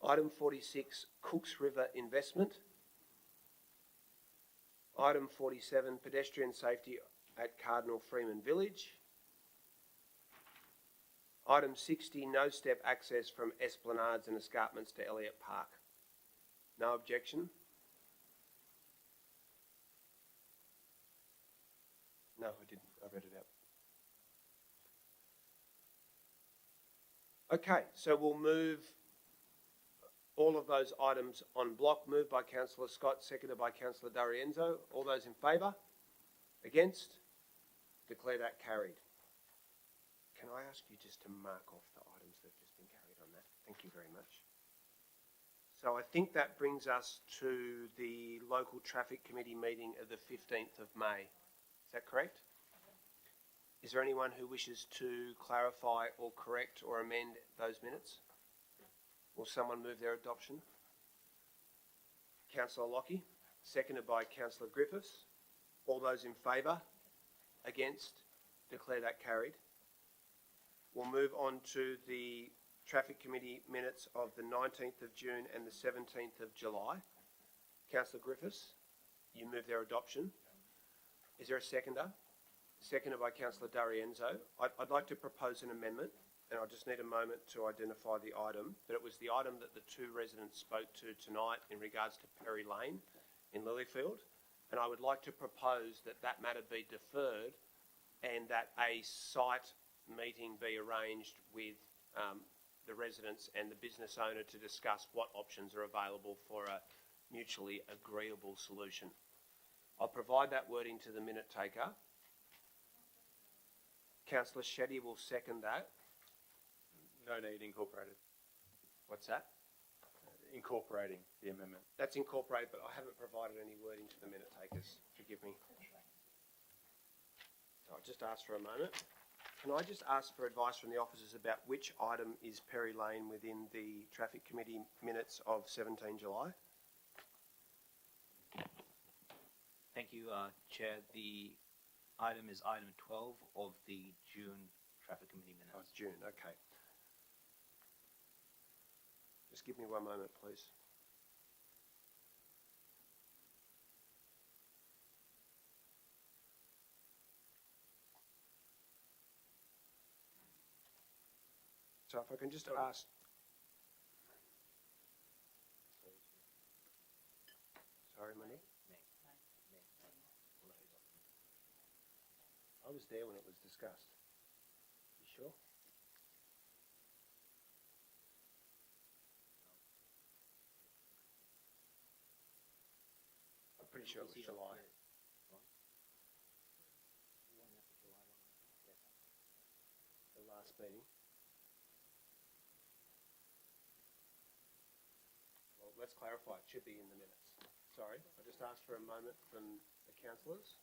Item 46, Cooks River Investment. Item 47, pedestrian safety at Cardinal Freeman Village. Item 60, no step access from Esplanades and Escarpments to Elliott Park. No objection. No, I didn't. I read it out. Okay, so we'll move all of those items en bloc. Moved by Councillor Scott, seconded by Councillor D'Arienzo. All those in favour? Against? Declare that carried. Can I ask you just to mark off the items that have just been carried on that? Thank you very much. So I think that brings us to the local traffic committee meeting of the 15th of May. Is that correct? Is there anyone who wishes to clarify or correct or amend those minutes? Will someone move their adoption? Councillor Lockie, seconded by Councillor Griffiths. All those in favour? Against? Declare that carried. We'll move on to the Traffic Committee minutes of the 19th of June and the 17th of July. Councillor Griffiths, you move their adoption. Is there a seconder? Seconded by Councillor D'Arienzo. I'd like to propose an amendment, and I just need a moment to identify the item, but it was the item that the two residents spoke to tonight in regards to Perry Lane in Lilyfield, and I would like to propose that that matter be deferred and that a site meeting be arranged with the residents and the business owner to discuss what options are available for a mutually agreeable solution. I'll provide that wording to the minute taker. Councillor Shetty will second that. No need, incorporated. What's that? Incorporating the amendment. That's incorporated, but I haven't provided any wording to the minute takers. Forgive me. So I'll just ask for a moment. Can I just ask for advice from the officers about which item is Perry Lane within the Traffic Committee minutes of 17 July? Thank you, Chair. The item is item 12 of the June Traffic Committee minutes. Oh, June, okay. Just give me one moment, please. So if I can just ask... Sorry, Monique? I was there when it was discussed. You sure? I'm pretty sure it was July. The last meeting. Well, let's clarify. It should be in the minutes. Sorry, I just asked for a moment from the councillors.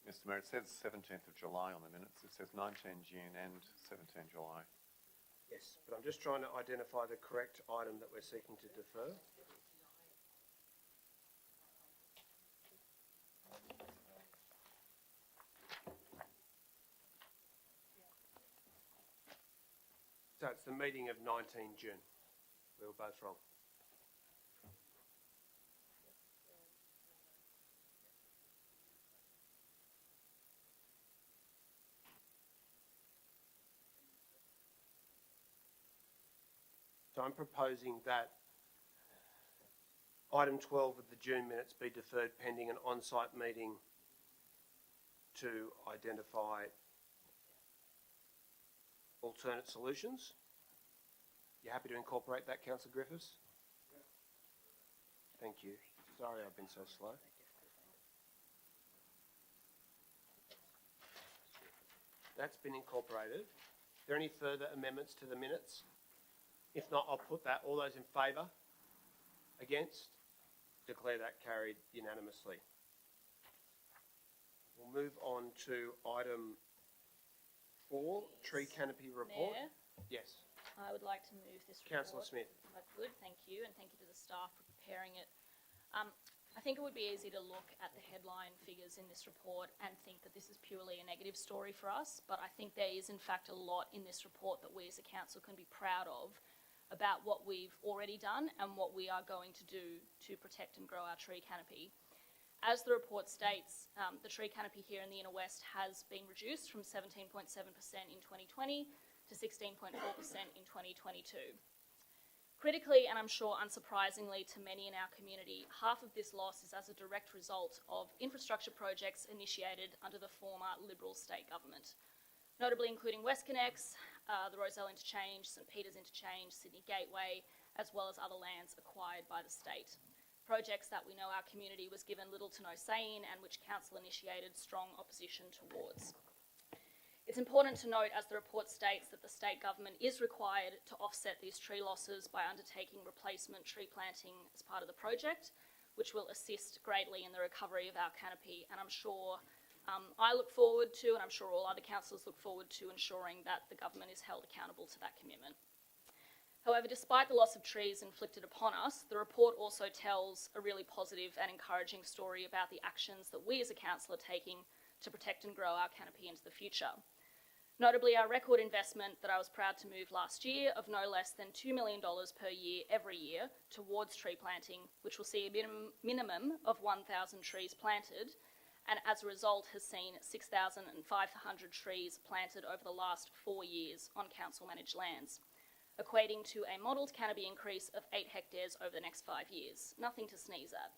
Mr Mayor, it says 17th of July on the minutes. It says 19 June and 17 July. Yes, but I'm just trying to identify the correct item that we're seeking to defer. So it's the meeting of 19 June. We were both wrong. So I'm proposing that item 12 of the June minutes be deferred pending an on-site meeting to identify alternate solutions. You happy to incorporate that, Councillor Griffiths? Thank you. Sorry I've been so slow. That's been incorporated. Are there any further amendments to the minutes? If not, I'll put that. All those in favour? Against? Declare that carried unanimously. We'll move on to item 4, tree canopy report. Mayor, Yes. I would like to move this report. Councillor Smith. If I could, thank you, and thank you to the staff for preparing it. I think it would be easy to look at the headline figures in this report and think that this is purely a negative story for us, but I think there is in fact a lot in this report that we as a council can be proud of about what we've already done and what we are going to do to protect and grow our tree canopy. As the report states, the tree canopy here in the Inner West has been reduced from 17.7% in 2020 to 16.4% in 2022. Critically, and I'm sure unsurprisingly to many in our community, half of this loss is as a direct result of infrastructure projects initiated under the former Liberal state government, notably including WestConnex, the Rozelle Interchange, St Peters Interchange, Sydney Gateway, as well as other lands acquired by the state. Projects that we know our community was given little to no say in and which council initiated strong opposition towards. It's important to note, as the report states, that the state government is required to offset these tree losses by undertaking replacement tree planting as part of the project, which will assist greatly in the recovery of our canopy. And I'm sure I look forward to, and I'm sure all other councillors look forward to, ensuring that the government is held accountable to that commitment. However, despite the loss of trees inflicted upon us, the report also tells a really positive and encouraging story about the actions that we as a council are taking to protect and grow our canopy into the future. Notably, our record investment that I was proud to move last year of no less than $2 million per year every year towards tree planting, which will see a minimum of 1,000 trees planted, and as a result has seen 6,500 trees planted over the last 4 years on council-managed lands, equating to a modelled canopy increase of 8 hectares over the next 5 years. Nothing to sneeze at.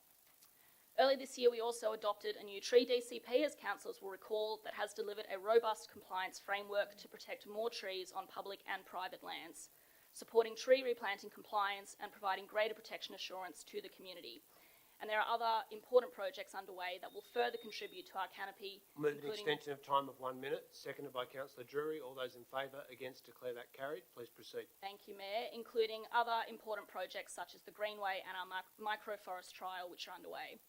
Early this year, we also adopted a new tree DCP, as councillors will recall, that has delivered a robust compliance framework to protect more trees on public and private lands, supporting tree replanting compliance and providing greater protection assurance to the community. And there are other important projects underway that will further contribute to our canopy. Move an extension of time of 1 minute, seconded by Councillor Drury. All those in favour, against, declare that carried. Please proceed. Thank you, Mayor, including other important projects such as the Greenway and our microforest trial, which are underway.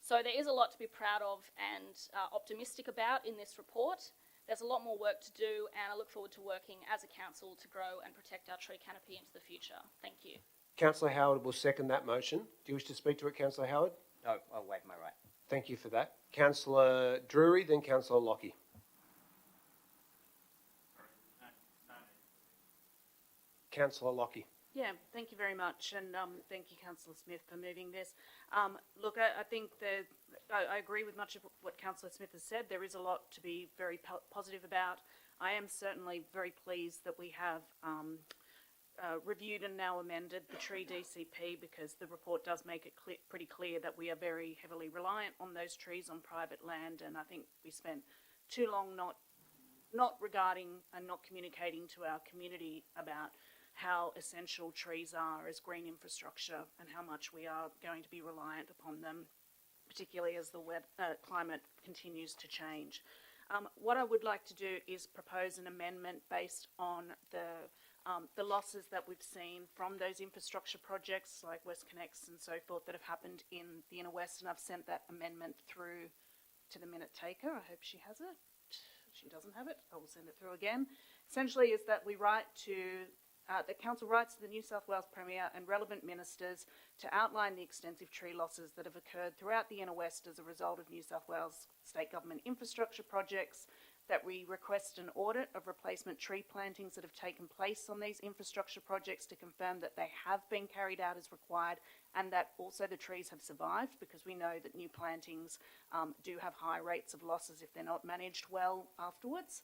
So there is a lot to be proud of and optimistic about in this report. There's a lot more work to do, and I look forward to working as a council to grow and protect our tree canopy into the future. Thank you. Councillor Howard will second that motion. Do you wish to speak to it, Councillor Howard? No, I'll waive my right. Thank you for that. Councillor Drury, then Councillor Lockie. Councillor Lockie. Yeah, thank you very much, and thank you, Councillor Smith, for moving this. Look, I think that I agree with much of what Councillor Smith has said. There is a lot to be very positive about. I am certainly very pleased that we have reviewed and now amended the tree DCP, because the report does make it pretty clear that we are very heavily reliant on those trees on private land, and I think we spent too long not regarding and not communicating to our community about how essential trees are as green infrastructure and how much we are going to be reliant upon them, particularly as the climate continues to change. What I would like to do is propose an amendment based on the losses that we've seen from those infrastructure projects like WestConnex and so forth that have happened in the Inner West, and I've sent that amendment through to the minute taker. I hope she has it. If she doesn't have it, I will send it through again. essentially is that we write to, the council writes to the New South Wales Premier and relevant ministers to outline the extensive tree losses that have occurred throughout the Inner West as a result of New South Wales state government infrastructure projects, that we request an audit of replacement tree plantings that have taken place on these infrastructure projects to confirm that they have been carried out as required, and that also the trees have survived, because we know that new plantings do have high rates of losses if they're not managed well afterwards.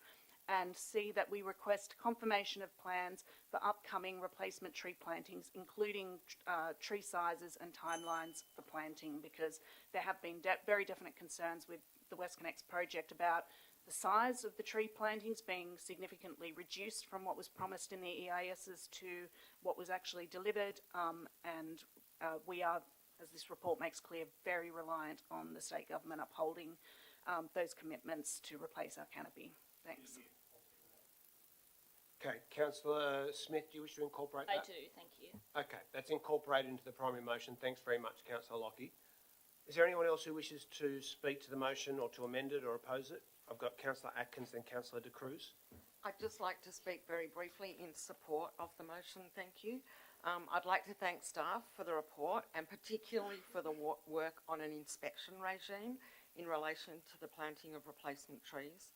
And C, that we request confirmation of plans for upcoming replacement tree plantings, including tree sizes and timelines for planting, because there have been very definite concerns with the WestConnex project about the size of the tree plantings being significantly reduced from what was promised in the EISs to what was actually delivered, and we are, as this report makes clear, very reliant on the state government upholding those commitments to replace our canopy. Thanks. Okay, Councillor Smith, do you wish to incorporate that? I do, thank you. Okay, that's incorporated into the primary motion. Thanks very much, Councillor Lockie. Is there anyone else who wishes to speak to the motion or to amend it or oppose it? I've got Councillor Atkins and Councillor De Cruz. I'd just like to speak very briefly in support of the motion, thank you. I'd like to thank staff for the report, and particularly for the work on an inspection regime in relation to the planting of replacement trees.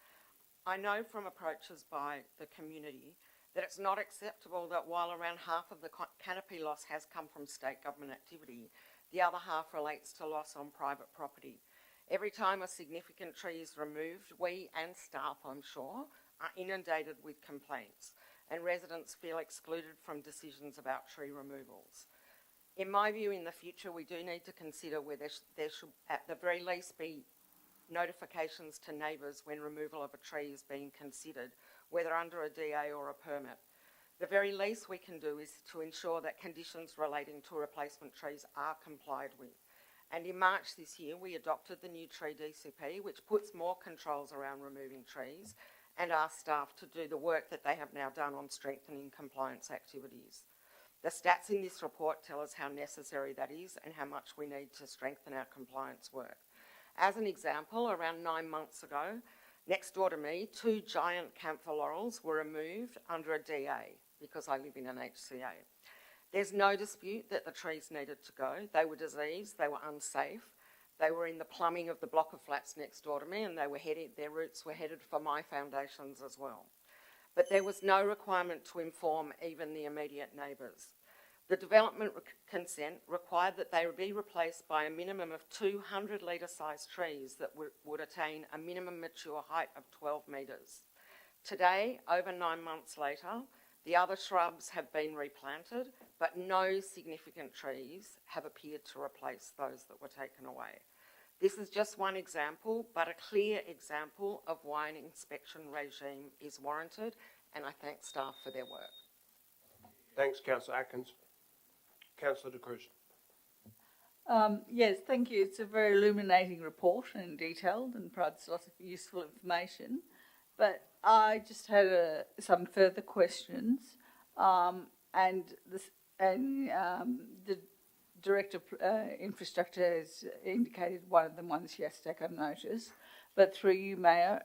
I know from approaches by the community that it's not acceptable that while around half of the canopy loss has come from state government activity, the other half relates to loss on private property. Every time a significant tree is removed, we and staff, I'm sure, are inundated with complaints, and residents feel excluded from decisions about tree removals. In my view, in the future, we do need to consider whether there should at the very least be notifications to neighbours when removal of a tree is being considered, whether under a DA or a permit. The very least we can do is to ensure that conditions relating to replacement trees are complied with. And in March this year, we adopted the new tree DCP, which puts more controls around removing trees, and asked staff to do the work that they have now done on strengthening compliance activities. The stats in this report tell us how necessary that is and how much we need to strengthen our compliance work. As an example, around 9 months ago, next door to me, 2 giant camphor laurels were removed under a DA because I live in an HCA. There's no dispute that the trees needed to go. They were diseased, they were unsafe, they were in the plumbing of the block of flats next door to me, and their roots were headed for my foundations as well. But there was no requirement to inform even the immediate neighbours. The development consent required that they be replaced by a minimum of 200 litre sized trees that would attain a minimum mature height of 12 metres. Today, over 9 months later, the other shrubs have been replanted, but no significant trees have appeared to replace those that were taken away. This is just one example, but a clear example of why an inspection regime is warranted, and I thank staff for their work. Thanks, Councillor Atkins. Councillor De Cruz. Yes, thank you. It's a very illuminating report and detailed and provides lots of useful information. But I just had some further questions, and the Director of Infrastructure has indicated one of the ones she has to take on notice. But through you, Mayor,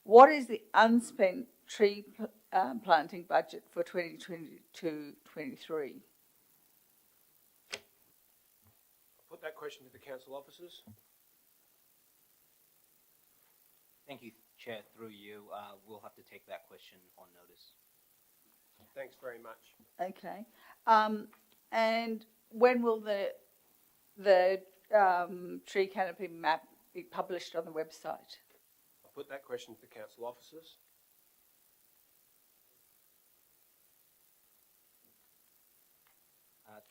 what is the unspent tree planting budget for 2022-23? Put that question to the council officers. Thank you, Chair. Through you, we'll have to take that question on notice. Thanks very much. Okay. And when will the tree canopy map be published on the website? I'll put that question to the council officers.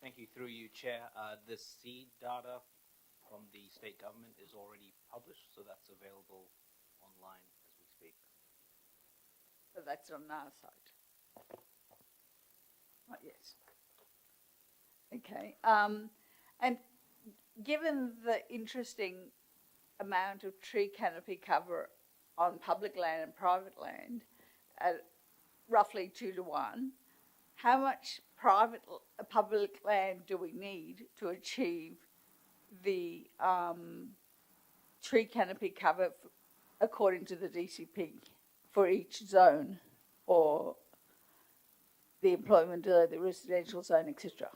Thank you. Through you, Chair. The seed data from the state government is already published, so that's available online as we speak. So that's on our site. Not yet. Okay. And given the interesting amount of tree canopy cover on public land and private land, at roughly 2 to 1, how much public land do we need to achieve the tree canopy cover according to the DCP for each zone? or the employment, the residential zone, etc.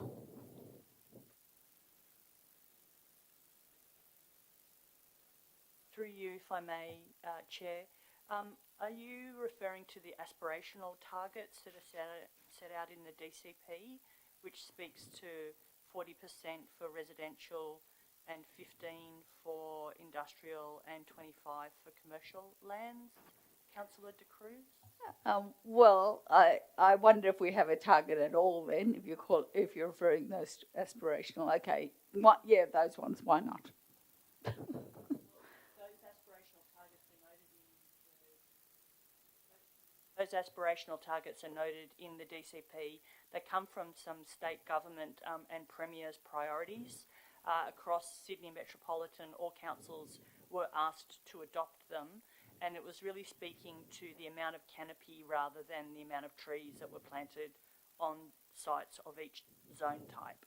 Through you, if I may, Chair, are you referring to the aspirational targets that are set out in the DCP, which speaks to 40% for residential and 15 for industrial and 25 for commercial lands, Councillor De Cruz? Well, I wonder if we have a target at all then, if you're referring those to aspirational. Okay, yeah, those ones, why not? Those aspirational targets are noted in the DCP. They come from some state government and premier's priorities. Across Sydney Metropolitan, all councils were asked to adopt them, and it was really speaking to the amount of canopy rather than the amount of trees that were planted on sites of each zone type.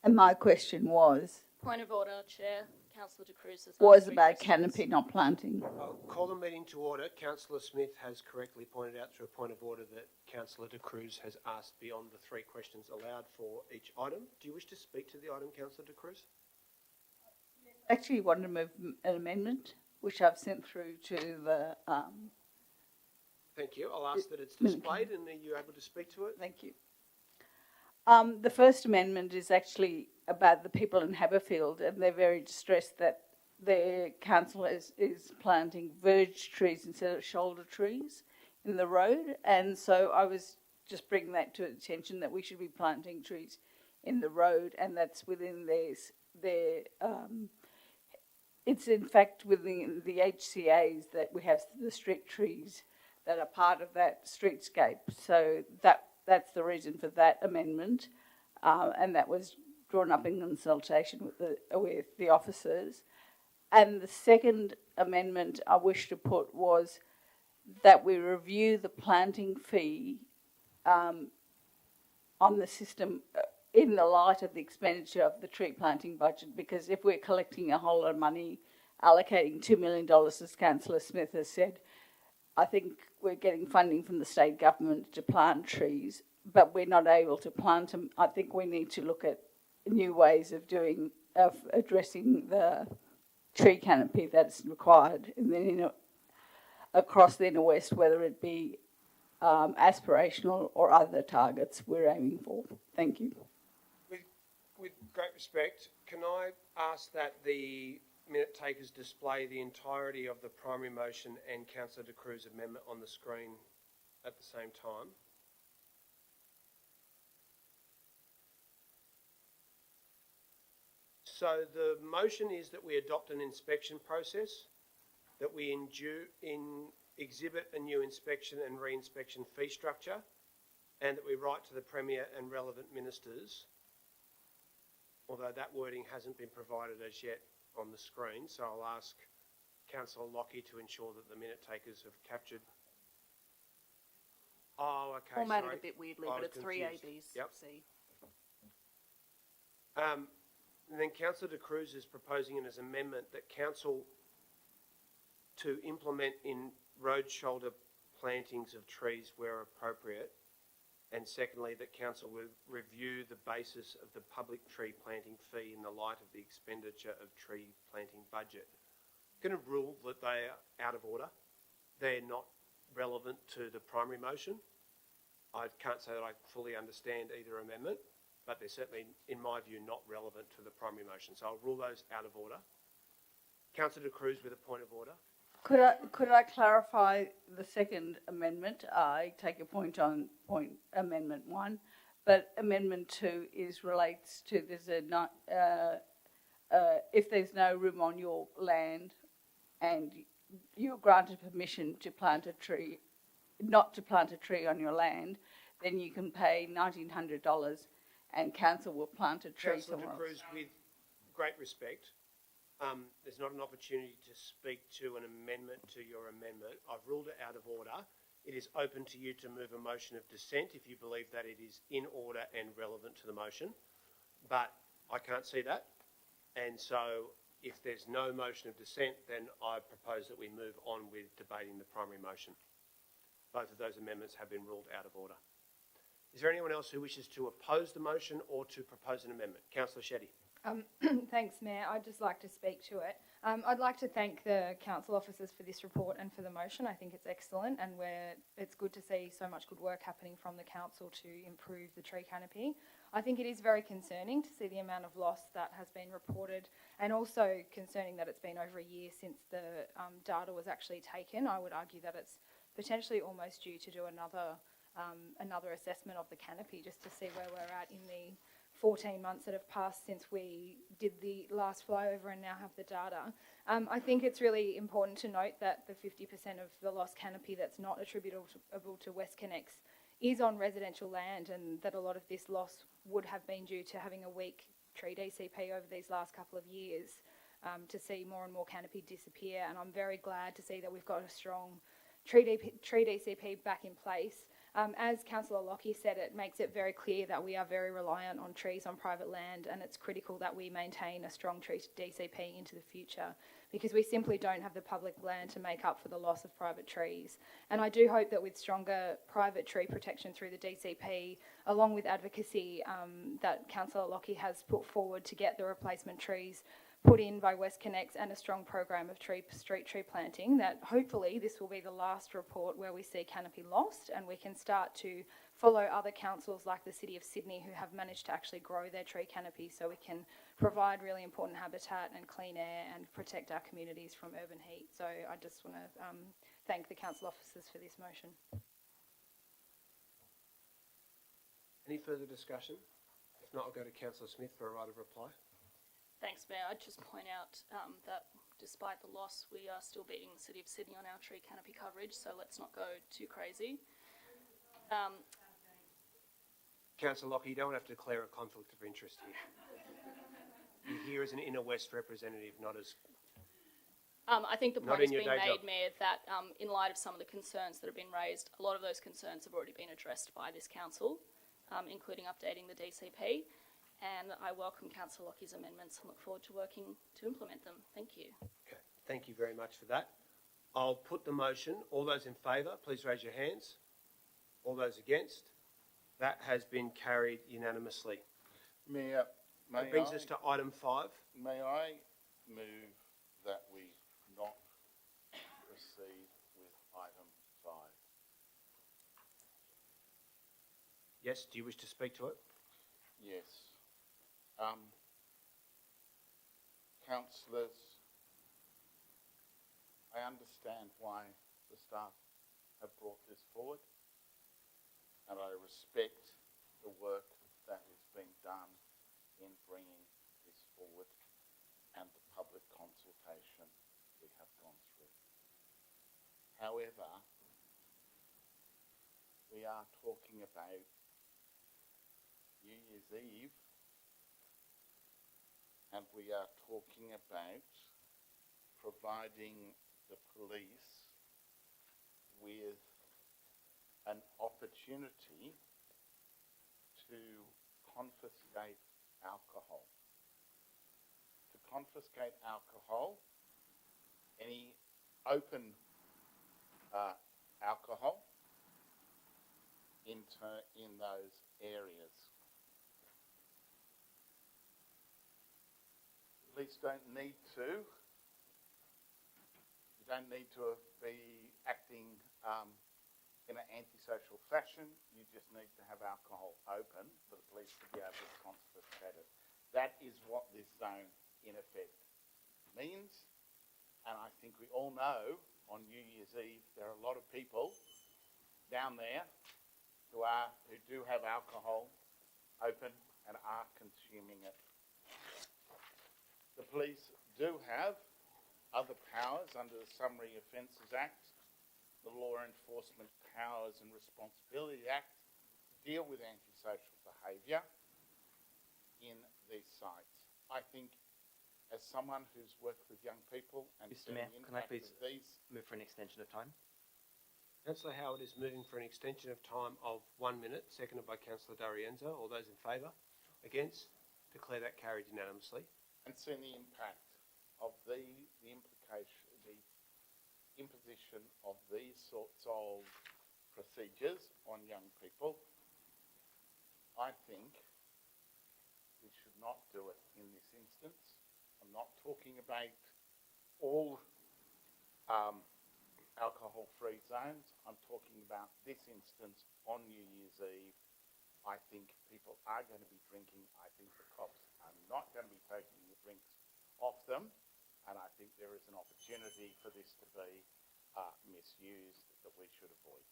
And my question was? Point of order, Chair. Councillor De Cruz has Was asked about 3 canopy, not planting. I'll call the meeting to order. Councillor Smith has correctly pointed out through a point of order that Councillor De Cruz has asked beyond the 3 questions allowed for each item. Do you wish to speak to the item, Councillor De Cruz? Actually, you wanted to move an amendment, which I've sent through to the... Thank you. I'll ask that it's displayed, and are you able to speak to it? Thank you. The first amendment is actually about the people in Haberfield, and they're very distressed that their council is planting verge trees instead of shoulder trees in the road. And so I was just bringing that to attention, that we should be planting trees in the road, and that's within their it's in fact within the HCAs that we have the street trees that are part of that streetscape. So that's the reason for that amendment, and that was drawn up in consultation with the officers. And the second amendment I wish to put was that we review the planting fee on the system in the light of the expenditure of the tree planting budget, because if we're collecting a whole lot of money, allocating $2 million, as Councillor Smith has said, I think we're getting funding from the state government to plant trees, but we're not able to plant them. I think we need to look at new ways of addressing the tree canopy that's required across the inner west, whether it be aspirational or other targets we're aiming for. Thank you. With great respect, can I ask that the minute takers display the entirety of the primary motion and Councillor De Cruz amendment on the screen at the same time? So the motion is that we adopt an inspection process, that we exhibit a new inspection and re-inspection fee structure, and that we write to the Premier and relevant ministers, although that wording hasn't been provided as yet on the screen. So I'll ask Councillor Lockie to ensure that the minute takers have captured. Oh, okay. Formatted sorry. a bit weirdly, I but was it's 3 confused. ABs. Yep. C. And then Councillor De Cruz is proposing it as amendment that Council to implement in road shoulder plantings of trees where appropriate, and secondly that Council will review the basis of the public tree planting fee in the light of the expenditure of tree planting budget. I'm going to rule that they are out of order. They're not relevant to the primary motion. I can't say that I fully understand either amendment, but they're certainly, in my view, not relevant to the primary motion. So I'll rule those out of order. Councillor De Cruz with a point of order. Could I clarify the second amendment? I take your point on amendment 1, but amendment 2 relates to if there's no room on your land and you're granted permission to plant a tree, not to plant a tree on your land, then you can pay $1,900 and council will plant a tree Councillor De somewhere Cruz, with great respect, there's not an opportunity to speak to an amendment to your amendment. I've ruled it out of order. It is open to you to move a motion of dissent if you believe that it is in order and relevant to the motion, but I can't see that. And so if there's no motion of dissent, then I propose that we move on with debating the primary motion. Both of those amendments have been ruled out of order. Is there anyone else who wishes to oppose the motion or to propose an amendment? Councillor Shetty. Thanks, Mayor. I'd just like to speak to it. I'd like to thank the council officers for this report and for the motion. I think it's excellent, and it's good to see so much good work happening from the council to improve the tree canopy. I think it is very concerning to see the amount of loss that has been reported, and also concerning that it's been over a year since the data was actually taken. I would argue that it's potentially almost due to do another assessment of the canopy, just to see where we're at in the 14 months that have passed since we did the last flyover and now have the data. I think it's really important to note that the 50% of the lost canopy that's not attributable to WestConnex is on residential land, and that a lot of this loss would have been due to having a weak tree DCP over these last couple of years, to see more and more canopy disappear. And I'm very glad to see that we've got a strong tree DCP back in place. As Councillor Lockie said, it makes it very clear that we are very reliant on trees on private land, and it's critical that we maintain a strong tree DCP into the future, because we simply don't have the public land to make up for the loss of private trees. And I do hope that with stronger private tree protection through the DCP, along with advocacy that Councillor Lockie has put forward to get the replacement trees put in by WestConnex, and a strong program of street tree planting, that hopefully this will be the last report where we see canopy lost, and we can start to follow other councils like the City of Sydney, who have managed to actually grow their tree canopy, so we can provide really important habitat and clean air and protect our communities from urban heat. So I just want to thank the council officers for this motion. Any further discussion? If not, I'll go to Councillor Smith for a right of reply. Thanks, Mayor. I'd just point out that despite the loss, we are still beating the City of Sydney on our tree canopy coverage, so let's not go too crazy. Councillor Lockie, you don't have to declare a conflict of interest here. You're here as an Inner West representative, not as... I think the point has been made, job. Mayor, that in light of some of the concerns that have been raised, a lot of those concerns have already been addressed by this council, including updating the DCP. And I welcome Councillor Lockie's amendments and look forward to working to implement them. Thank you. Okay, thank you very much for that. I'll put the motion. All those in favour, please raise your hands. All those against? That has been carried unanimously. Mayor, that brings us to item 5. May I move that we not proceed with item 5? Yes, do you wish to speak to it? Yes. Councillors, I understand why the staff have brought this forward, and I respect the work that has been done in bringing this forward and the public consultation we have gone through. However, we are talking about New Year's Eve, and we are talking about providing the police with an opportunity to confiscate alcohol. To confiscate alcohol, any open alcohol in those areas. Police don't need to. You don't need to be acting in an antisocial fashion. You just need to have alcohol open for the police to be able to confiscate it. That is what this zone, in effect, means. And I think we all know on New Year's Eve there are a lot of people down there who do have alcohol open and are consuming it. The police do have other powers under the Summary Offences Act, the Law Enforcement Powers and Responsibility Act, to deal with antisocial behaviour in these sites. I think, as someone who's worked with young people and Mr. Mayor, can I please move for an extension of time? Councillor Howard is moving for an extension of time of 1 minute, seconded by Councillor D'Arienzo. All those in favour? Against? Declare that carried unanimously. And seen the impact of the imposition of these sorts of procedures on young people. I think we should not do it in this instance. I'm not talking about all alcohol-free zones. I'm talking about this instance on New Year's Eve. I think people are going to be drinking. I think the cops are not going to be taking the drinks off them. And I think there is an opportunity for this to be misused that we should avoid.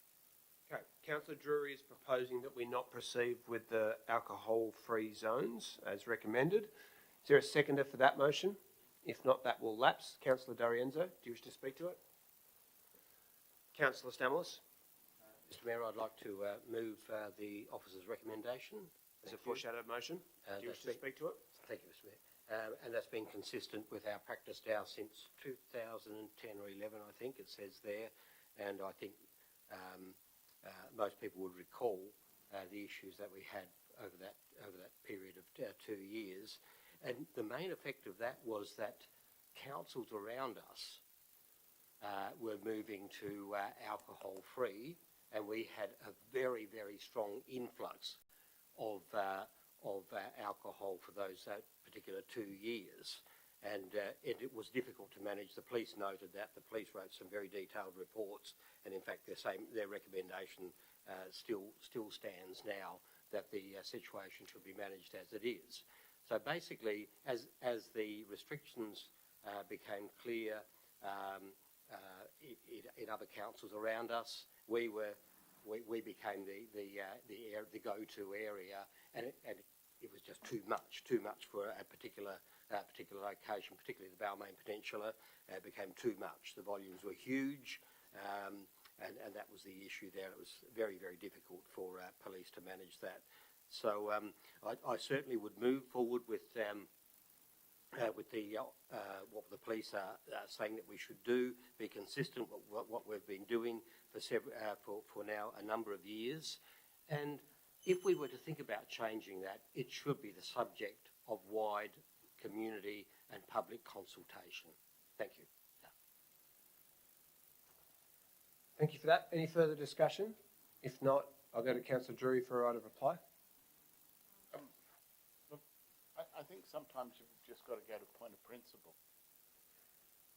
Okay, Councillor Drury is proposing that we not proceed with the alcohol-free zones as recommended. Is there a seconder for that motion? If not, that will lapse. Councillor D'Arienzo, do you wish to speak to it? Councillor Stamoulis. Mr Mayor, I'd like to move the officer's recommendation. As a foreshadowed motion. Do you wish to speak to it? Thank you, Mr Mayor. And that's been consistent with our practice now since 2010 or 11, I think it says there. And I think most people would recall the issues that we had over that period of 2 years. And the main effect of that was that councils around us were moving to alcohol-free, and we had a very, very strong influx of alcohol for those particular 2 years. And it was difficult to manage. The police noted that. The police wrote some very detailed reports, and in fact their recommendation still stands now, that the situation should be managed as it is. So basically, as the restrictions became clear in other councils around us, we became the go-to area, and it was just too much for a particular location, particularly the Balmain Peninsula. It became too much. The volumes were huge, and that was the issue there. It was very, very difficult for police to manage that. So I certainly would move forward with what the police are saying that we should do, be consistent with what we've been doing for now a number of years. And if we were to think about changing that, it should be the subject of wide community and public consultation. Thank you. Thank you for that. Any further discussion? If not, I'll go to Councillor Drury for a right of reply. Look, I think sometimes you've just got to go to point of principle.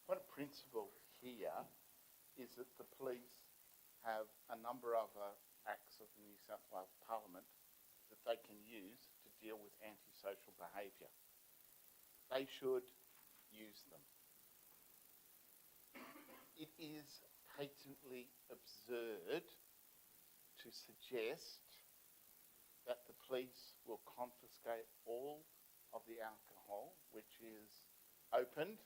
Point of principle here is that the police have a number of acts of the New South Wales Parliament that they can use to deal with antisocial behaviour. They should use them. It is patently absurd to suggest that the police will confiscate all of the alcohol which is opened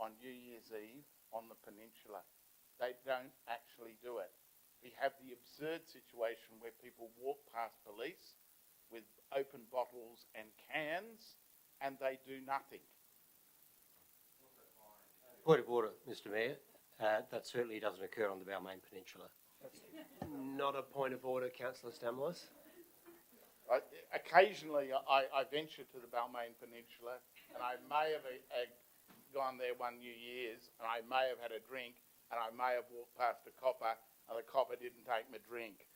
on New Year's Eve on the peninsula. They don't actually do it. We have the absurd situation where people walk past police with open bottles and cans and they do nothing. Point of order, Mr Mayor. That certainly doesn't occur on the Balmain Peninsula. Not a point of order, Councillor Stamoulis. Occasionally I venture to the Balmain Peninsula and I may have gone there one New Year's and I may have had a drink and I may have walked past a copper and the copper didn't take my drink.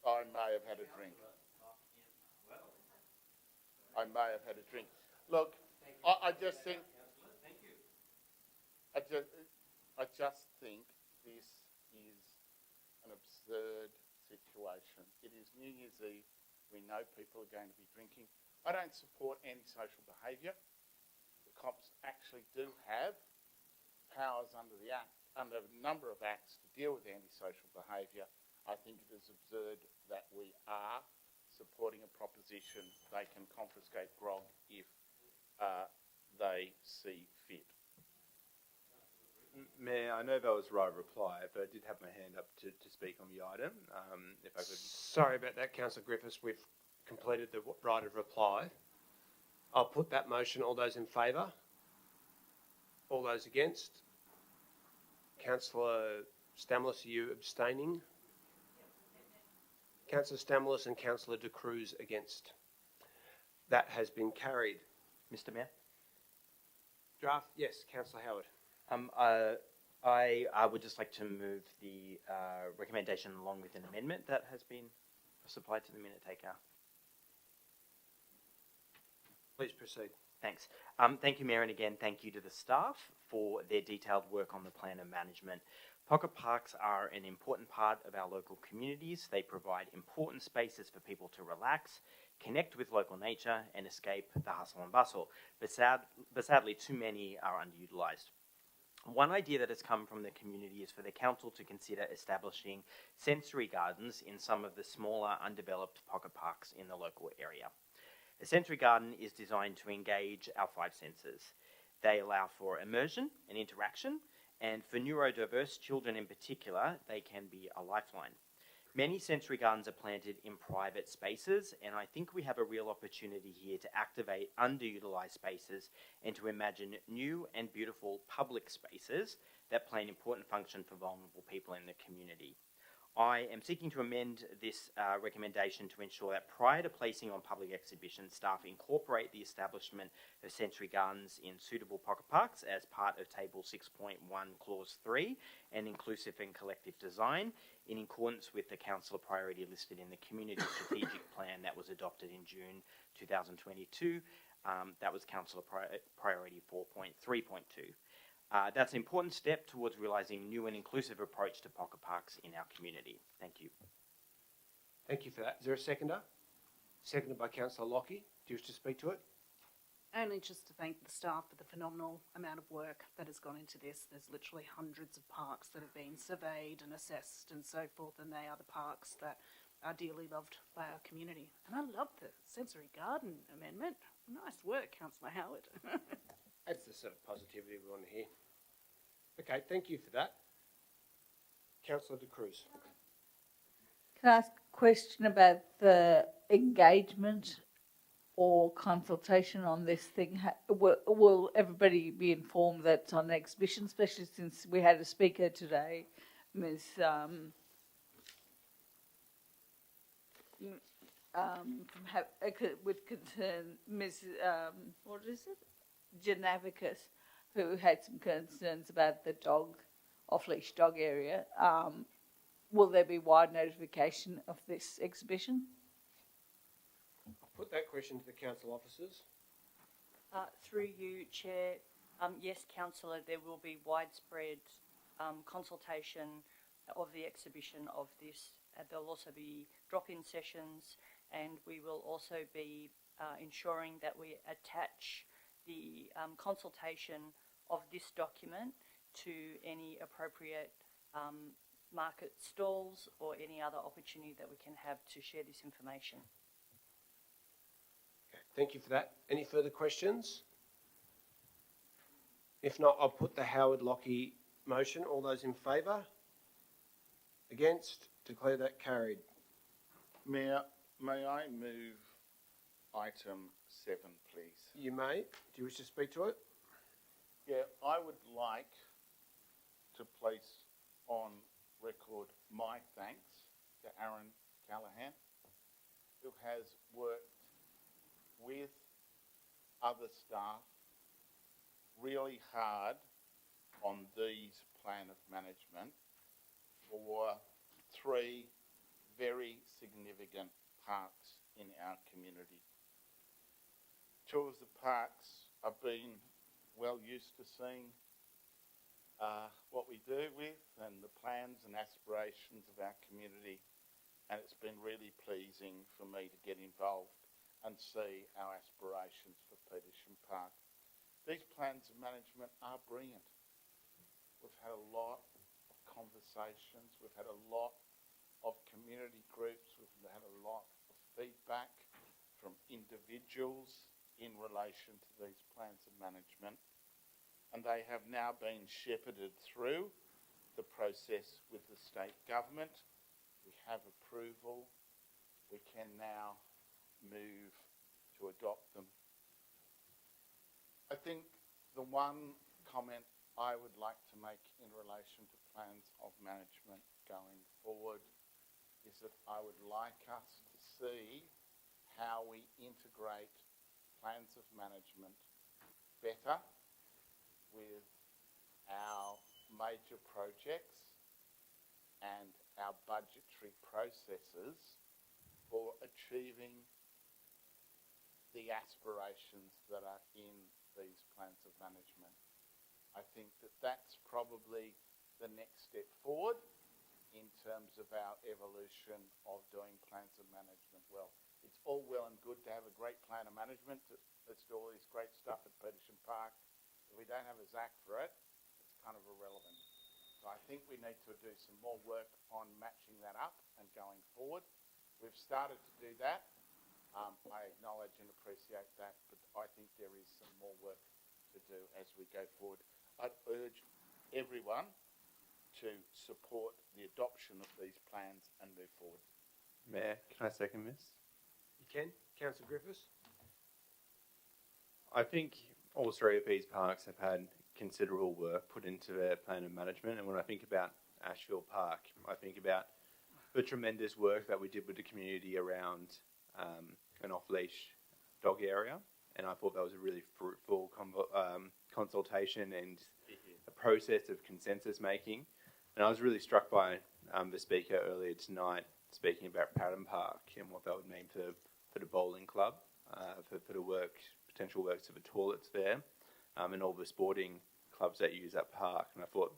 I may have had a drink. I may have had a drink. Look, I just think... I just think this is an absurd situation. It is New Year's Eve. We know people are going to be drinking. I don't support antisocial behaviour. The cops actually do have powers under the Act, under a number of acts to deal with antisocial behaviour. I think it is absurd that we are supporting a proposition they can confiscate grog if they see fit. Mayor, I know that was right reply, but I did have my hand up to speak on the item. If I could... Sorry about that, Councillor Griffiths. We've completed the right of reply. I'll put that motion. All those in favour? All those against? Councillor Stamoulis, are you abstaining? Councillor Stamoulis and Councillor De Cruz against. That has been carried. Mr Mayor? Draft? Yes, Councillor Howard. I would just like to move the recommendation along with an amendment that has been supplied to the minute taker. Please proceed. Thanks. Thank you, Mayor, and again, thank you to the staff for their detailed work on the plan of management. Pocket parks are an important part of our local communities. They provide important spaces for people to relax, connect with local nature, and escape the hustle and bustle. But sadly, too many are underutilised. One idea that has come from the community is for the council to consider establishing sensory gardens in some of the smaller, undeveloped pocket parks in the local area. A sensory garden is designed to engage our five senses. They allow for immersion and interaction, and for neurodiverse children in particular, they can be a lifeline. Many sensory gardens are planted in private spaces, and I think we have a real opportunity here to activate underutilised spaces and to imagine new and beautiful public spaces that play an important function for vulnerable people in the community. I am seeking to amend this recommendation to ensure that prior to placing on public exhibition, staff incorporate the establishment of sensory gardens in suitable pocket parks as part of Table 6.1 Clause 3 and inclusive and collective design in accordance with the council priority listed in the Community Strategic Plan that was adopted in June 2022. That was council priority 4.3.2. That's an important step towards realising a new and inclusive approach to pocket parks in our community. Thank you. Thank you for that. Is there a seconder? Seconded by Councillor Lockie. Do you wish to speak to it? Only just to thank the staff for the phenomenal amount of work that has gone into this. There's literally hundreds of parks that have been surveyed and assessed and so forth, and they are the parks that are dearly loved by our community. And I love the sensory garden amendment. Nice work, Councillor Howard. That's the sort of positivity we want to hear. Okay, thank you for that. Councillor De Cruz. Can I ask a question about the engagement or consultation on this thing? Will everybody be informed that it's on exhibition, especially since we had a speaker today, Ms. With concern, Ms. What is it? Advocacy, who had some concerns about the off-leash dog area. Will there be wide notification of this exhibition? I'll put that question to the council officers. Through you, Chair, yes, Councillor, there will be widespread consultation of the exhibition of this. There'll also be drop-in sessions, and we will also be ensuring that we attach the consultation of this document to any appropriate market stalls or any other opportunity that we can have to share this information. Okay, thank you for that. Any further questions? If not, I'll put the Howard Lockie motion. All those in favour? Against? Declare that carried. Mayor, may I move item 7, please? You may. Do you wish to speak to it? Yeah, I would like to place on record my thanks to Aaron Callahan, who has worked with other staff really hard on these plan of management for 3 very significant parks in our community. 2 of the parks I've been well used to seeing what we do with and the plans and aspirations of our community, and it's been really pleasing for me to get involved and see our aspirations for Petersham Park. These plans of management are brilliant. We've had a lot of conversations, we've had a lot of community groups, we've had a lot of feedback from individuals in relation to these plans of management, and they have now been shepherded through the process with the state government. We have approval. We can now move to adopt them. I think the one comment I would like to make in relation to plans of management going forward is that I would like us to see how we integrate plans of management better with our major projects and our budgetary processes for achieving the aspirations that are in these plans of management. I think that that's probably the next step forward in terms of our evolution of doing plans of management well. It's all well and good to have a great plan of management. Let's do all this great stuff at Petersham Park. If we don't have a ZAC for it, it's kind of irrelevant. So I think we need to do some more work on matching that up and going forward. We've started to do that. I acknowledge and appreciate that, but I think there is some more work to do as we go forward. I'd urge everyone to support the adoption of these plans and move forward. Mayor, can I second this? You can. Councillor Griffiths? I think all three of these parks have had considerable work put into their plan of management, and when I think about Ashfield Park, I think about the tremendous work that we did with the community around an off-leash dog area, and I thought that was a really fruitful consultation and a process of consensus making. And I was really struck by the speaker earlier tonight speaking about Pratten Park and what that would mean for the bowling club, for the potential works of the toilets there, and all the sporting clubs that use that park. And I thought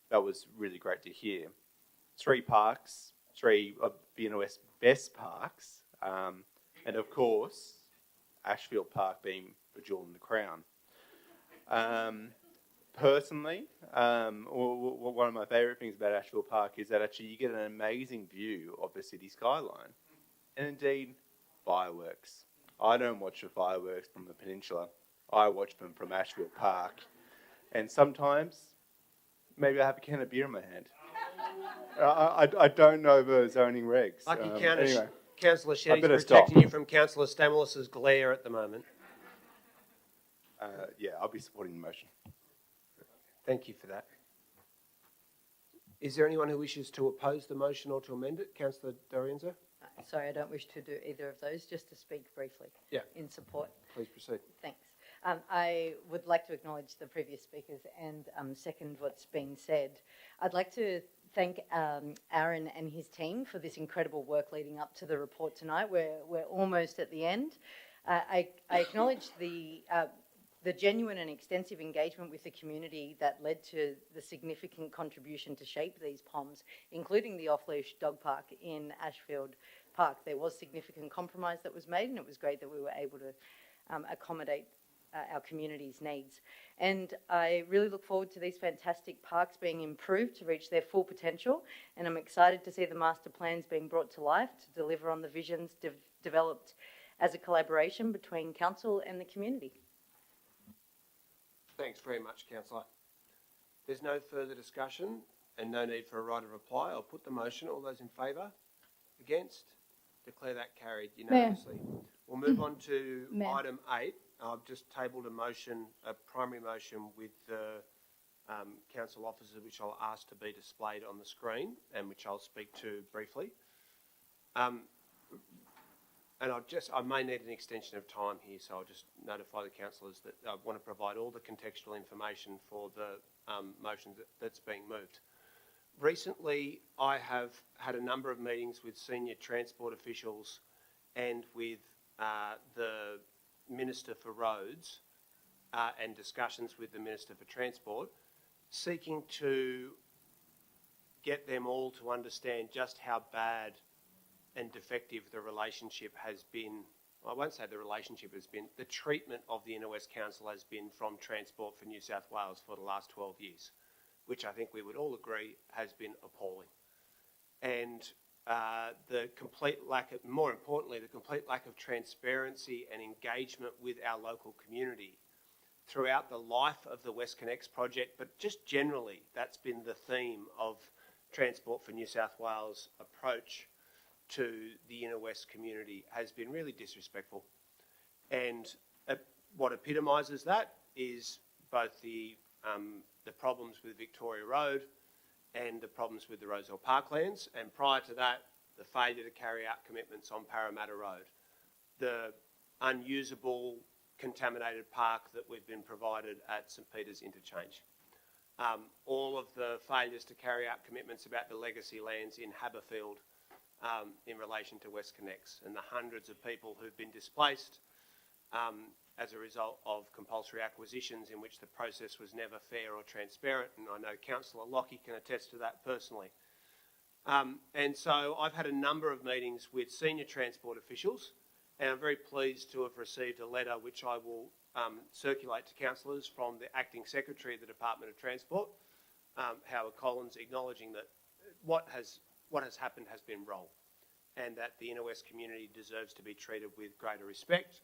that was really great to hear. Three parks, three of the NOS best parks, and of course, Ashfield Park being the jewel in the crown. Personally, one of my favourite things about Ashfield Park is that actually you get an amazing view of the city skyline, and indeed fireworks. I don't watch the fireworks from the peninsula. I watch them from Ashfield Park, and sometimes maybe I have a can of beer in my hand. I don't know the zoning regs. Lucky anyway. Councillor Shetty's protecting you from Councillor Stamoulis's glare at the moment. Yeah, I'll be supporting the motion. Thank you for that. Is there anyone who wishes to oppose the motion or to amend it? Councillor D'Arienzo? Sorry, I don't wish to do either of those, just to speak briefly in support. Please proceed. Thanks. I would like to acknowledge the previous speakers and second what's been said. I'd like to thank Aaron and his team for this incredible work leading up to the report tonight. We're almost at the end. I acknowledge the genuine and extensive engagement with the community that led to the significant contribution to shape these POMs, including the off-leash dog park in Ashfield Park. There was significant compromise that was made, and it was great that we were able to accommodate our community's needs. And I really look forward to these fantastic parks being improved to reach their full potential, and I'm excited to see the master plans being brought to life to deliver on the visions developed as a collaboration between council and the community. Thanks very much, Councillor. There's no further discussion and no need for a right of reply. I'll put the motion. All those in favour? Against? Declare that carried unanimously. We'll move on to item 8. I've just tabled a motion, a primary motion with the council officers, which I'll ask to be displayed on the screen and which I'll speak to briefly. And I may need an extension of time here, so I'll just notify the councillors that I want to provide all the contextual information for the motion that's being moved. Recently, I have had a number of meetings with senior transport officials and with the Minister for Roads and discussions with the Minister for Transport, seeking to get them all to understand just how bad and defective the relationship has been. I won't say the relationship has been, the treatment of the Inner West Council has been from Transport for New South Wales for the last 12 years, which I think we would all agree has been appalling. And the complete lack of, more importantly, the complete lack of transparency and engagement with our local community throughout the life of the West Connects project, but just generally, that's been the theme of Transport for New South Wales' approach to the Inner West community has been really disrespectful. And what epitomises that is both the problems with Victoria Road and the problems with the Roselle Parklands, and prior to that, the failure to carry out commitments on Parramatta Road, the unusable contaminated park that we've been provided at St Peter's Interchange. all of the failures to carry out commitments about the legacy lands in Haberfield in relation to WestConnex, and the hundreds of people who've been displaced as a result of compulsory acquisitions in which the process was never fair or transparent, and I know Councillor Lockie can attest to that personally. And so I've had a number of meetings with senior transport officials, and I'm very pleased to have received a letter which I will circulate to councillors from the Acting Secretary of the Department of Transport, Howard Collins, acknowledging that what has happened has been wrong, and that the Inner West community deserves to be treated with greater respect,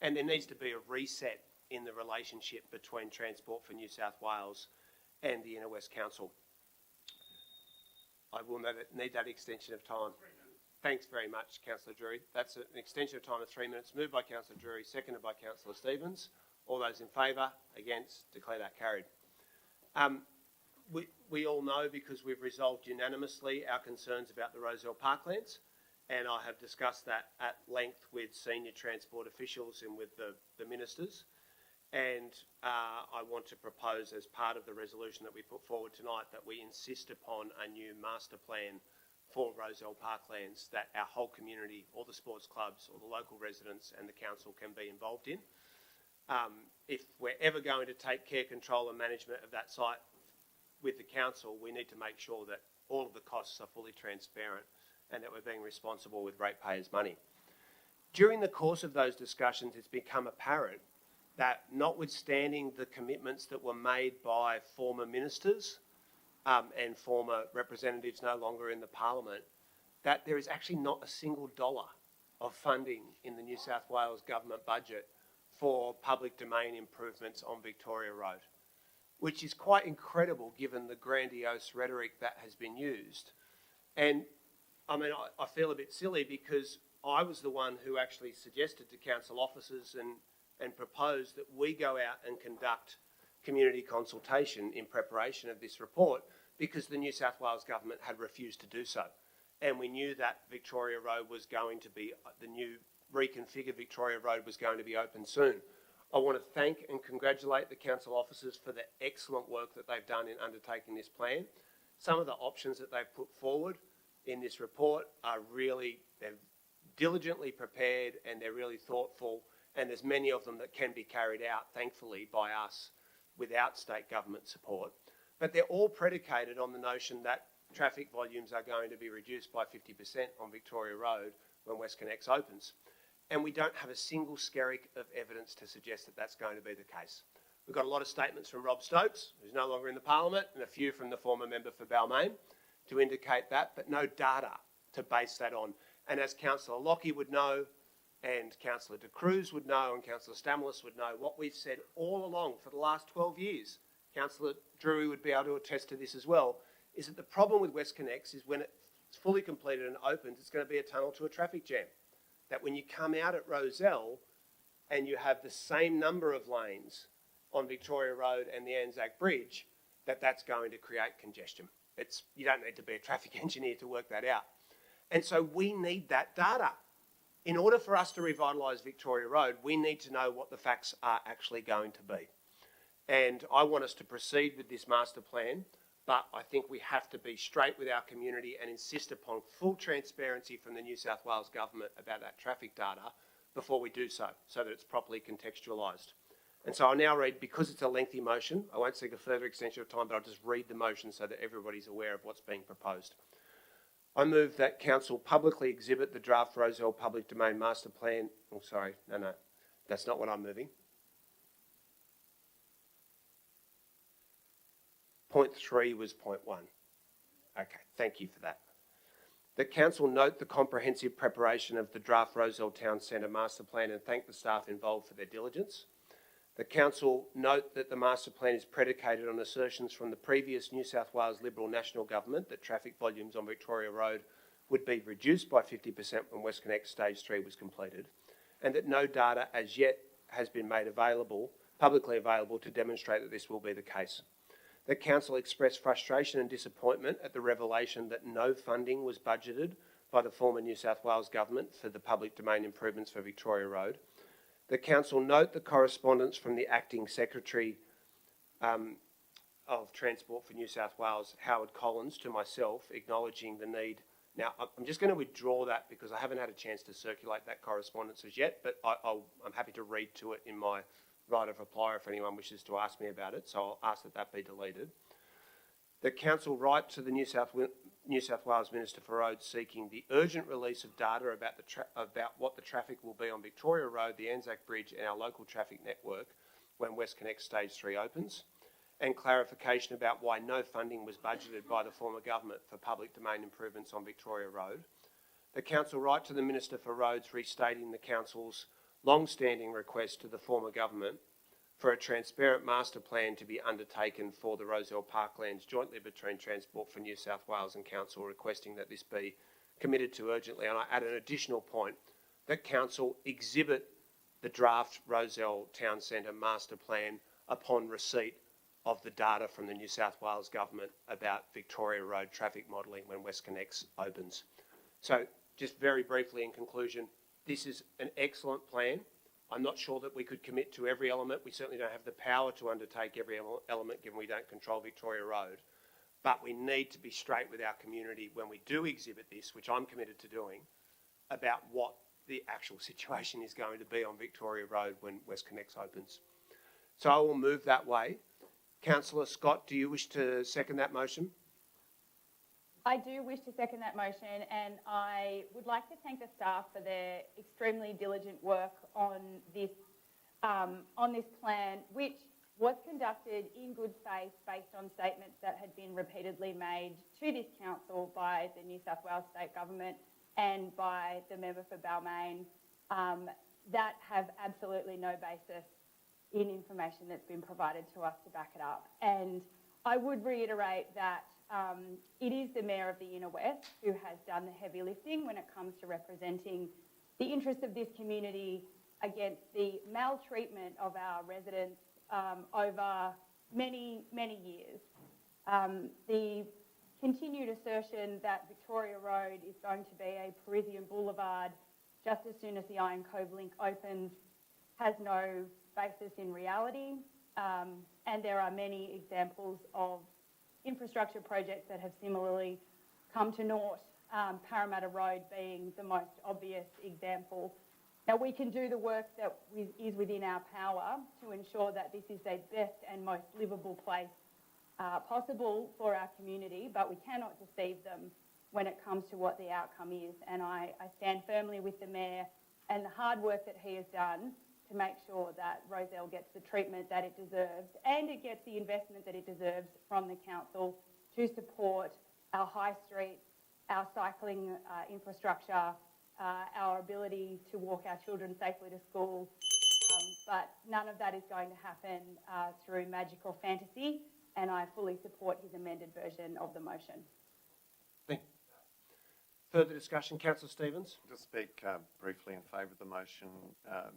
and there needs to be a reset in the relationship between Transport for New South Wales and the Inner West Council. I will need that extension of time. Thanks very much, Councillor Drury. That's an extension of time of 3 minutes, moved by Councillor Drury, seconded by Councillor Stevens. All those in favour? Against? Declare that carried. We all know, because we've resolved unanimously our concerns about the Roselle Parklands, and I have discussed that at length with senior transport officials and with the ministers. And I want to propose, as part of the resolution that we put forward tonight, that we insist upon a new master plan for Roselle Parklands that our whole community, all the sports clubs, all the local residents and the council can be involved in. If we're ever going to take care, control and management of that site with the council, we need to make sure that all of the costs are fully transparent and that we're being responsible with ratepayers' money. During the course of those discussions, it's become apparent that, notwithstanding the commitments that were made by former ministers and former representatives no longer in the parliament, that there is actually not a single dollar of funding in the New South Wales government budget for public domain improvements on Victoria Road, which is quite incredible given the grandiose rhetoric that has been used. And I mean, I feel a bit silly because I was the one who actually suggested to council officers and proposed that we go out and conduct community consultation in preparation of this report, because the New South Wales government had refused to do so. And we knew that Victoria Road was going to be, the new reconfigured Victoria Road was going to be open soon. I want to thank and congratulate the council officers for the excellent work that they've done in undertaking this plan. Some of the options that they've put forward in this report are really, they're diligently prepared and they're really thoughtful, and there's many of them that can be carried out, thankfully, by us without state government support. But they're all predicated on the notion that traffic volumes are going to be reduced by 50% on Victoria Road when WestConnex opens. And we don't have a single skerrick of evidence to suggest that that's going to be the case. We've got a lot of statements from Rob Stokes, who's no longer in the parliament, and a few from the former member for Balmain to indicate that, but no data to base that on. And as Councillor Lockie would know, and Councillor De Cruz would know, and Councillor Stamoulis would know, what we've said all along for the last 12 years, Councillor Drury would be able to attest to this as well, is that the problem with WestConnex is when it's fully completed and opens, it's going to be a tunnel to a traffic jam. That when you come out at Roselle and you have the same number of lanes on Victoria Road and the Anzac Bridge, that's going to create congestion. You don't need to be a traffic engineer to work that out. And so we need that data. In order for us to revitalise Victoria Road, we need to know what the facts are actually going to be. And I want us to proceed with this master plan, but I think we have to be straight with our community and insist upon full transparency from the New South Wales government about that traffic data before we do so that it's properly contextualised. And so I'll now read, because it's a lengthy motion, I won't seek a further extension of time, but I'll just read the motion so that everybody's aware of what's being proposed. I move that Council publicly exhibit the draft Roselle Public Domain Master Plan. Oh, sorry, no, that's not what I'm moving. Point 3 was point 1. Okay, thank you for that. The Council note the comprehensive preparation of the draft Roselle Town Centre Master Plan and thank the staff involved for their diligence. The Council note that the Master Plan is predicated on assertions from the previous New South Wales Liberal National Government that traffic volumes on Victoria Road would be reduced by 50% when WestConnex Stage 3 was completed, and that no data as yet has been made available, publicly available, to demonstrate that this will be the case. The Council expressed frustration and disappointment at the revelation that no funding was budgeted by the former New South Wales Government for the public domain improvements for Victoria Road. The Council note the correspondence from the Acting Secretary of Transport for New South Wales, Howard Collins, to myself, acknowledging the need. Now, I'm just going to withdraw that because I haven't had a chance to circulate that correspondence as yet, but I'm happy to read to it in my right of reply if anyone wishes to ask me about it, so I'll ask that that be deleted. The Council write to the New South Wales Minister for Roads seeking the urgent release of data about what the traffic will be on Victoria Road, the Anzac Bridge and our local traffic network when WestConnex Stage 3 opens, and clarification about why no funding was budgeted by the former government for public domain improvements on Victoria Road. The Council write to the Minister for Roads restating the Council's long-standing request to the former government for a transparent master plan to be undertaken for the Roselle Parklands jointly between Transport for New South Wales and Council, requesting that this be committed to urgently. And I add an additional point, that Council exhibit the draft Roselle Town Centre master plan upon receipt of the data from the New South Wales Government about Victoria Road traffic modelling when WestConnex opens. So just very briefly in conclusion, this is an excellent plan. I'm not sure that we could commit to every element. We certainly don't have the power to undertake every element given we don't control Victoria Road. But we need to be straight with our community when we do exhibit this, which I'm committed to doing, about what the actual situation is going to be on Victoria Road when WestConnex opens. So I will move that way. Councillor Scott, do you wish to second that motion? I do wish to second that motion, and I would like to thank the staff for their extremely diligent work on this plan, which was conducted in good faith based on statements that had been repeatedly made to this council by the New South Wales State Government and by the member for Balmain that have absolutely no basis in information that's been provided to us to back it up. And I would reiterate that it is the Mayor of the Inner West who has done the heavy lifting when it comes to representing the interests of this community against the maltreatment of our residents over many, many years. The continued assertion that Victoria Road is going to be a Parisian boulevard just as soon as the Iron Cove link opens has no basis in reality, and there are many examples of infrastructure projects that have similarly come to naught, Parramatta Road being the most obvious example. Now, we can do the work that is within our power to ensure that this is the best and most livable place possible for our community, but we cannot deceive them when it comes to what the outcome is. And I stand firmly with the Mayor and the hard work that he has done to make sure that Roselle gets the treatment that it deserves and it gets the investment that it deserves from the council to support our high streets, our cycling infrastructure, our ability to walk our children safely to school. But none of that is going to happen through magic or fantasy, and I fully support his amended version of the motion. Thank you. Further discussion, Councillor Stevens? To speak briefly in favour of the motion,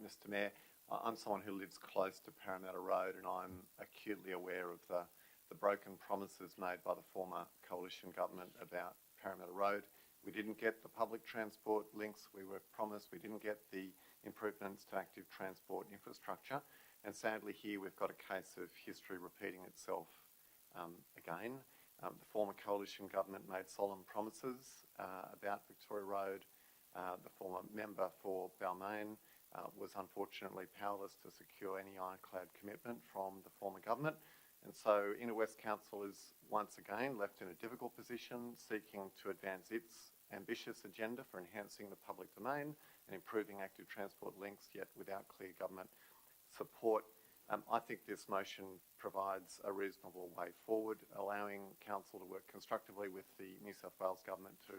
Mr Mayor, I'm someone who lives close to Parramatta Road, and I'm acutely aware of the broken promises made by the former coalition government about Parramatta Road. We didn't get the public transport links we were promised. We didn't get the improvements to active transport infrastructure. And sadly here we've got a case of history repeating itself again. The former coalition government made solemn promises about Victoria Road. The former member for Balmain was unfortunately powerless to secure any ironclad commitment from the former government. And so Inner West Council is once again left in a difficult position, seeking to advance its ambitious agenda for enhancing the public domain and improving active transport links, yet without clear government support. I think this motion provides a reasonable way forward, allowing Council to work constructively with the New South Wales Government to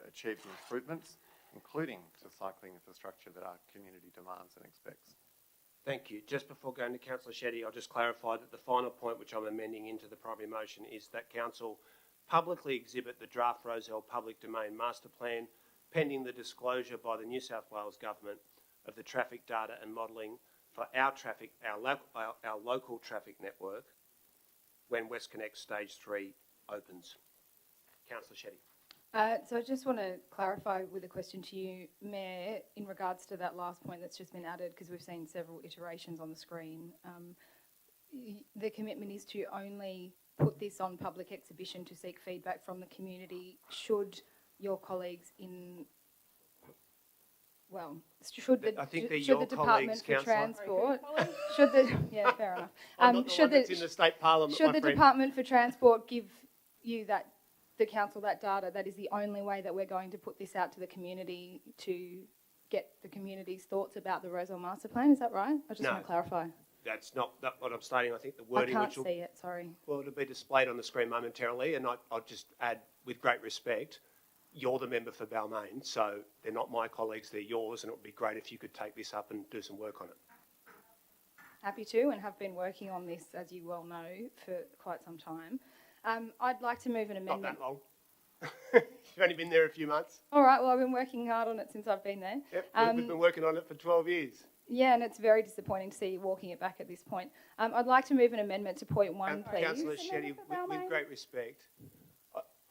achieve the improvements, including to cycling infrastructure that our community demands and expects. Thank you. Just before going to Councillor Shetty, I'll just clarify that the final point which I'm amending into the primary motion is that Council publicly exhibit the draft Roselle public domain master plan pending the disclosure by the New South Wales Government of the traffic data and modelling for our local traffic network when WestConnex Stage 3 opens. Councillor Shetty. So I just want to clarify with a question to you, Mayor, in regards to that last point that's just been added, because we've seen several iterations on the screen. the commitment is to only put this on public exhibition to seek feedback from the community should your colleagues in, well, should the, I think they're should your the Department colleagues, for Councillor. Transport, should the, yeah, fair enough. I'm not the one that's in the state parliament, Should my the friend. Department for Transport give you that, the council, that data, that is the only way that we're going to put this out to the community to get the community's thoughts about the Rosel Master Plan, is that right? I just No. want to clarify. That's not what I'm stating. I think the I wording can't which will, see it, sorry. well, it'll be displayed on the screen momentarily, and I'll just add, with great respect, you're the member for Balmain, so they're not my colleagues, they're yours, and it would be great if you could take this up and do some work on it. Happy to, and have been working on this, as you well know, for quite some time. I'd like to move an amendment. Not that long. You've only been there a few months. All right, well, I've been working hard on it since I've been there. Yep, we've been working on it for 12 years. Yeah, and it's very disappointing to see you walking it back at this point. I'd like to move an amendment to point 1, please. Councillor Shetty, with great respect,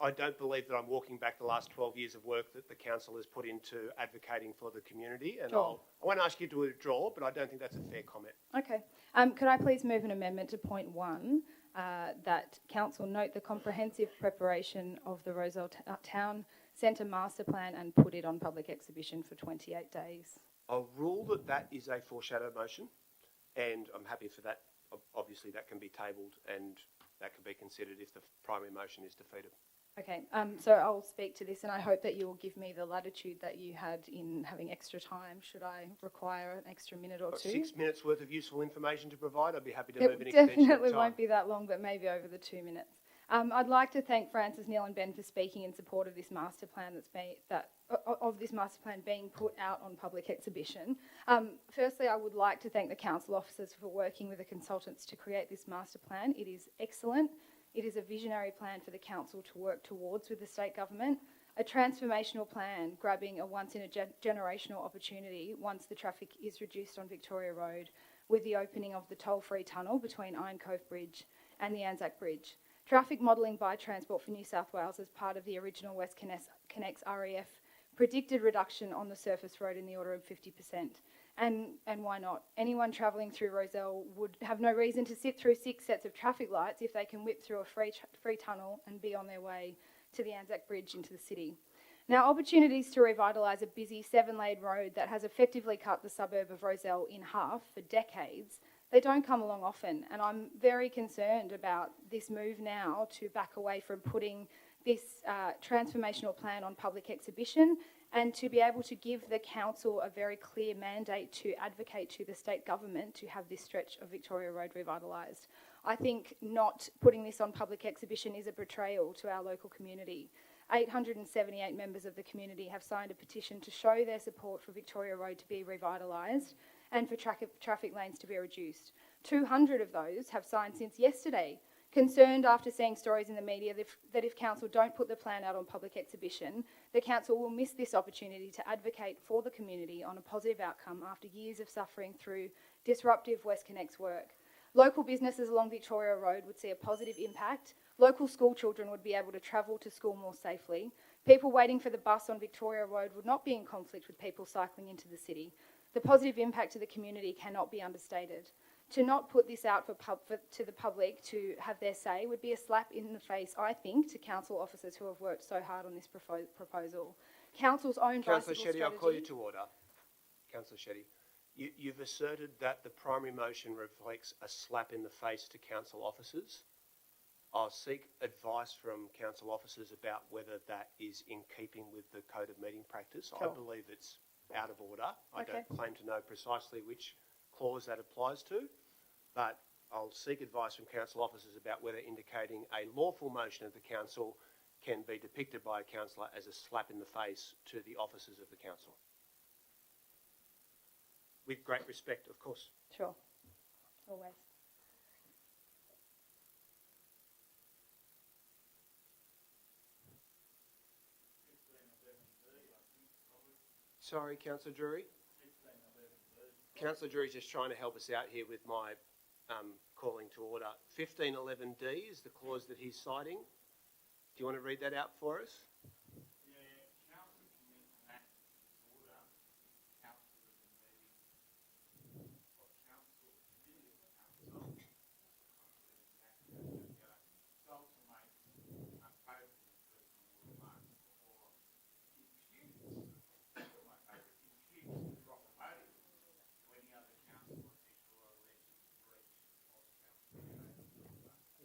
I don't believe that I'm walking back the last 12 years of work that the council has put into advocating for the community, and Sure. I won't ask you to withdraw, but I don't think that's a fair comment. Okay. Could I please move an amendment to point 1, that council note the comprehensive preparation of the Rozelle Town Centre Master Plan and put it on public exhibition for 28 days? I'll rule that that is a foreshadow motion, and I'm happy for that. Obviously, that can be tabled and that can be considered if the primary motion is defeated. Okay, so I'll speak to this, and I hope that you will give me the latitude that you had in having extra time. Should I require an extra minute or Got two? 6 minutes worth of useful information to provide. I'd be happy to It move an extension of definitely time. won't be that long, but maybe over the 2 minutes. I'd like to thank Francis, Neil, and Ben for speaking in support of this master plan this master plan being put out on public exhibition. Firstly, I would like to thank the council officers for working with the consultants to create this master plan. It is excellent. It is a visionary plan for the council to work towards with the state government, a transformational plan grabbing a once-in-a-generational opportunity once the traffic is reduced on Victoria Road with the opening of the toll-free tunnel between Iron Cove Bridge and the Anzac Bridge. Traffic modelling by Transport for New South Wales as part of the original West Connects REF predicted reduction on the surface road in the order of 50%. And why not? Anyone travelling through Roselle would have no reason to sit through 6 sets of traffic lights if they can whip through a free tunnel and be on their way to the Anzac Bridge into the city. Now, opportunities to revitalise a busy 7-lane road that has effectively cut the suburb of Roselle in half for decades, they don't come along often, and I'm very concerned about this move now to back away from putting this transformational plan on public exhibition and to be able to give the council a very clear mandate to advocate to the state government to have this stretch of Victoria Road revitalised. I think not putting this on public exhibition is a betrayal to our local community. 878 members of the community have signed a petition to show their support for Victoria Road to be revitalised and for traffic lanes to be reduced. 200 of those have signed since yesterday, concerned after seeing stories in the media that if council don't put the plan out on public exhibition, the council will miss this opportunity to advocate for the community on a positive outcome after years of suffering through disruptive WestConnects work. Local businesses along Victoria Road would see a positive impact. Local school children would be able to travel to school more safely. People waiting for the bus on Victoria Road would not be in conflict with people cycling into the city. The positive impact to the community cannot be understated. To not put this out to the public to have their say would be a slap in the face, I think, to council officers who have worked so hard on this proposal. Council's own Councillor bicycle Shetty, I'll call you strategy- to order. Councillor Shetty, you've asserted that the primary motion reflects a slap in the face to council officers. I'll seek advice from council officers about whether that is in keeping with the Code of Meeting Practice. Sure. I believe it's out of order. I Okay. don't claim to know precisely which clause that applies to, but I'll seek advice from council officers about whether indicating a lawful motion of the council can be depicted by a councillor as a slap in the face to the officers of the council. With great respect, of course. Sure, always. Sorry, Councillor Drury. Councillor Drury is just trying to help us out here with my calling to order. 1511D is the clause that he's citing. Do you want to read that out for us?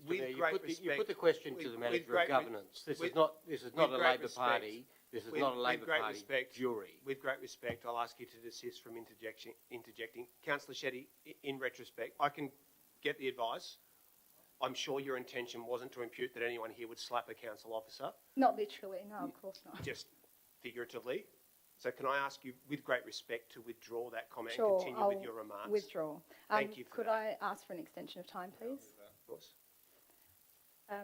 With Mayor, great you put the question to the Manager of Governance. This is not a Labor Party. This is not a Labor Party jury. With great respect, I'll ask you to desist from interjecting. Councillor Shetty, in retrospect, I can get the advice. I'm sure your intention wasn't to impute that anyone here would slap a council officer. Not literally, no, of course not. Just figuratively. So can I ask you, with great respect, to withdraw that comment Sure, and continue with your remarks? Withdraw. Thank you for Could that. I ask for an extension of time, please? Of course.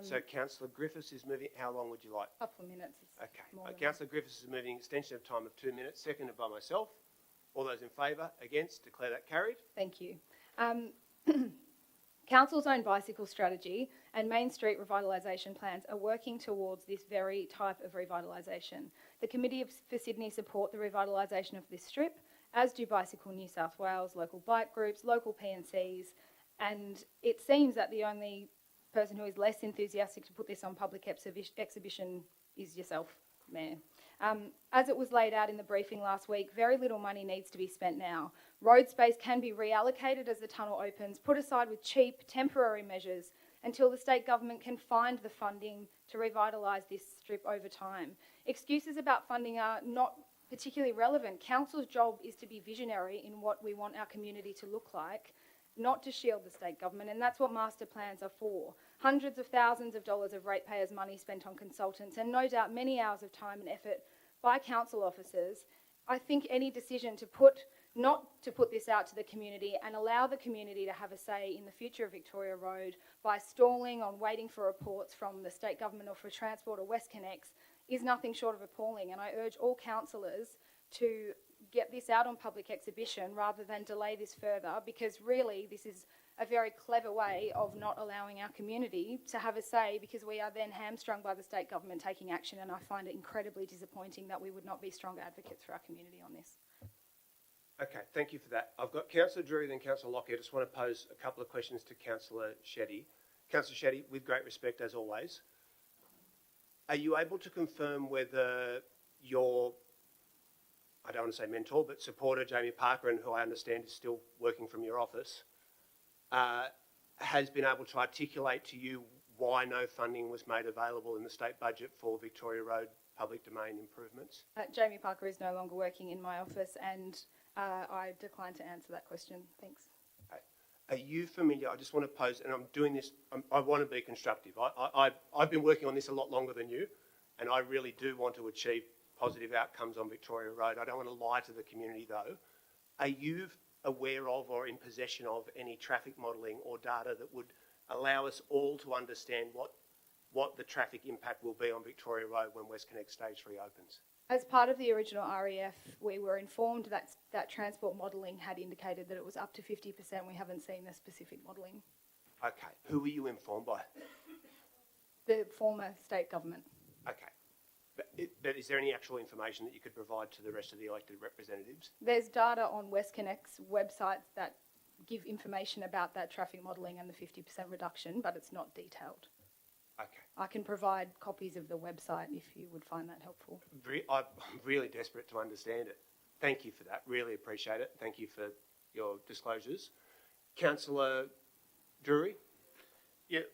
So Councillor Griffiths is moving. How long would you like? A couple of minutes. Okay. Councillor Griffiths is moving extension of time of 2 minutes, seconded by myself. All those in favour? Against? Declare that carried. Thank you. Council's own bicycle strategy and Main Street revitalisation plans are working towards this very type of revitalisation. The Committee for Sydney support the revitalisation of this strip, as do Bicycle New South Wales, local bike groups, local P&Cs, and it seems that the only person who is less enthusiastic to put this on public exhibition is yourself, Mayor. As it was laid out in the briefing last week, very little money needs to be spent now. Road space can be reallocated as the tunnel opens, put aside with cheap, temporary measures until the state government can find the funding to revitalise this strip over time. Excuses about funding are not particularly relevant. Council's job is to be visionary in what we want our community to look like, not to shield the state government, and that's what master plans are for. Hundreds of thousands of dollars of ratepayers' money spent on consultants, and no doubt many hours of time and effort by council officers. I think any decision not to put this out to the community and allow the community to have a say in the future of Victoria Road by stalling on waiting for reports from the state government or for Transport or WestConnex is nothing short of appalling, and I urge all councillors to get this out on public exhibition rather than delay this further, because really this is a very clever way of not allowing our community to have a say, because we are then hamstrung by the state government taking action, and I find it incredibly disappointing that we would not be stronger advocates for our community on this. Okay, thank you for that. I've got Councillor Drury, then Councillor Lockyer. I just want to pose a couple of questions to Councillor Shetty. Councillor Shetty, with great respect as always, are you able to confirm whether your, I don't want to say mentor, but supporter, Jamie Parker, and who I understand is still working from your office, has been able to articulate to you why no funding was made available in the state budget for Victoria Road public domain improvements? Jamie Parker is no longer working in my office, and I decline to answer that question. Thanks. Are you familiar? I just want to pose, and I'm doing this, I want to be constructive. I've been working on this a lot longer than you, and I really do want to achieve positive outcomes on Victoria Road. I don't want to lie to the community though. Are you aware of or in possession of any traffic modelling or data that would allow us all to understand what the traffic impact will be on Victoria Road when WestConnex Stage 3 opens? As part of the original REF, we were informed that transport modelling had indicated that it was up to 50%. We haven't seen the specific modelling. Okay. Who were you informed by? The former state government. Okay. But is there any actual information that you could provide to the rest of the elected representatives? There's data on WestConnect's website that give information about that traffic modelling and the 50% reduction, but it's not detailed. Okay. I can provide copies of the website if you would find that helpful. I'm really desperate to understand it. Thank you for that. Really appreciate it. Thank you for your disclosures. Councillor Drury? Yeah,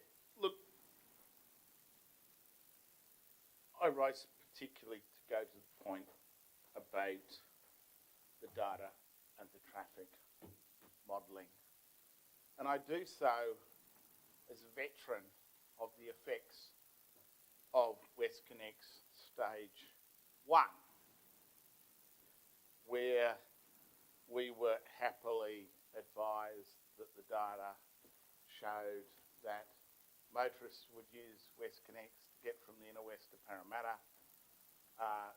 look, I rise particularly to go to the point about the data and the traffic modelling. And I do so as a veteran of the effects of WestConnex Stage 1, where we were happily advised that the data showed that motorists would use WestConnex to get from the inner west to Parramatta.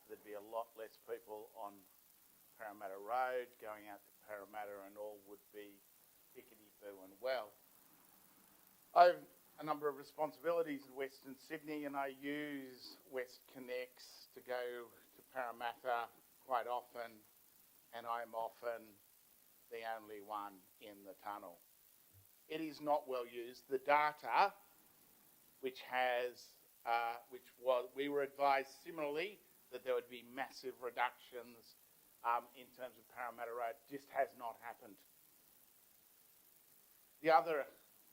There'd be a lot less people on Parramatta Road going out to Parramatta, and all would be pickety-boo and well. I have a number of responsibilities in Western Sydney, and I use WestConnex to go to Parramatta quite often, and I'm often the only one in the tunnel. It is not well used. The data, we were advised similarly that there would be massive reductions in terms of Parramatta Road, just has not happened. The other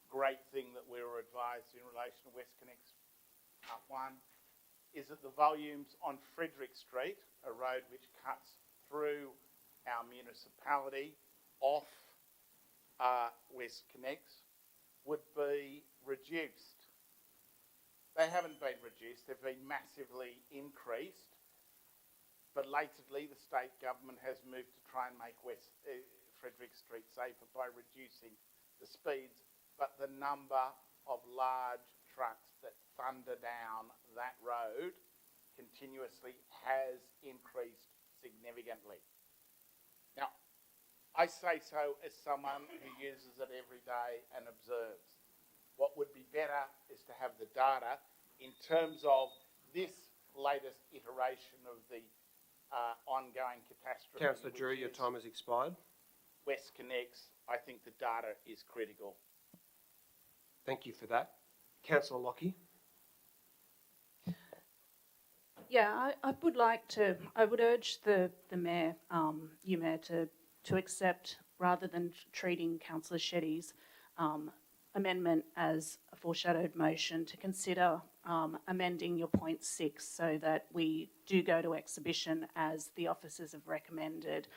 great thing that we were advised in relation to WestConnect's Part 1 is that the volumes on Frederick Street, a road which cuts through our municipality off WestConnects, would be reduced. They haven't been reduced, they've been massively increased, but latterly the state government has moved to try and make Frederick Street safer by reducing the speeds, but the number of large trucks that thunder down that road continuously has increased significantly. Now, I say so as someone who uses it every day and observes. What would be better is to have the data in terms of this latest iteration of the ongoing catastrophe. Councillor Drury, your time has expired. WestConnects, I think the data is critical. Thank you for that. Councillor Lockie. Yeah, I would urge the Mayor, you Mayor, to accept, rather than treating Councillor Shetty's amendment as a foreshadowed motion, to consider amending your point 6 so that we do go to exhibition as the officers have recommended.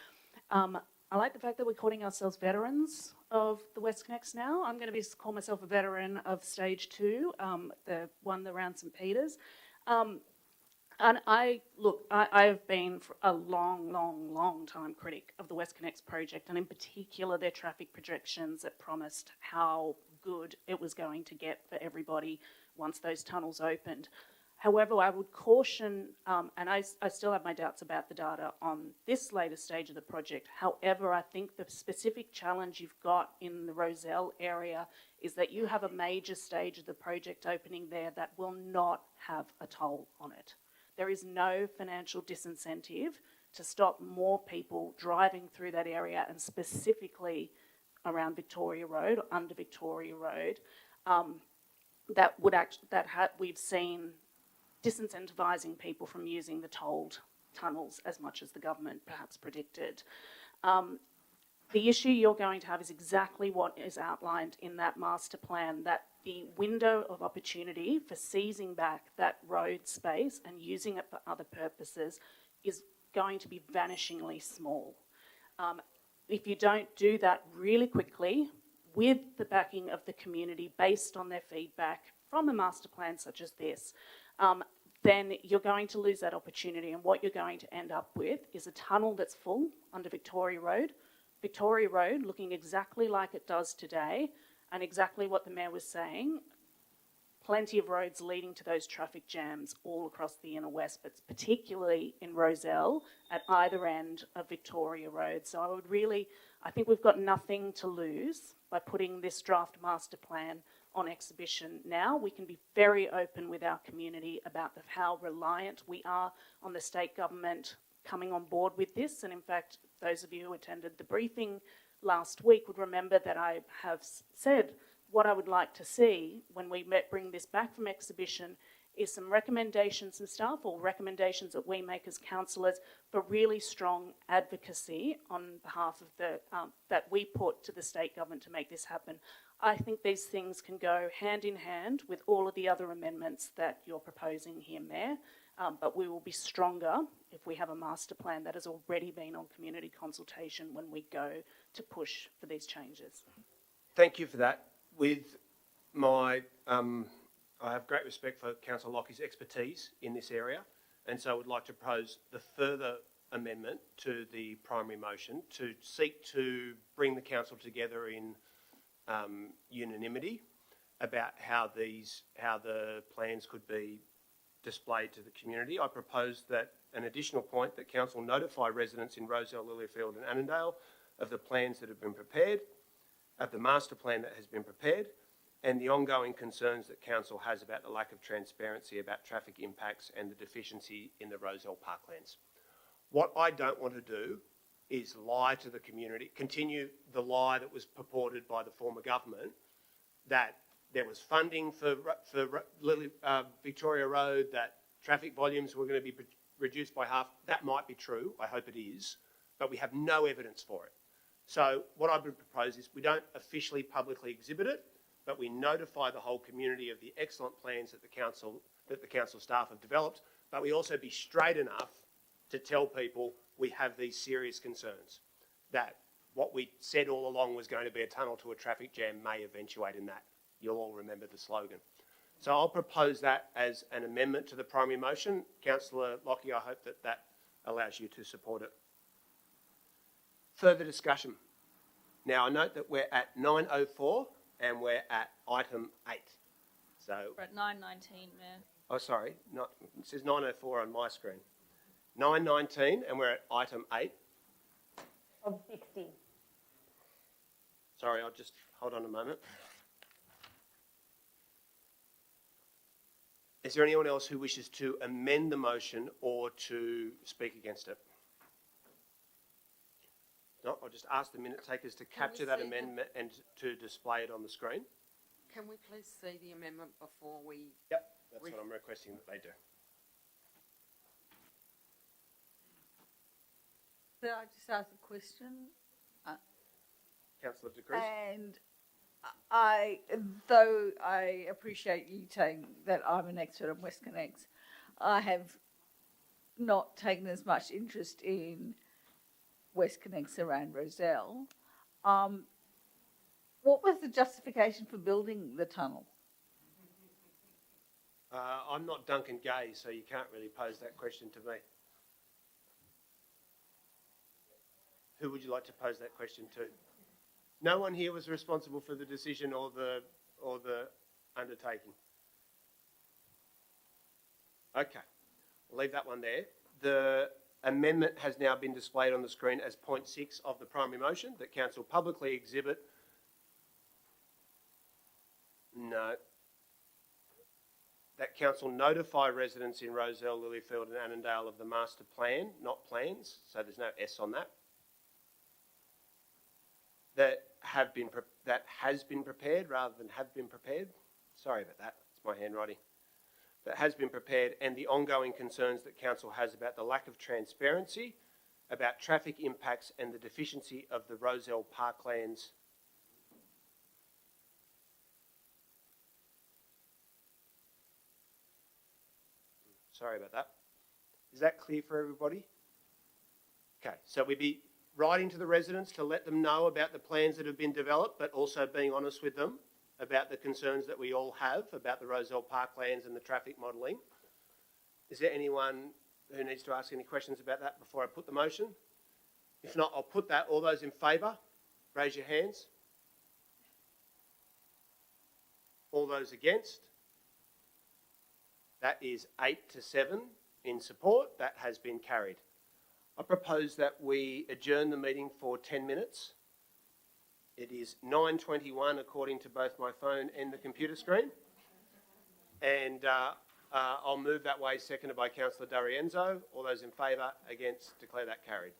I like the fact that we're calling ourselves veterans of the WestConnects now. I'm going to call myself a veteran of stage 2, the one around St Peters. And I've been for a long time critic of the WestConnects project, and in particular their traffic projections that promised how good it was going to get for everybody once those tunnels opened. However, I would caution, and I still have my doubts about the data on this later stage of the project. However, I think the specific challenge you've got in the Roselle area is that you have a major stage of the project opening there that will not have a toll on it. There is no financial disincentive to stop more people driving through that area, and specifically around Victoria Road, or under Victoria Road, we've seen disincentivising people from using the tolled tunnels as much as the government perhaps predicted. The issue you're going to have is exactly what is outlined in that master plan, that the window of opportunity for seizing back that road space and using it for other purposes is going to be vanishingly small. If you don't do that really quickly, with the backing of the community based on their feedback from a master plan such as this, then you're going to lose that opportunity, and what you're going to end up with is a tunnel that's full under Victoria Road looking exactly like it does today, and exactly what the Mayor was saying, plenty of roads leading to those traffic jams all across the inner west, but particularly in Roselle at either end of Victoria Road. So I think we've got nothing to lose by putting this draft master plan on exhibition now. We can be very open with our community about how reliant we are on the state government coming on board with this. And in fact, those of you who attended the briefing last week would remember that I have said what I would like to see when we bring this back from exhibition is some recommendations and stuff, or recommendations that we make as councillors for really strong advocacy on behalf of that we put to the state government to make this happen. I think these things can go hand in hand with all of the other amendments that you're proposing here, Mayor, but we will be stronger if we have a master plan that has already been on community consultation when we go to push for these changes. Thank you for that. With my, I have great respect for Councillor Lockie's expertise in this area, and so I would like to propose the further amendment to the primary motion to seek to bring the council together in unanimity about how the plans could be displayed to the community. I propose that an additional point that council notify residents in Roselle, Lilyfield and Annandale of the plans that have been prepared, of the master plan that has been prepared, and the ongoing concerns that council has about the lack of transparency about traffic impacts and the deficiency in the Roselle parklands. What I don't want to do is lie to the community, continue the lie that was purported by the former government, that there was funding for Victoria Road, that traffic volumes were going to be reduced by half. That might be true, I hope it is, but we have no evidence for it. So what I would propose is we don't officially publicly exhibit it, but we notify the whole community of the excellent plans that the council staff have developed, but we also be straight enough to tell people we have these serious concerns, that what we said all along was going to be a tunnel to a traffic jam may eventuate in that. You'll all remember the slogan. So I'll propose that as an amendment to the primary motion. Councillor Lockie, I hope that that allows you to support it. Further discussion. Now, I note that we're at 9:04 and we're at item 8. So, We're at 9:19, Mayor. oh, sorry, it says 9:04 on my screen. 9:19 and we're at item 8. Of 60. Sorry, I'll just hold on a moment. Is there anyone else who wishes to amend the motion or to speak against it? No, I'll just ask the minute takers to capture that amendment and to display it on the screen. Can we please see the amendment before we... Yep, that's what I'm requesting that they do. Could I just ask a question? Councillor De Cruz. And though I appreciate you saying that I'm an expert on WestConnex, I have not taken as much interest in WestConnex around Roselle. What was the justification for building the tunnel? I'm not Duncan Gay, so you can't really pose that question to me. Who would you like to pose that question to? No one here was responsible for the decision or the undertaking. Okay, we'll leave that one there. The amendment has now been displayed on the screen as point 6 of the primary motion, that council publicly exhibit. No. That council notify residents in Rozelle, Lilyfield and Annandale of the master plan, not plans, so there's no S on that. That has been prepared rather than have been prepared. Sorry about that, it's my handwriting. That has been prepared, and the ongoing concerns that council has about the lack of transparency, about traffic impacts and the deficiency of the Roselle parklands. Sorry about that. Is that clear for everybody? Okay, so we'd be writing to the residents to let them know about the plans that have been developed, but also being honest with them about the concerns that we all have about the Roselle parklands and the traffic modelling. Is there anyone who needs to ask any questions about that before I put the motion? If not, I'll put that. All those in favour, raise your hands. All those against? That is 8-7 in support. That has been carried. I propose that we adjourn the meeting for 10 minutes. It is 9:21 according to both my phone and the computer screen. And I'll move that way, seconded by Councillor D'Arienzo. All those in favour, against, declare that carried.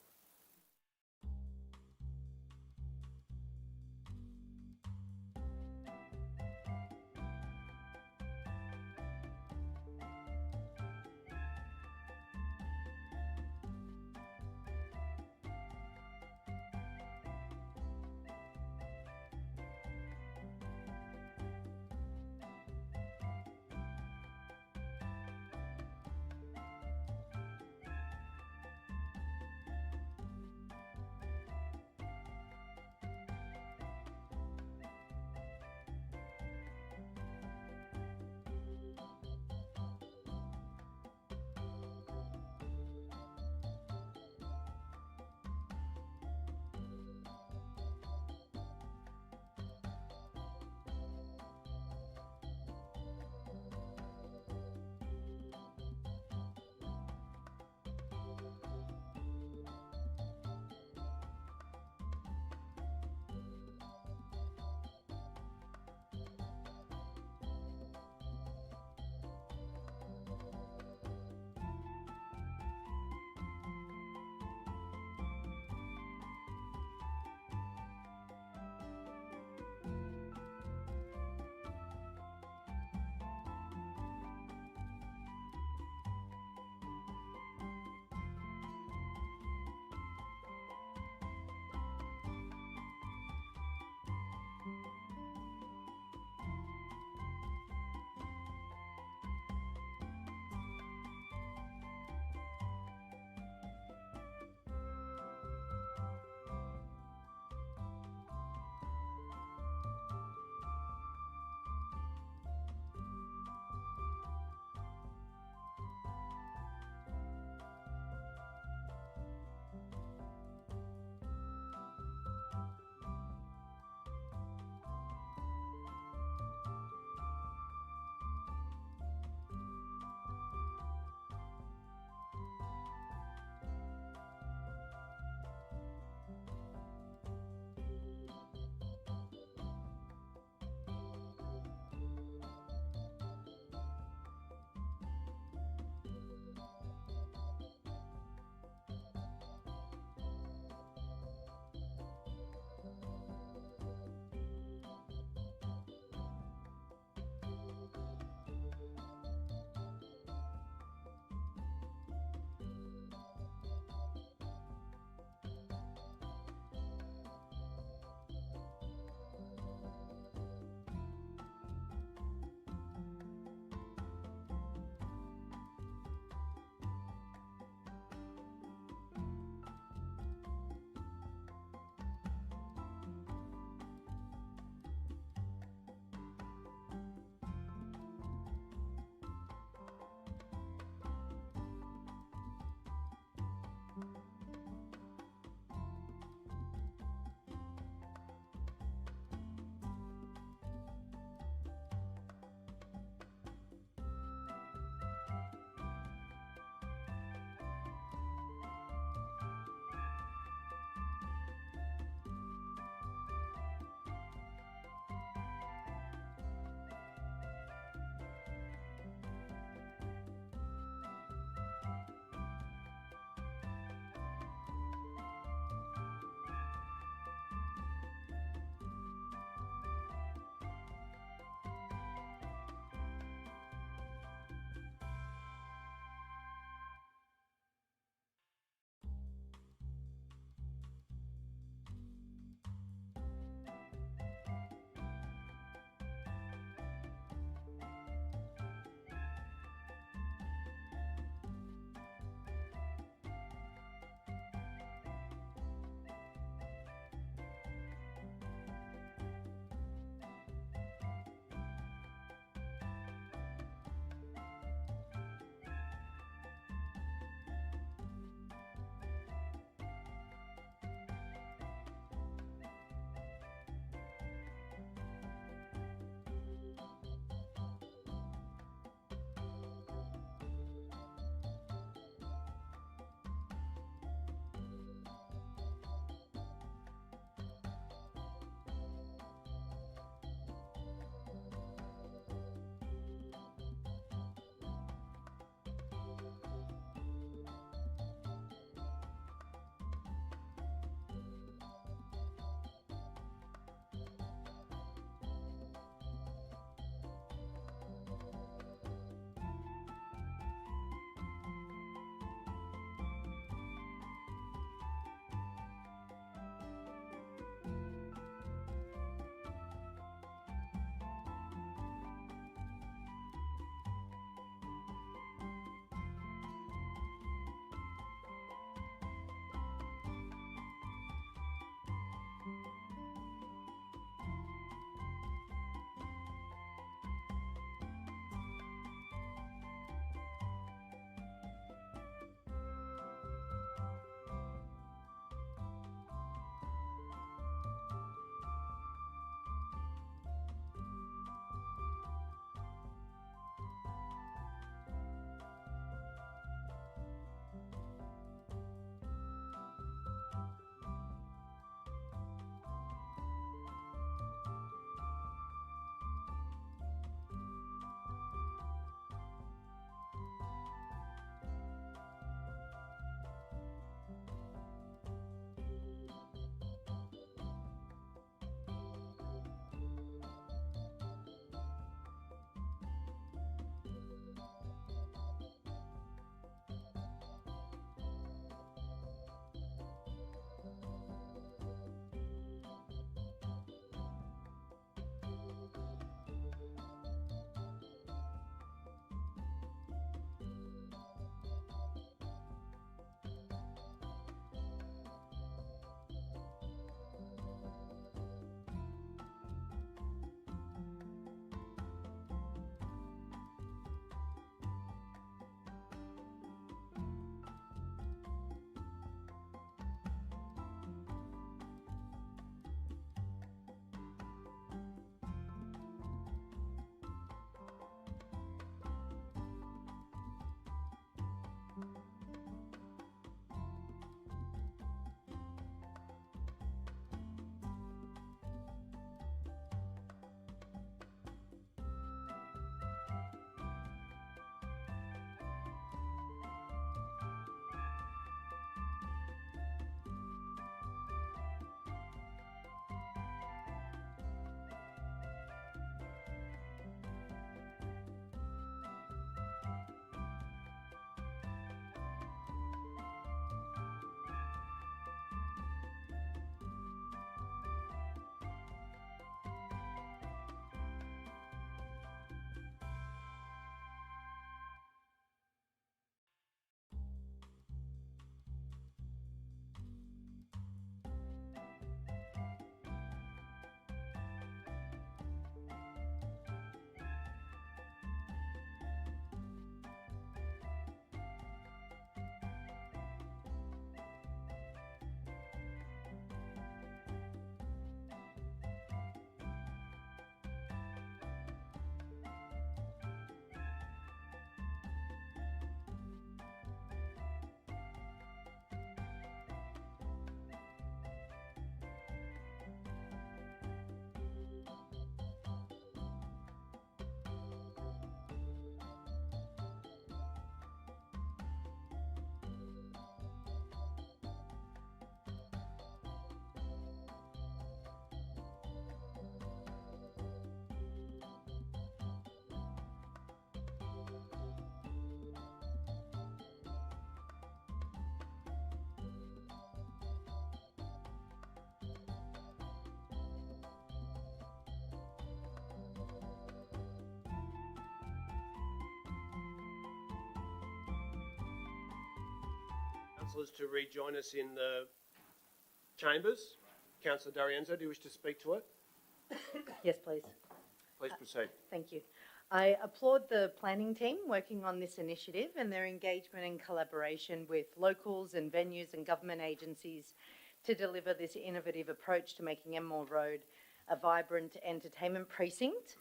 councillors to rejoin us in the chambers. Councillor D'Arienzo, do you wish to speak to it? Yes, please. Please proceed. Thank you. I applaud the planning team working on this initiative and their engagement and collaboration with locals and venues and government agencies to deliver this innovative approach to making Enmore Road a vibrant entertainment precinct.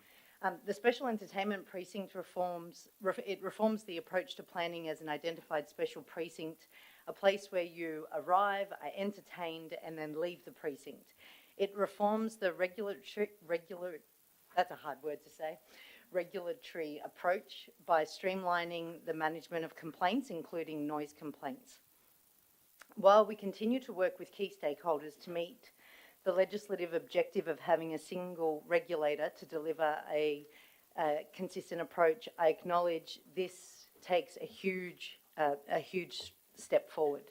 The Special Entertainment Precinct reforms the approach to planning as an identified special precinct, a place where you arrive, are entertained, and then leave the precinct. It reforms the that's a hard word to say, regulatory approach by streamlining the management of complaints, including noise complaints. While we continue to work with key stakeholders to meet the legislative objective of having a single regulator to deliver a consistent approach, I acknowledge this takes a huge step forward.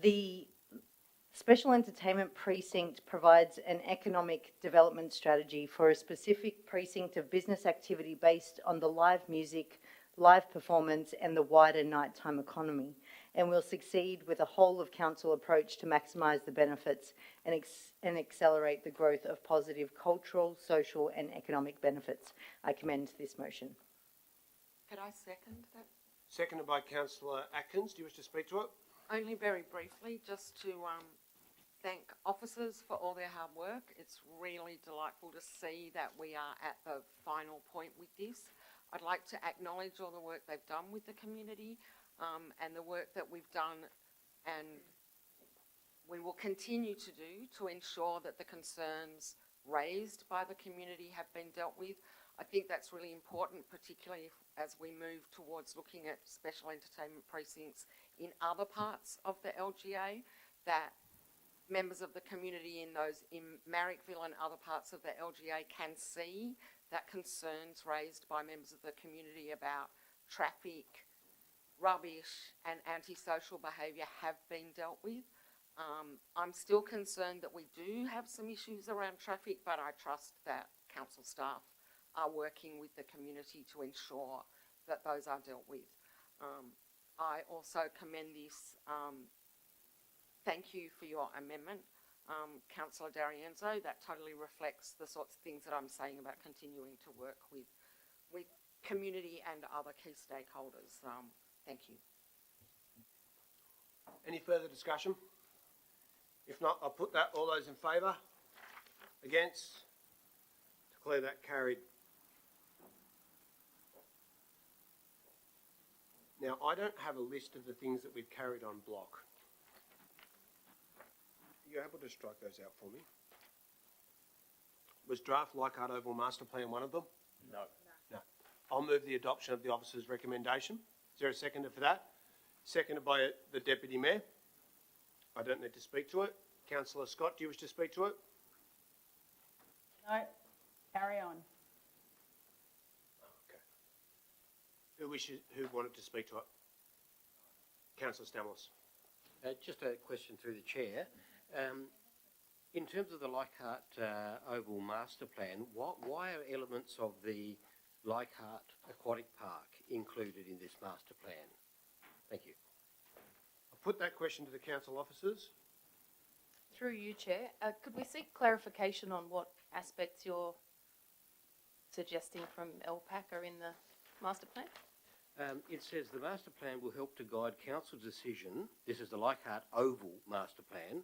The Special Entertainment Precinct provides an economic development strategy for a specific precinct of business activity based on the live music, live performance, and the wider nighttime economy, and will succeed with a whole of council approach to maximise the benefits and accelerate the growth of positive cultural, social, and economic benefits. I commend this motion. Could I second that? Seconded by Councillor Atkins. Do you wish to speak to it? Only very briefly, just to thank officers for all their hard work. It's really delightful to see that we are at the final point with this. I'd like to acknowledge all the work they've done with the community and the work that we've done and we will continue to do to ensure that the concerns raised by the community have been dealt with. I think that's really important, particularly as we move towards looking at special entertainment precincts in other parts of the LGA, that members of the community in Marrickville and other parts of the LGA can see that concerns raised by members of the community about traffic, rubbish and antisocial behaviour have been dealt with. I'm still concerned that we do have some issues around traffic, but I trust that council staff are working with the community to ensure that those are dealt with. I also commend this. Thank you for your amendment, Councillor D'Arienzo. That totally reflects the sorts of things that I'm saying about continuing to work with community and other key stakeholders. Thank you. Any further discussion? If not, I'll put that. All those in favour? Against? Declare that carried. Now, I don't have a list of the things that we've carried on block. Are you able to strike those out for me? Was draft Leichhardt Oval Master Plan one of them? No. No. I'll move the adoption of the officer's recommendation. Is there a seconder for that? Seconded by the Deputy Mayor. I don't need to speak to it. Councillor Scott, do you wish to speak to it? No. Carry on. Okay. Who wanted to speak to it? Councillor Stamlos. Just a question through the chair. In terms of the Leichhardt Oval Master Plan, why are elements of the Leichhardt Aquatic Park included in this master plan? Thank you. I'll put that question to the council officers. Through you, Chair, could we seek clarification on what aspects you're suggesting from LPAC are in the master plan? It says the master plan will help to guide council's decision. This is the Leichhardt Oval Master Plan.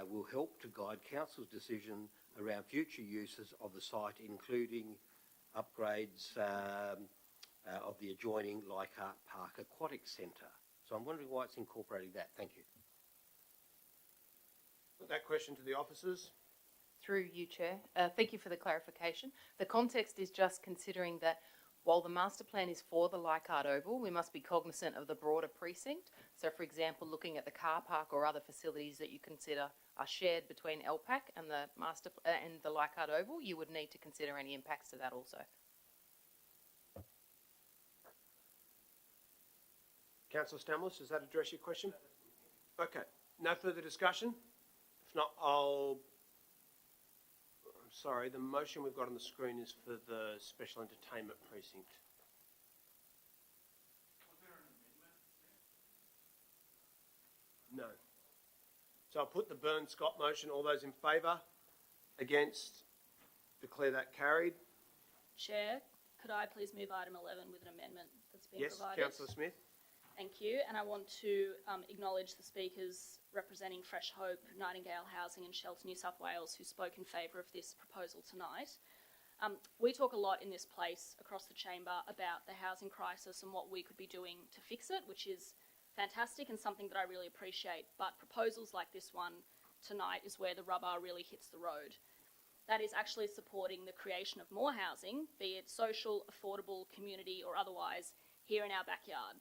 Will help to guide council's decision around future uses of the site, including upgrades of the adjoining Leichhardt Park Aquatic Centre. So I'm wondering why it's incorporating that. Thank you. Put that question to the officers. Through you, Chair. Thank you for the clarification. The context is just considering that while the master plan is for the Leichhardt Oval, we must be cognisant of the broader precinct. So, for example, looking at the car park or other facilities that you consider are shared between LPAC and the Leichhardt Oval, you would need to consider any impacts to that also. Councillor Stamlos, does that address your question? Okay. No further discussion? If not, I'm sorry, the motion we've got on the screen is for the Special Entertainment Precinct. So I'll put the Byrne-Scott motion. All those in favour? Against? Declare that carried. Chair, could I please move item 11 with an amendment that's been provided? Yes, Councillor Smith. Thank you. And I want to acknowledge the speakers representing Fresh Hope, Nightingale Housing and Shelter New South Wales who spoke in favour of this proposal tonight. We talk a lot in this place across the chamber about the housing crisis and what we could be doing to fix it, which is fantastic and something that I really appreciate. But proposals like this one tonight is where the rubber really hits the road. That is actually supporting the creation of more housing, be it social, affordable, community or otherwise, here in our backyard.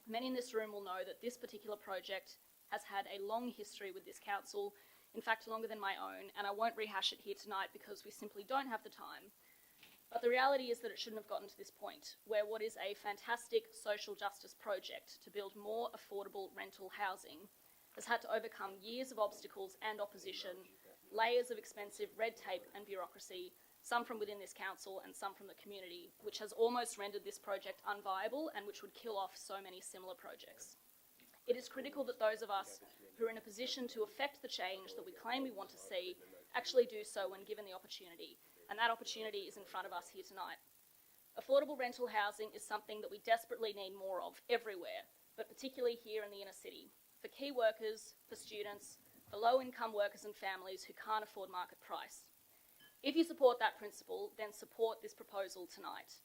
Many in this room will know that this particular project has had a long history with this council, in fact longer than my own, and I won't rehash it here tonight because we simply don't have the time. But the reality is that it shouldn't have gotten to this point, where what is a fantastic social justice project to build more affordable rental housing has had to overcome years of obstacles and opposition, layers of expensive red tape and bureaucracy, some from within this council and some from the community, which has almost rendered this project unviable and which would kill off so many similar projects. It is critical that those of us who are in a position to affect the change that we claim we want to see actually do so when given the opportunity, and that opportunity is in front of us here tonight. Affordable rental housing is something that we desperately need more of everywhere, but particularly here in the inner city, for key workers, for students, for low-income workers and families who can't afford market price. If you support that principle, then support this proposal tonight.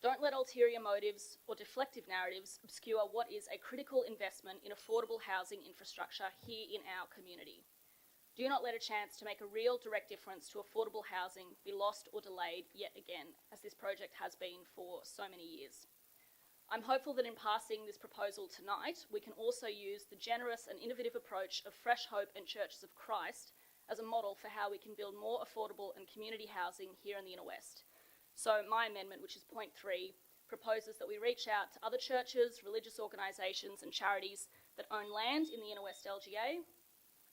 Don't let ulterior motives or deflective narratives obscure what is a critical investment in affordable housing infrastructure here in our community. Do not let a chance to make a real direct difference to affordable housing be lost or delayed yet again, as this project has been for so many years. I'm hopeful that in passing this proposal tonight, we can also use the generous and innovative approach of Fresh Hope and Churches of Christ as a model for how we can build more affordable and community housing here in the Inner West. So my amendment, which is point 3, proposes that we reach out to other churches, religious organisations and charities that own land in the Inner West LGA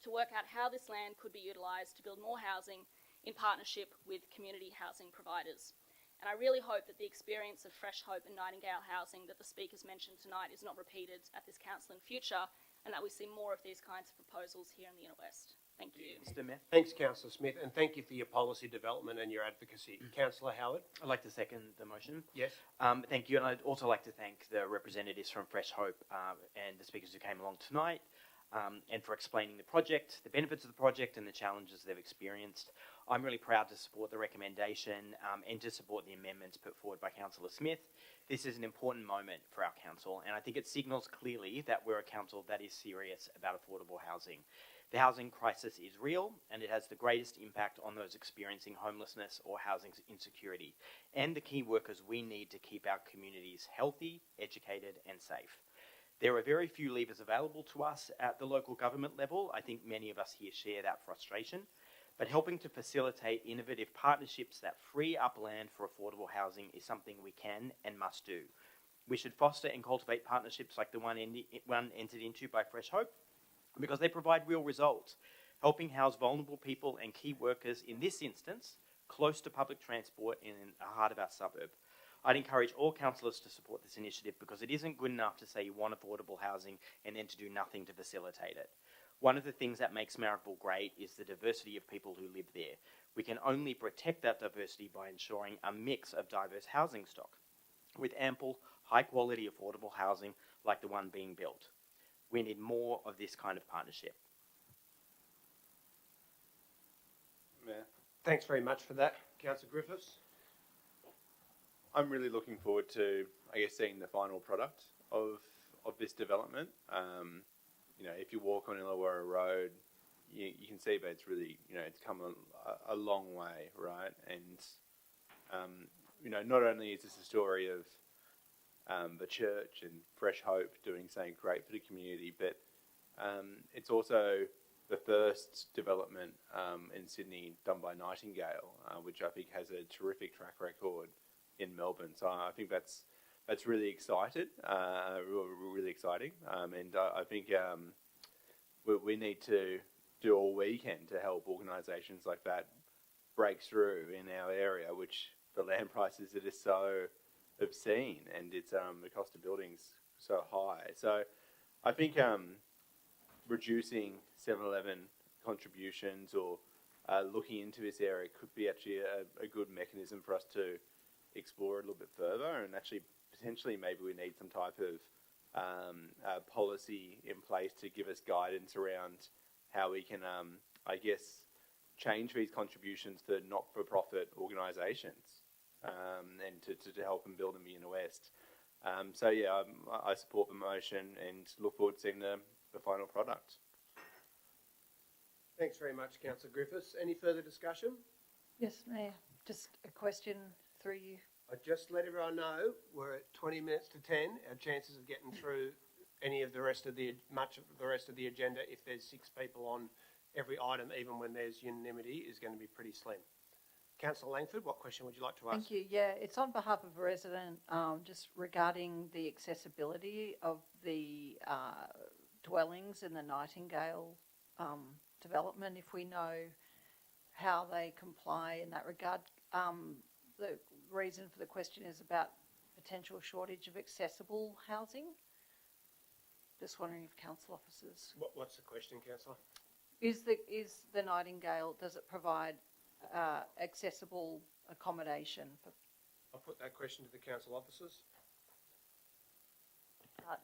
to work out how this land could be utilised to build more housing in partnership with community housing providers. And I really hope that the experience of Fresh Hope and Nightingale Housing that the speakers mentioned tonight is not repeated at this council in future, and that we see more of these kinds of proposals here in the Inner West. Thank you. Mr. Mayor. Thanks, Councillor Smith, and thank you for your policy development and your advocacy. Councillor Howard? I'd like to second the motion. Yes. Thank you, and I'd also like to thank the representatives from Fresh Hope and the speakers who came along tonight and for explaining the project, the benefits of the project and the challenges they've experienced. I'm really proud to support the recommendation and to support the amendments put forward by Councillor Smith. This is an important moment for our council, and I think it signals clearly that we're a council that is serious about affordable housing. The housing crisis is real, and it has the greatest impact on those experiencing homelessness or housing insecurity, and the key workers we need to keep our communities healthy, educated, and safe. There are very few levers available to us at the local government level. I think many of us here share that frustration, but helping to facilitate innovative partnerships that free up land for affordable housing is something we can and must do. We should foster and cultivate partnerships like the one entered into by Fresh Hope, because they provide real results, helping house vulnerable people and key workers, in this instance, close to public transport in the heart of our suburb. I'd encourage all councillors to support this initiative because it isn't good enough to say you want affordable housing and then to do nothing to facilitate it. One of the things that makes Marrickville great is the diversity of people who live there. We can only protect that diversity by ensuring a mix of diverse housing stock with ample, high-quality, affordable housing like the one being built. We need more of this kind of partnership. Mayor. Thanks very much for that, Councillor Griffiths. I'm really looking forward to, I guess, seeing the final product of this development. You know, if you walk on Illawarra Road, you can see, but it's really, you know, it's come a long way, right? And, you know, not only is this a story of the church and Fresh Hope doing something great for the community, but it's also the first development in Sydney done by Nightingale, which I think has a terrific track record in Melbourne. So I think that's really exciting, really exciting, and I think we need to do all we can to help organisations like that break through in our area, which for land prices it is so obscene, and it's the cost of buildings so high. So I think reducing 7-Eleven contributions or looking into this area could be actually a good mechanism for us to explore it a little bit further, and actually potentially maybe we need some type of policy in place to give us guidance around how we can, I guess, change these contributions for not-for-profit organisations and to help them build in the Inner West. So yeah, I support the motion and look forward to seeing the final product. Thanks very much, Councillor Griffiths. Any further discussion? Yes, Mayor. Just a question through you. I just let everyone know we're at 20 minutes to 10. Our chances of getting through any of the rest of much of the rest of the agenda, if there's 6 people on every item, even when there's unanimity, is going to be pretty slim. Councillor Langford, what question would you like to ask? Thank you. Yeah, it's on behalf of a resident, just regarding the accessibility of the dwellings in the Nightingale development. If we know how they comply in that regard, the reason for the question is about potential shortage of accessible housing. Just wondering if council officers. What's the question, Councillor? Is the Nightingale, does it provide accessible accommodation for? I'll put that question to the council officers.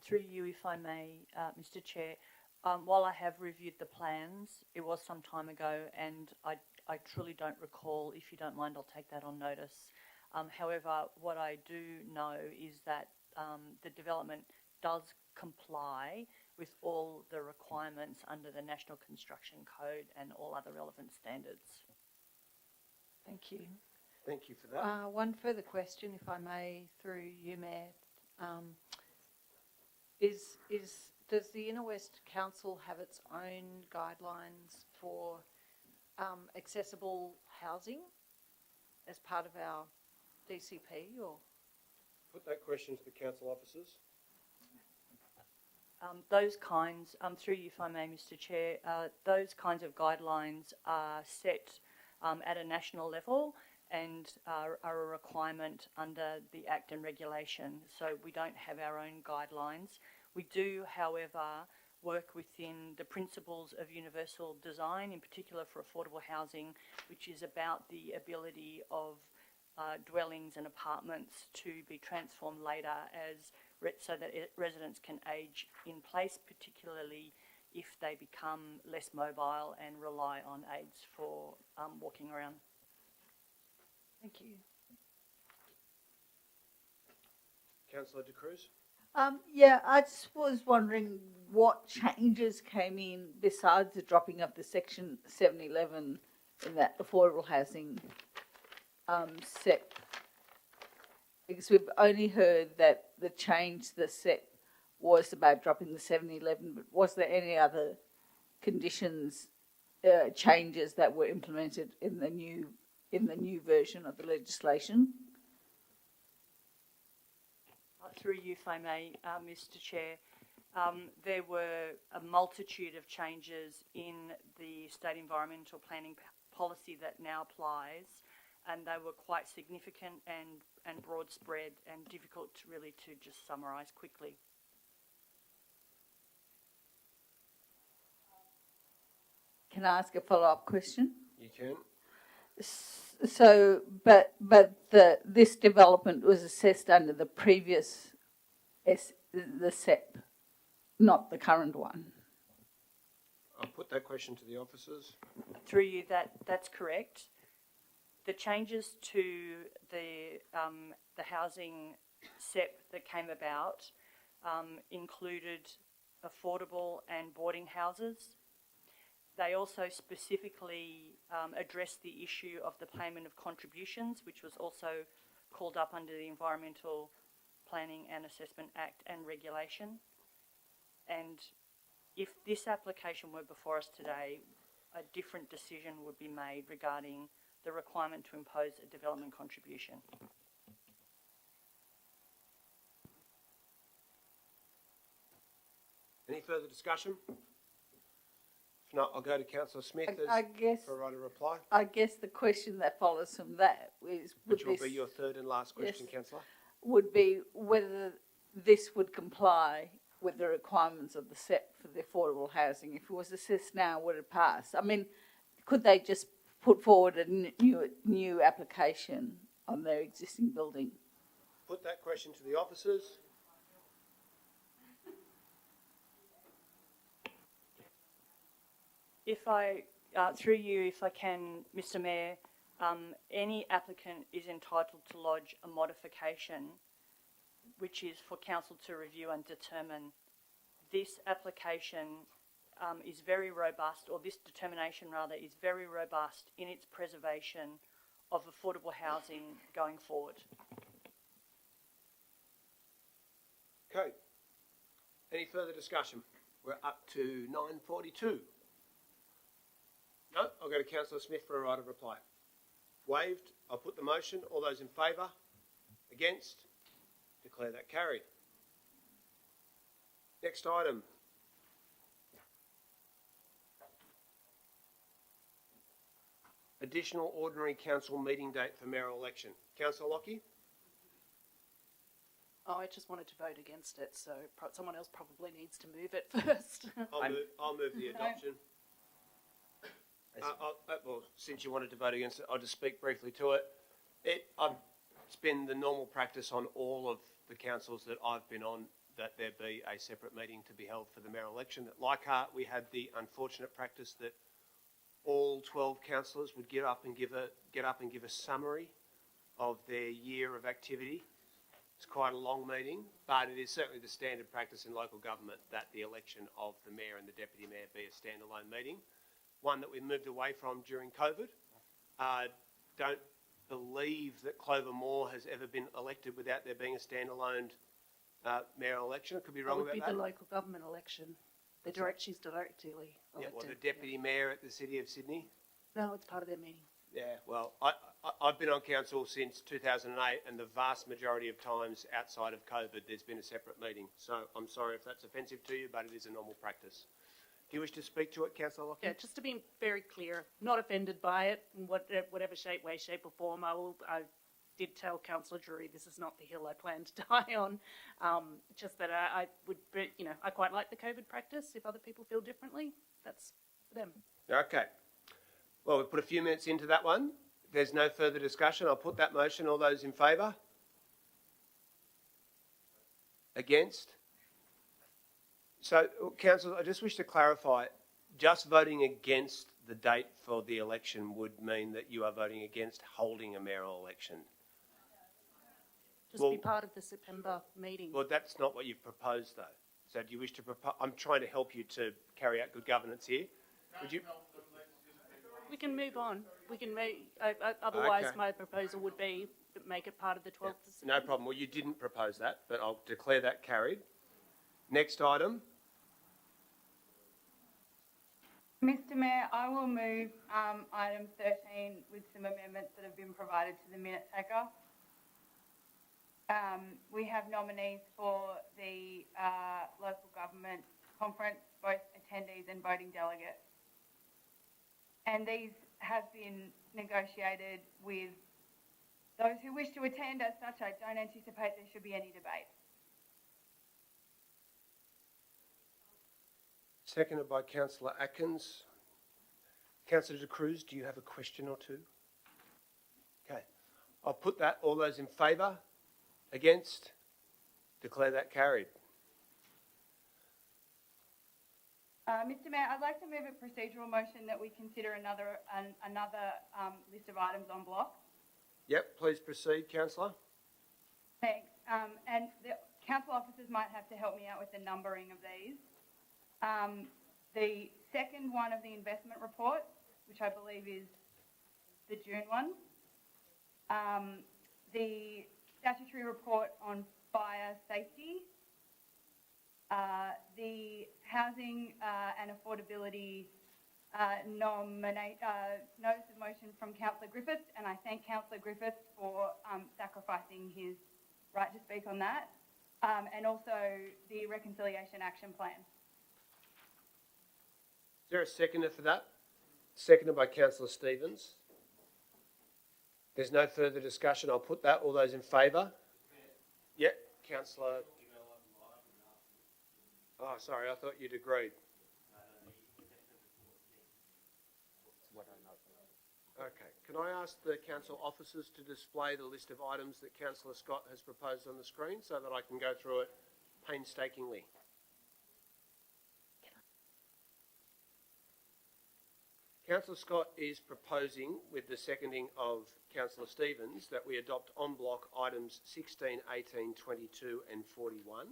Through you, if I may, Mr. Chair, while I have reviewed the plans, it was some time ago, and I truly don't recall. If you don't mind, I'll take that on notice. However, what I do know is that the development does comply with all the requirements under the National Construction Code and all other relevant standards. Thank you. Thank you for that. One further question, if I may, through you, Mayor. Does the Inner West Council have its own guidelines for accessible housing as part of our DCP, or? Put that question to the council officers. Those kinds, through you, if I may, Mr. Chair, those kinds of guidelines are set at a national level and are a requirement under the Act and regulation. So we don't have our own guidelines. We do, however, work within the principles of universal design, in particular for affordable housing, which is about the ability of dwellings and apartments to be transformed later so that residents can age in place, particularly if they become less mobile and rely on aids for walking around. Thank you. Councillor De Cruz? Yeah, I just was wondering what changes came in besides the dropping of the Section 711 in that affordable housing SEP. Because we've only heard that the change to the SEP was about dropping the 711, but was there any other conditions, changes that were implemented in the new version of the legislation? Through you, if I may, Mr. Chair, there were a multitude of changes in the state environmental planning policy that now applies, and they were quite significant and broad spread and difficult to just summarise quickly. Can I ask a follow-up question? You can. So, but this development was assessed under the previous the SEP, not the current one. I'll put that question to the officers. Through you, that's correct. The changes to the housing SEP that came about included affordable and boarding houses. They also specifically addressed the issue of the payment of contributions, which was also called up under the Environmental Planning and Assessment Act and Regulation. And if this application were before us today, a different decision would be made regarding the requirement to impose a development contribution. Any further discussion? If not, I'll go to Councillor Smith for a right of reply. I guess the question that follows from that is... Which will be your third and last question, yes, Councillor. Would be whether this would comply with the requirements of the SEP for the affordable housing. If it was assessed now, would it pass? I mean, could they just put forward a new application on their existing building? Put that question to the officers. If I, through you, if I can, Mr. Mayor, any applicant is entitled to lodge a modification, which is for council to review and determine. This application is very robust, or this determination rather, is very robust in its preservation of affordable housing going forward. Okay. Any further discussion? We're up to 9:42. No, I'll go to Councillor Smith for a right of reply. Waived. I'll put the motion. All those in favour? Against? Declare that carried. Next item. Additional ordinary council meeting date for mayoral election. Councillor Lockie? Oh, I just wanted to vote against it, so someone else probably needs to move it first. I'll move the adoption. Well, since you wanted to vote against it, I'll just speak briefly to it. It's been the normal practice on all of the councils that I've been on that there be a separate meeting to be held for the mayoral election. At Leichhardt, we had the unfortunate practice that all 12 councillors would get up and give a summary of their year of activity. It's quite a long meeting, but it is certainly the standard practice in local government that the election of the mayor and the deputy mayor be a standalone meeting. One that we moved away from during COVID. Don't believe that Clover Moore has ever been elected without there being a standalone mayoral election. I could be wrong about that. It would be the local government election. She's directly elected. Yeah, well, the deputy mayor at the City of Sydney. No, it's part of their meeting. Yeah, well, I've been on council since 2008, and the vast majority of times outside of COVID, there's been a separate meeting. So I'm sorry if that's offensive to you, but it is a normal practice. Do you wish to speak to it, Councillor Lockie? Yeah, just to be very clear, not offended by it in whatever way, shape or form. I did tell Councillor Drury this is not the hill I plan to die on. Just that I would, I quite like the COVID practice. If other people feel differently, that's for them. Okay. Well, we've put a few minutes into that one. If there's no further discussion, I'll put that motion. All those in favour? Against? So, Council, I just wish to clarify, just voting against the date for the election would mean that you are voting against holding a mayoral election. Just be part of the September meeting. Well, that's not what you've proposed, though. So do you wish to propose? I'm trying to help you to carry out good governance here. Would you? We can move on. We can otherwise, Okay. my proposal would be to make it part of the 12th of September. No problem. Well, you didn't propose that, but I'll declare that carried. Next item. Mr Mayor, I will move item 13 with some amendments that have been provided to the minute taker. We have nominees for the local government conference, both attendees and voting delegates. And these have been negotiated with those who wish to attend. As such, I don't anticipate there should be any debate. Seconded by Councillor Atkins. Councillor De Cruz, do you have a question or two? Okay. I'll put that. All those in favour? Against? Declare that carried. Mr Mayor, I'd like to move a procedural motion that we consider another list of items on block. Yep, please proceed, Councillor. Thanks. And the council officers might have to help me out with the numbering of these. The second one of the investment report, which I believe is the June one. The statutory report on fire safety. The housing and affordability notice of motion from Councillor Griffiths, and I thank Councillor Griffiths for sacrificing his right to speak on that, and also the reconciliation action plan. Is there a seconder for that? Seconded by Councillor Stevens. There's no further discussion. I'll put that. All those in favour? Yep, Councillor. Oh, sorry, I thought you'd agreed. Okay, can I ask the council officers to display the list of items that Councillor Scott has proposed on the screen so that I can go through it painstakingly? Councillor Scott is proposing, with the seconding of Councillor Stevens, that we adopt en bloc items 16, 18, 22 and 41.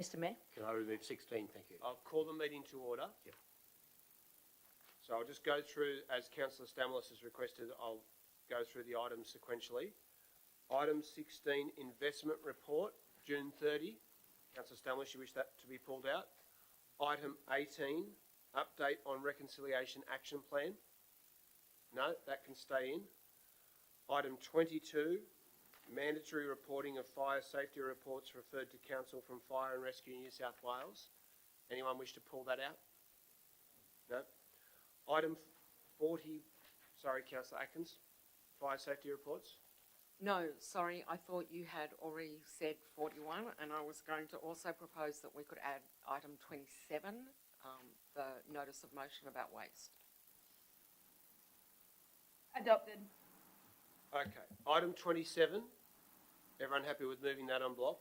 Mr Mayor? Can I remove 16? Thank you. I'll call the meeting to order. Yep. So I'll just go through, as Councillor Stamoulis has requested, I'll go through the items sequentially. Item 16, investment report, June 30. Councillor Stamoulis, you wish that to be pulled out. Item 18, update on reconciliation action plan. No, that can stay in. Item 22, mandatory reporting of fire safety reports referred to Council from Fire and Rescue New South Wales. Anyone wish to pull that out? No. Item 40, sorry, Councillor Atkins, fire safety reports. No, sorry, I thought you had already said 41, and I was going to also propose that we could add item 27, the notice of motion about waste. Adopted. Okay, item 27, everyone happy with moving that on block?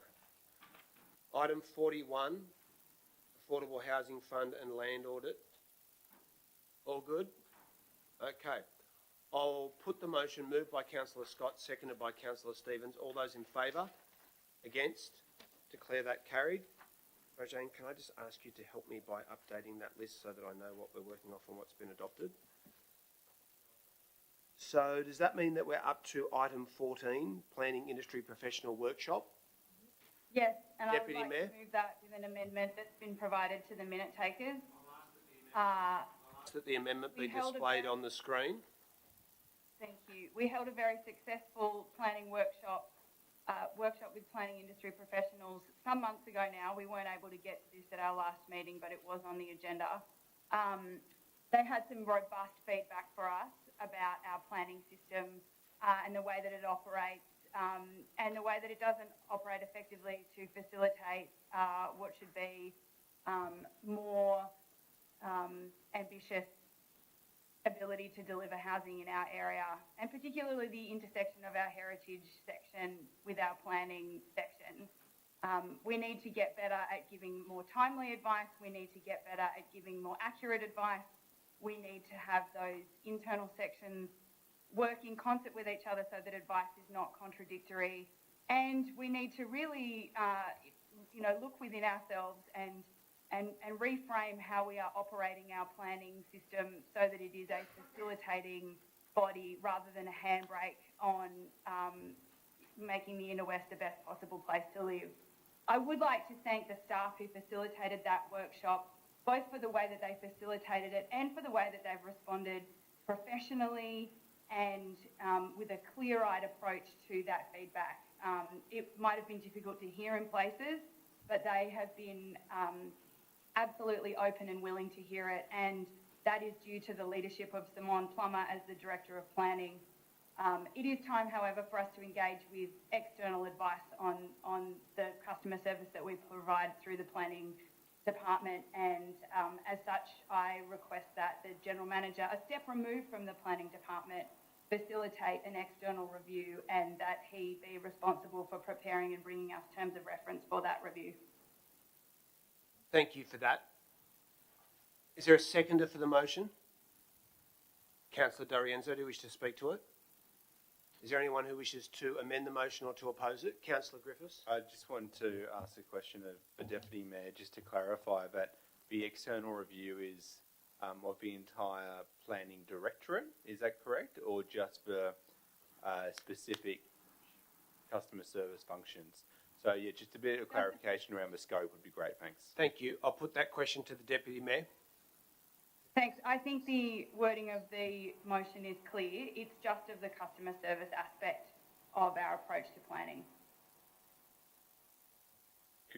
Item 41, Affordable Housing Fund and Land Audit. All good? Okay. I'll put the motion moved by Councillor Scott, seconded by Councillor Stevens. All those in favour? Against? Declare that carried. Rojane, can I just ask you to help me by updating that list so that I know what we're working off and what's been adopted? So does that mean that we're up to item 14, Planning Industry Professional Workshop? Yes, and Deputy I would like Mayor? to move that with an amendment that's been provided to the minute takers. That the amendment be We held a displayed very- on the screen. Thank you. We held a very successful planning workshop with planning industry professionals some months ago now. We weren't able to get to this at our last meeting, but it was on the agenda. They had some robust feedback for us about our planning system and the way that it operates and the way that it doesn't operate effectively to facilitate what should be more ambitious ability to deliver housing in our area, and particularly the intersection of our heritage section with our planning section. We need to get better at giving more timely advice. We need to get better at giving more accurate advice. We need to have those internal sections work in concert with each other so that advice is not contradictory. And we need to really, look within ourselves and reframe how we are operating our planning system so that it is a facilitating body rather than a handbrake on making the Inner West the best possible place to live. I would like to thank the staff who facilitated that workshop, both for the way that they facilitated it and for the way that they've responded professionally and with a clear-eyed approach to that feedback. It might have been difficult to hear in places, but they have been absolutely open and willing to hear it, and that is due to the leadership of Simone Plummer as the Director of Planning. It is time, however, for us to engage with external advice on the customer service that we provide through the planning department, and as such, I request that the General Manager, a step removed from the planning department, facilitate an external review and that he be responsible for preparing and bringing us terms of reference for that review. Thank you for that. Is there a seconder for the motion? Councillor D'Arienzo, do you wish to speak to it? Is there anyone who wishes to amend the motion or to oppose it? Councillor Griffiths. I just wanted to ask a question of the Deputy Mayor, just to clarify that the external review is of the entire planning directorate, is that correct? Or just for specific customer service functions? So yeah, just a bit of clarification around the scope would be great, thanks. Thank you. I'll put that question to the Deputy Mayor. Thanks. I think the wording of the motion is clear. It's just of the customer service aspect of our approach to planning.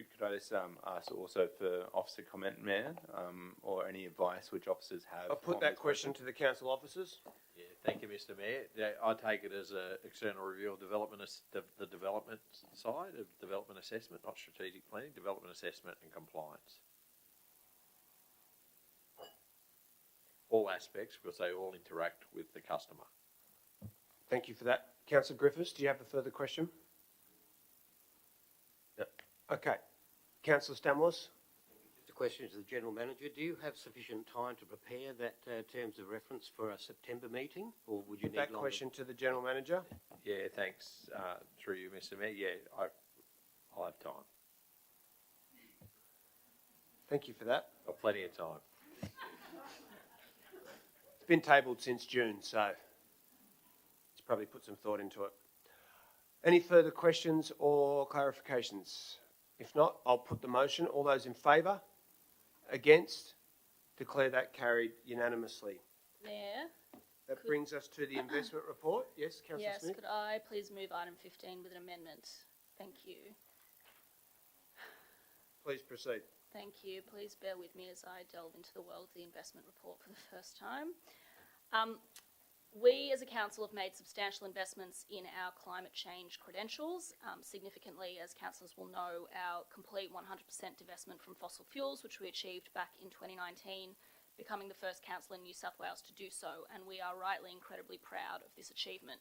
could I just ask also for officer comment, Mayor, or any advice which officers have? I'll put on that this question to the council officers. Yeah, thank you, Mr. Mayor. Yeah, I take it as an external review of development, the development side of development assessment, not strategic planning, development assessment and compliance. All aspects, because they all interact with the customer. Thank you for that. Councillor Griffiths, do you have a further question? Yep. Okay. Councillor Stamoulis? Just a question to the General Manager. Do you have sufficient time to prepare that terms of reference for a September meeting, or would you Put need that longer? question to the General Manager. Yeah, thanks. Through you, Mr. Mayor. Yeah, I'll have time. Thank you for that. Got plenty of time. It's been tabled since June, so it's probably put some thought into it. Any further questions or clarifications? If not, I'll put the motion. All those in favour? Against? Declare that carried unanimously. Mayor? That brings us to the investment report. Yes, Councillor Yes, Smith? could I please move item 15 with an amendment? Thank you. Please proceed. Thank you. Please bear with me as I delve into the world of the investment report for the first time. We as a council have made substantial investments in our climate change credentials. Significantly, as councillors will know, our complete 100% divestment from fossil fuels, which we achieved back in 2019, becoming the first council in New South Wales to do so, and we are rightly incredibly proud of this achievement.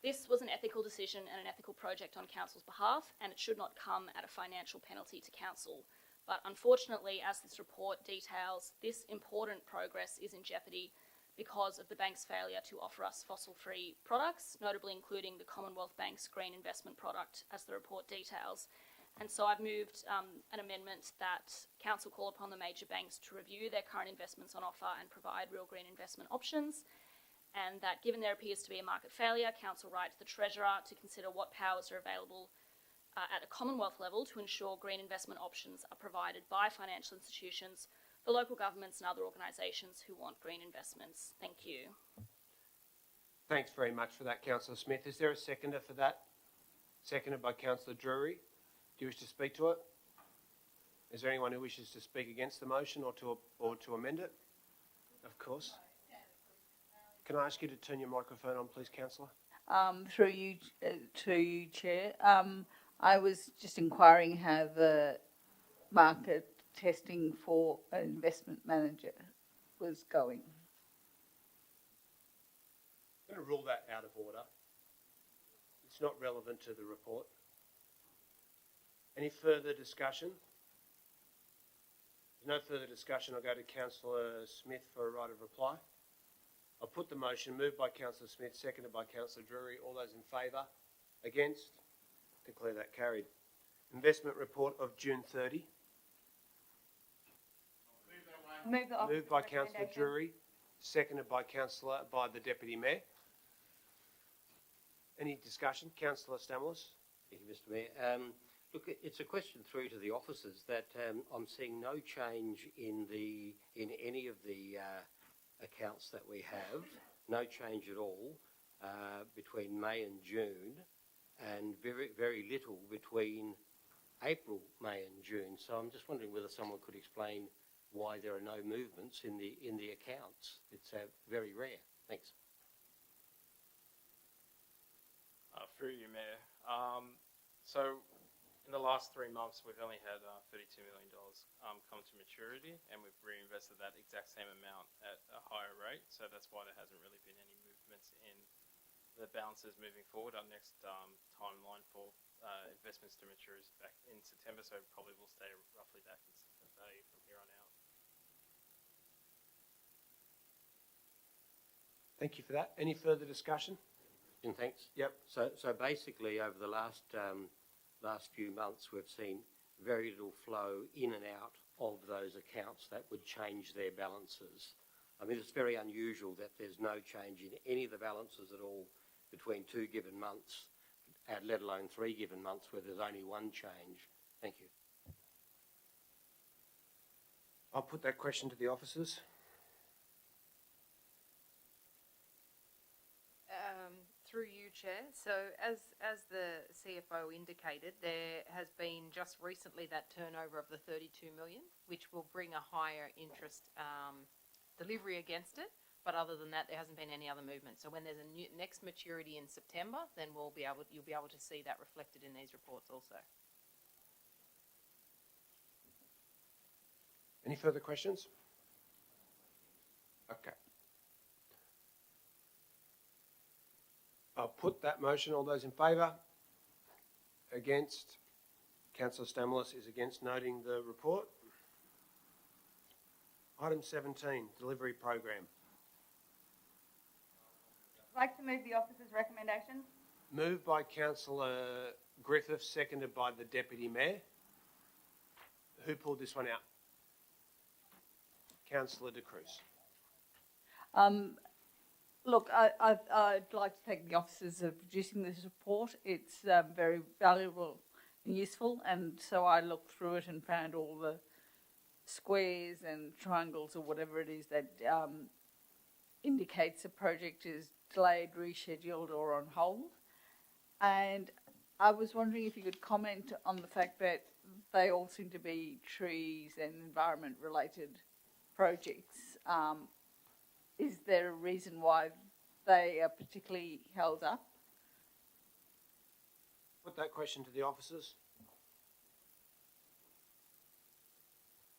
This was an ethical decision and an ethical project on council's behalf, and it should not come at a financial penalty to council. But unfortunately, as this report details, this important progress is in jeopardy because of the bank's failure to offer us fossil-free products, notably including the Commonwealth Bank's green investment product, as the report details. And so I've moved an amendment that council call upon the major banks to review their current investments on offer and provide real green investment options, and that given there appears to be a market failure, council write to the Treasurer to consider what powers are available at a Commonwealth level to ensure green investment options are provided by financial institutions for local governments and other organisations who want green investments. Thank you. Thanks very much for that, Councillor Smith. Is there a seconder for that? Seconded by Councillor Drury. Do you wish to speak to it? Is there anyone who wishes to speak against the motion or to amend it? Of course. Can I ask you to turn your microphone on, please, Councillor? Through you to you, Chair. I was just inquiring how the market testing for an investment manager was going. I'm going to rule that out of order. It's not relevant to the report. Any further discussion? If there's no further discussion, I'll go to Councillor Smith for a right of reply. I'll put the motion, moved by Councillor Smith, seconded by Councillor Drury. All those in favour? Against? Declare that carried. Investment report of June 30. Moved by Councillor Drury, seconded by the Deputy Mayor. Any discussion? Councillor Stamoulis. Thank you, Mr. Mayor. Look, it's a question through to the officers that I'm seeing no change in any of the accounts that we have, no change at all between May and June, and very, very little between April, May and June. So I'm just wondering whether someone could explain why there are no movements in the accounts. It's very rare. Thanks. Through you, Mayor. So in the last 3 months, we've only had $32 million come to maturity, and we've reinvested that exact same amount at a higher rate. So that's why there hasn't really been any movements in the balances moving forward. Our next timeline for investments to mature is back in September, so probably will stay roughly that consistent value from here on out. Thank you for that. Any further discussion? And thanks. Yep. So basically, over the last few months, we've seen very little flow in and out of those accounts that would change their balances. I mean, it's very unusual that there's no change in any of the balances at all between 2 given months, let alone 3 given months where there's only one change. Thank you. I'll put that question to the officers. Through you, Chair. So as the CFO indicated, there has been just recently that turnover of the 32 million, which will bring a higher interest delivery against it. But other than that, there hasn't been any other movement. So when there's a next maturity in September, then you'll be able to see that reflected in these reports also. Any further questions? Okay. I'll put that motion. All those in favour? Against? Councillor Stamoulis is against noting the report. Item 17, delivery program. I'd like to move the officer's recommendations. Moved by Councillor Griffith, seconded by the Deputy Mayor. Who pulled this one out? Councillor De Cruz. Look, I'd like to thank the officers of producing this report. It's very valuable and useful, and so I looked through it and found all the squares and triangles or whatever it is that indicates a project is delayed, rescheduled or on hold. And I was wondering if you could comment on the fact that they all seem to be trees and environment related projects. Is there a reason why they are particularly held up? Put that question to the officers.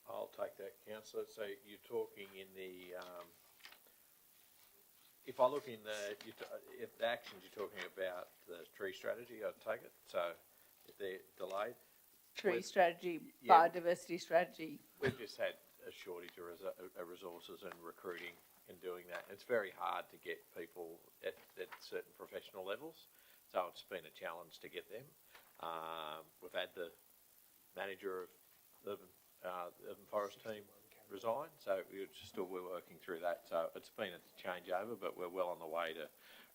I'll take that, councillor. So you're talking in the, if I look in if the actions you're talking about the tree strategy, I'd take it. So if they're delayed. Tree strategy, biodiversity strategy. We've just had a shortage of resources and recruiting and doing that. It's very hard to get people at certain professional levels. So it's been a challenge to get them. We've had the manager of Urban Forest team resign, so we're working through that. So it's been a changeover, but we're well on the way to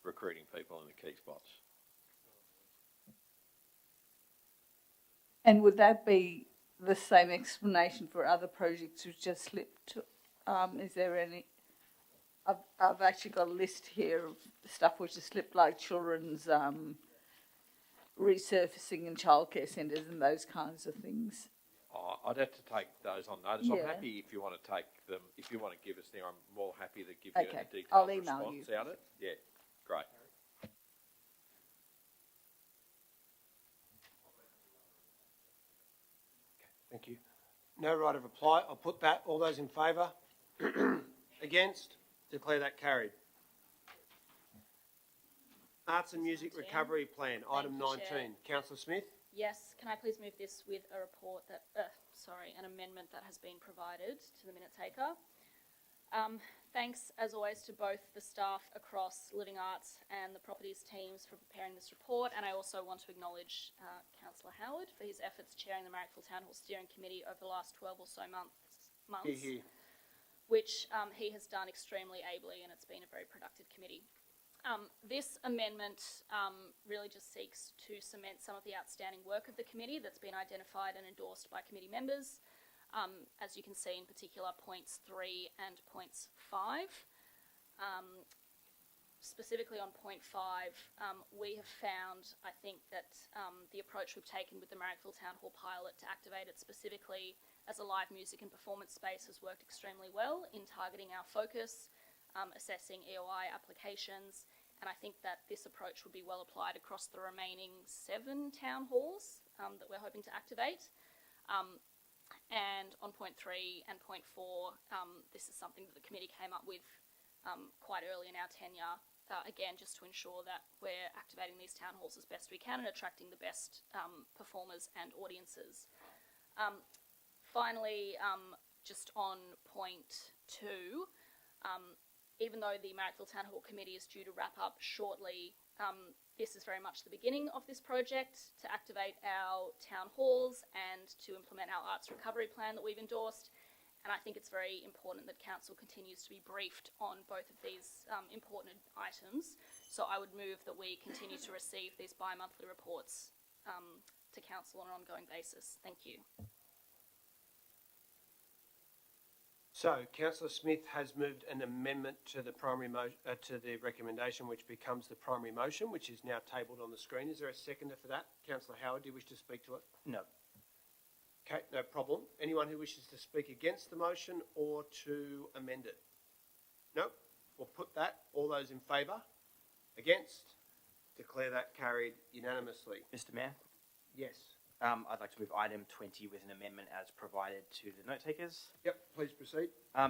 recruiting people in the key spots. And would that be the same explanation for other projects which just slipped? Is there any? I've actually got a list here of stuff which has slipped, like children's resurfacing and childcare centres and those kinds of things. I'd have to take those on notice. Yeah. I'm happy if you want to take them. If you want to give us there, I'm more happy to give you a detailed I'll email response you. out it. Yeah, great. Thank you. No right of reply. I'll put that. All those in favour? Against? Declare that carried. Arts and Music Recovery Plan, item 19. Councillor Smith? Yes, can I please move this with a report that, an amendment that has been provided to the minute taker. Thanks, as always, to both the staff across Living Arts and the Properties teams for preparing this report, and I also want to acknowledge Councillor Howard for his efforts chairing the Marrickville Town Hall Steering Committee over the last 12 or so months. Which he has done extremely ably, and it's been a very productive committee. This amendment really just seeks to cement some of the outstanding work of the committee that's been identified and endorsed by committee members. As you can see, in particular, points 3 and points 5. Specifically on point 5, we have found, I think, that the approach we've taken with the Marrickville Town Hall pilot to activate it specifically as a live music and performance space has worked extremely well in targeting our focus, assessing EOI applications, and I think that this approach would be well applied across the remaining 7 town halls that we're hoping to activate. And on point 3 and point 4, this is something that the committee came up with quite early in our tenure, again, just to ensure that we're activating these town halls as best we can and attracting the best performers and audiences. Finally, just on point 2, even though the Marrickville Town Hall Committee is due to wrap up shortly, this is very much the beginning of this project to activate our town halls and to implement our arts recovery plan that we've endorsed. And I think it's very important that Council continues to be briefed on both of these important items. So I would move that we continue to receive these bi-monthly reports to Council on an ongoing basis. Thank you. So, Councillor Smith has moved an amendment to the to the recommendation, which becomes the primary motion, which is now tabled on the screen. Is there a seconder for that? Councillor Howard, do you wish to speak to it? No. Okay, no problem. Anyone who wishes to speak against the motion or to amend it? No? We'll put that. All those in favour? Against? Declare that carried unanimously. Mr. Mayor? Yes. I'd like to move item 20 with an amendment as provided to the note takers. Yep, please proceed.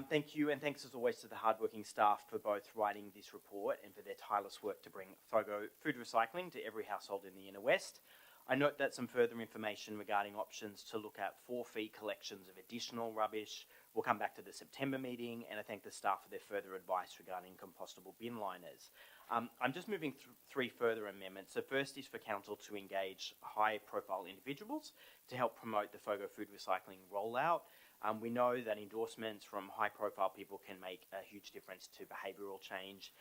Thank you, and thanks as always to the hardworking staff for both writing this report and for their tireless work to bring FOGO food recycling to every household in the Inner West. I note that some further information regarding options to look at for-fee collections of additional rubbish will come back to the September meeting, and I thank the staff for their further advice regarding compostable bin liners. I'm just moving three further amendments. The first is for Council to engage high-profile individuals to help promote the FOGO food recycling rollout. We know that endorsements from high-profile people can make a huge difference to behavioural change,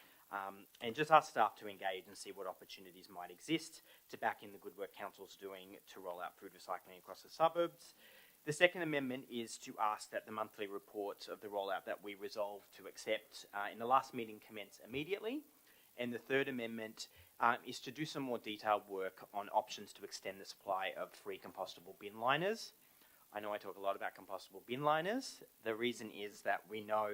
and just ask staff to engage and see what opportunities might exist to back in the good work Council's doing to roll out food recycling across the suburbs. The second amendment is to ask that the monthly reports of the rollout that we resolve to accept in the last meeting commence immediately. And the third amendment is to do some more detailed work on options to extend the supply of free compostable bin liners. I know I talk a lot about compostable bin liners. The reason is that we know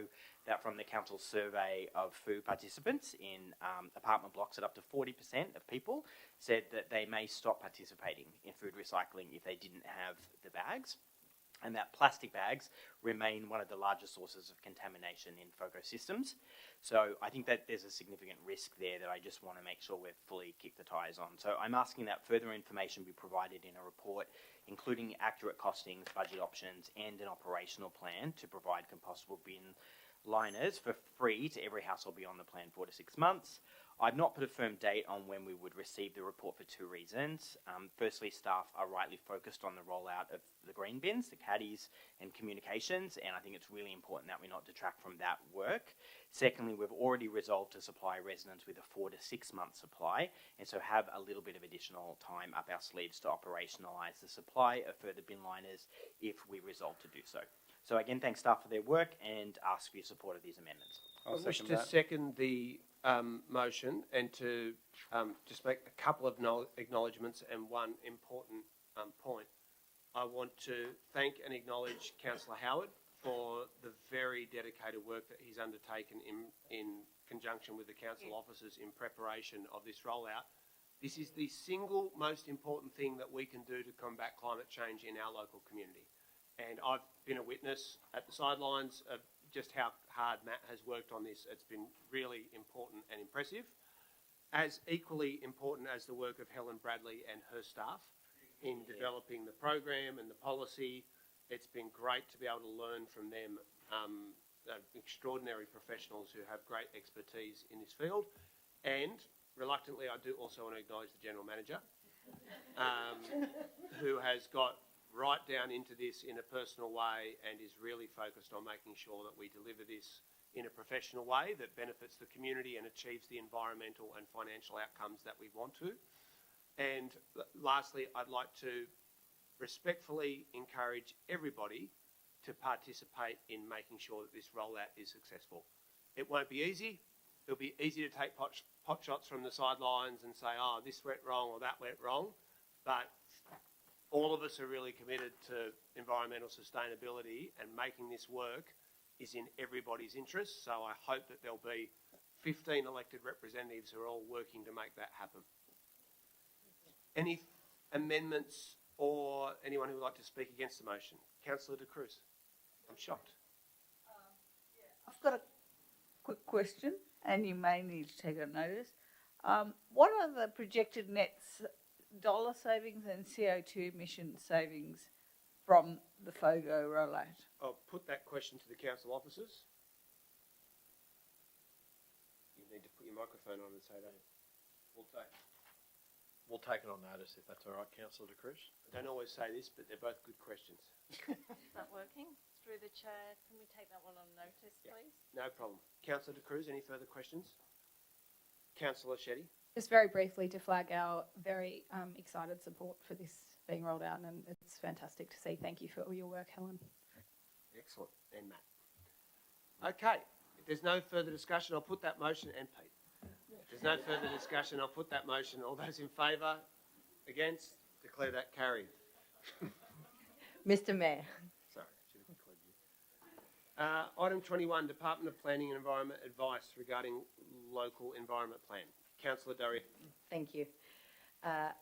that from the Council's survey of food participants in apartment blocks, that up to 40% of people said that they may stop participating in food recycling if they didn't have the bags, and that plastic bags remain one of the largest sources of contamination in FOGO systems. So I think that there's a significant risk there that I just want to make sure we've fully kicked the tyres on. So I'm asking that further information be provided in a report, including accurate costings, budget options, and an operational plan to provide compostable bin liners for free to every household beyond the plan 4 to 6 months. I've not put a firm date on when we would receive the report for two reasons. Firstly, staff are rightly focused on the rollout of the green bins, the caddies, and communications, and I think it's really important that we not detract from that work. Secondly, we've already resolved to supply residents with a 4 to 6 month supply, and so have a little bit of additional time up our sleeves to operationalise the supply of further bin liners if we resolve to do so. So again, thanks staff for their work and ask for your support of these amendments. I wish to second the motion and to just make a couple of acknowledgements and one important point. I want to thank and acknowledge Councillor Howard for the very dedicated work that he's undertaken in conjunction with the council officers in preparation of this rollout. This is the single most important thing that we can do to combat climate change in our local community. And I've been a witness at the sidelines of just how hard Matt has worked on this. It's been really important and impressive. As equally important as the work of Helen Bradley and her staff in developing the program and the policy, it's been great to be able to learn from them, extraordinary professionals who have great expertise in this field. And reluctantly, I do also want to acknowledge the General Manager, who has got right down into this in a personal way and is really focused on making sure that we deliver this in a professional way that benefits the community and achieves the environmental and financial outcomes that we want to. And lastly, I'd like to respectfully encourage everybody to participate in making sure that this rollout is successful. It won't be easy. It'll be easy to take pot shots from the sidelines and say, oh, this went wrong or that went wrong. But all of us are really committed to environmental sustainability, and making this work is in everybody's interest. So I hope that there'll be 15 elected representatives who are all working to make that happen. Any amendments or anyone who would like to speak against the motion? Councillor De Cruz. I'm shocked. I've got a quick question, and you may need to take a notice. What are the projected net dollar savings and CO2 emission savings from the FOGO rollout? I'll put that question to the council officers. You need to put your microphone on and say that. We'll take it on notice if that's all right, Councillor De Cruz. I don't always say this, but they're both good questions. Is that working? Through the chair, can we take that one on notice, please? No problem. Councillor De Cruz, any further questions? Councillor Shetty. Just very briefly to flag our very excited support for this being rolled out, and it's fantastic to see. Thank you for all your work, Helen. Excellent. And Matt. Okay, if there's no further discussion, I'll put that motion, and Pete. If there's no further discussion, I'll put that motion. All those in favour? Against? Declare that carried. Mr Mayor. Sorry, should have included you. Item 21, Department of Planning and Environment advice regarding local environment plan. Councillor Durry. Thank you. I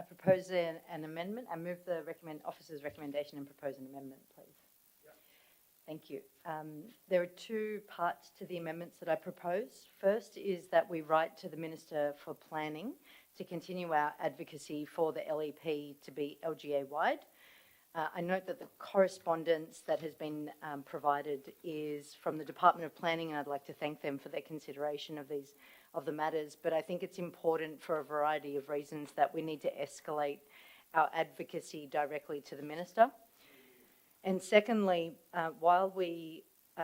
propose an amendment. I move the officer's recommendation and propose an amendment, please. Yep. Thank you. There are two parts to the amendments that I propose. First is that we write to the Minister for Planning to continue our advocacy for the LEP to be LGA-wide. I note that the correspondence that has been provided is from the Department of Planning, and I'd like to thank them for their consideration of the matters, but I think it's important for a variety of reasons that we need to escalate our advocacy directly to the Minister. And secondly,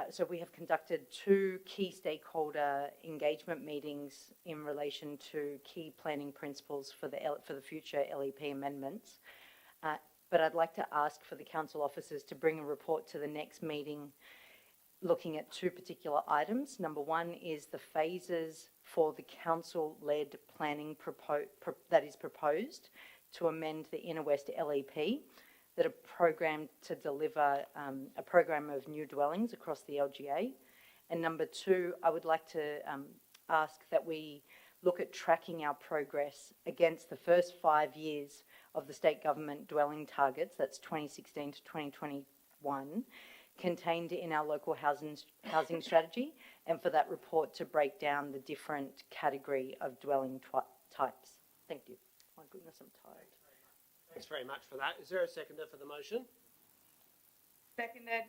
so we have conducted two key stakeholder engagement meetings in relation to key planning principles for the future LEP amendments. But I'd like to ask for the council officers to bring a report to the next meeting looking at two particular items. Number one is the phases for the council-led planning that is proposed to amend the Inner West LEP that are programmed to deliver a program of new dwellings across the LGA. And number two, I would like to ask that we look at tracking our progress against the first 5 years of the state government dwelling targets, that's 2016 to 2021, contained in our local housing strategy, and for that report to break down the different category of dwelling types. Thank you. My goodness, I'm tired. Thanks very much for that. Is there a seconder for the motion? Seconded.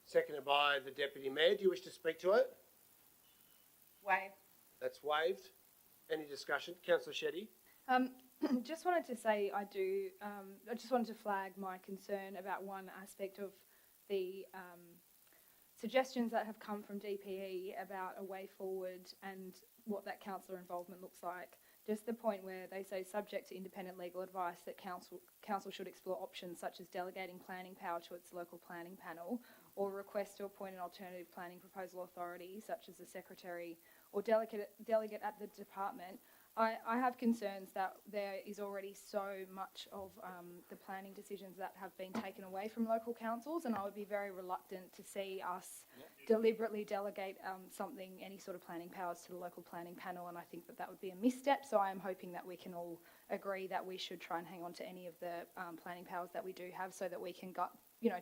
Seconded by the Deputy Mayor. Do you wish to speak to it? Wave. That's waived. Any discussion? Councillor Shetty. Just wanted to say I just wanted to flag my concern about one aspect of the suggestions that have come from DPE about a way forward and what that councillor involvement looks like. Just the point where they say, subject to independent legal advice, that council should explore options such as delegating planning power to its local planning panel, or request to appoint an alternative planning proposal authority, such as the secretary or delegate at the department. I have concerns that there is already so much of the planning decisions that have been taken away from local councils, and I would be very reluctant to see us deliberately delegate any sort of planning powers to the local planning panel, and I think that would be a misstep. So I am hoping that we can all agree that we should try and hang on to any of the planning powers that we do have, so that we can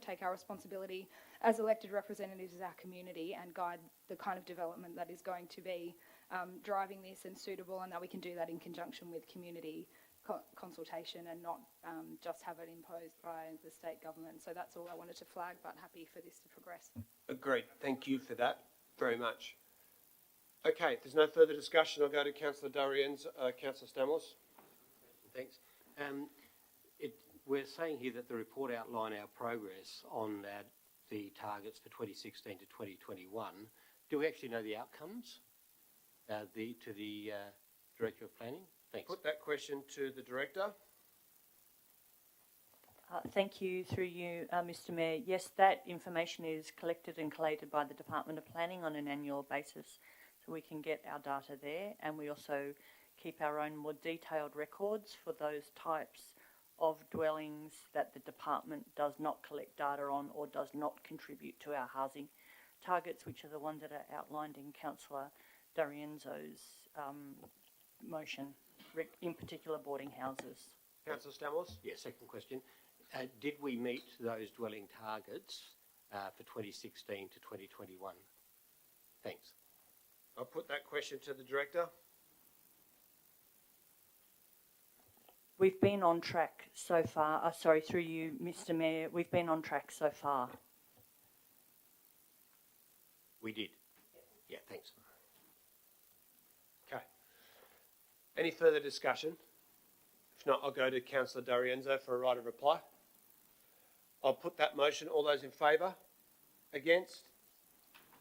take our responsibility as elected representatives of our community and guide the kind of development that is going to be driving this and suitable, and that we can do that in conjunction with community consultation and not just have it imposed by the state government. So that's all I wanted to flag, but happy for this to progress. Agreed. Thank you for that very much. Okay, if there's no further discussion, I'll go to Councillor Darien's. Councillor Stamos. Thanks. We're saying here that the report outline our progress on the targets for 2016 to 2021. Do we actually know the outcomes to the Director of Planning? Thanks. Put that question to the Director. Thank you, through you, Mr Mayor. Yes, that information is collected and collated by the Department of Planning on an annual basis, so we can get our data there, and we also keep our own more detailed records for those types of dwellings that the department does not collect data on or does not contribute to our housing targets, which are the ones that are outlined in Councillor D'Arienzo's motion, in particular boarding houses. Councillor Stamos? Yes, second question. Did we meet those dwelling targets for 2016 to 2021? Thanks. I'll put that question to the Director. We've been on track so far. Sorry, through you, Mr Mayor, we've been on track so far. We did? Yeah, thanks. Okay. Any further discussion? If not, I'll go to Councillor D'Arienzo for a right of reply. I'll put that motion. All those in favour? Against?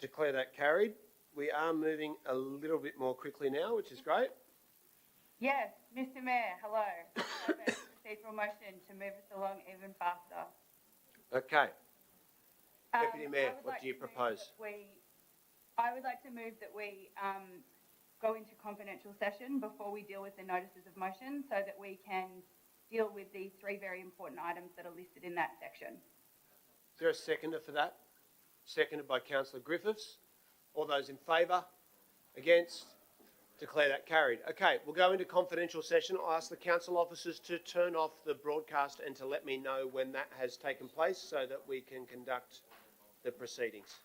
Declare that carried. We are moving a little bit more quickly now, which is great. Yes, Mr Mayor, hello. I have a procedural motion to move us along even faster. Okay. Deputy Mayor, what do you propose? I would like to move that we go into confidential session before we deal with the notices of motion so that we can deal with these three very important items that are listed in that section. Is there a seconder for that? Seconded by Councillor Griffiths. All those in favour? Against? Declare that carried. Okay, we'll go into confidential session. I'll ask the council officers to turn off the broadcast and to let me know when that has taken place so that we can conduct the proceedings.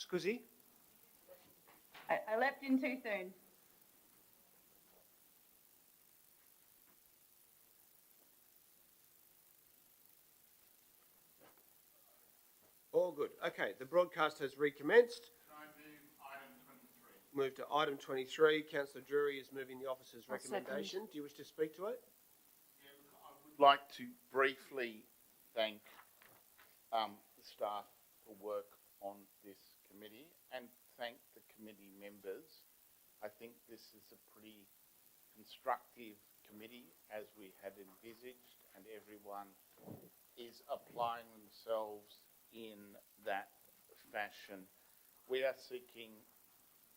Scusi? I leapt in too soon. All good. Okay, the broadcast has recommenced. Move to item 23. Councillor Drury is moving the officer's recommendation. Do you wish to speak to it? I would like to briefly thank the staff for work on this committee and thank the committee members. I think this is a pretty constructive committee as we had envisaged, and everyone is applying themselves in that fashion. We are seeking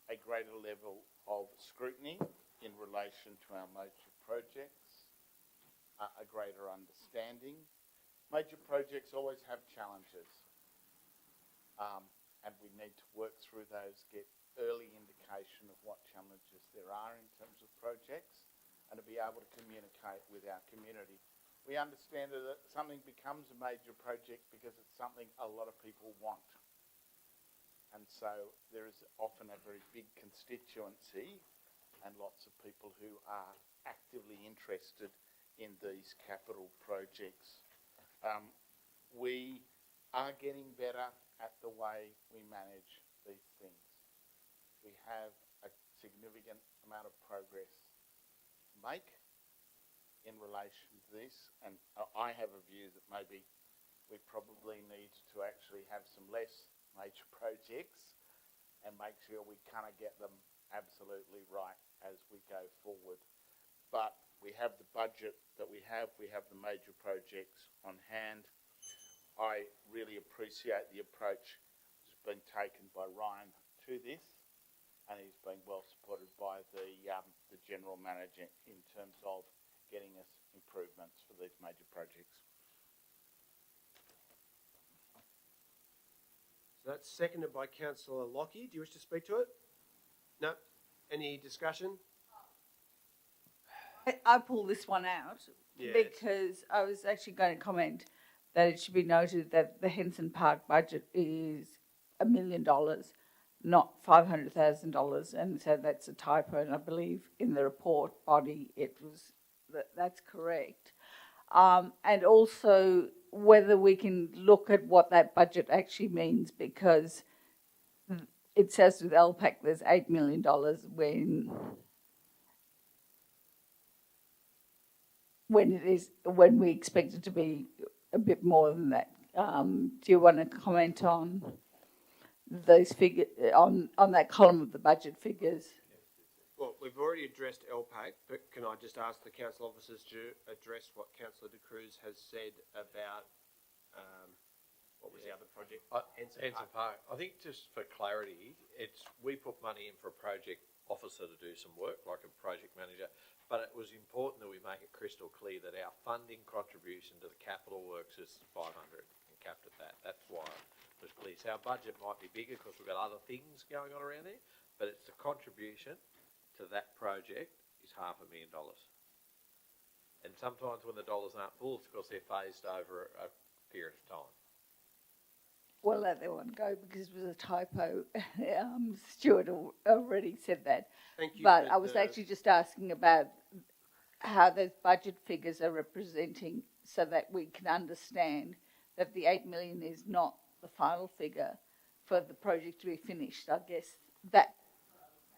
a greater level of scrutiny in relation to our major projects, a greater understanding. Major projects always have challenges, and we need to work through those, get early indication of what challenges there are in terms of projects, and to be able to communicate with our community. We understand that something becomes a major project because it's something a lot of people want. And so there is often a very big constituency and lots of people who are actively interested in these capital projects. We are getting better at the way we manage these things. We have a significant amount of progress to make in relation to this, and I have a view that maybe we probably need to actually have some less major projects and make sure we kind of get them absolutely right as we go forward. But we have the budget that we have the major projects on hand. I really appreciate the approach that's been taken by Ryan to this, and he's been well supported by the General Manager in terms of getting us improvements for these major projects. So that's seconded by Councillor Lockie. Do you wish to speak to it? No? Any discussion? I pulled this one out because I was actually going to comment that it should be noted that the Henson Park budget is $1 million, not $500,000, and so that's a typo. And I believe in the report body it was that's correct. And also whether we can look at what that budget actually means, because it says with LPAC there's $8 million when we expect it to be a bit more than that. Do you want to comment on those figures, on that column of the budget figures? Well, we've already addressed LPAC, but can I just ask the council officers to address what Councillor De Cruz has said about, what was the other project? Henson Park. I think just for clarity, we put money in for a project officer to do some work, like a project manager, but it was important that we make it crystal clear that our funding contribution to the capital works is 500 and capped at that. That's why it was clear. So our budget might be bigger because we've got other things going on around there, but it's the contribution to that project is $500,000. And sometimes when the dollars aren't full, it's because they're phased over a period of time. Well, let that one go because it was a typo. Stuart already said that. Thank you. But I was actually just asking about how those budget figures are representing so that we can understand that the 8 million is not the final figure for the project to be finished. I guess that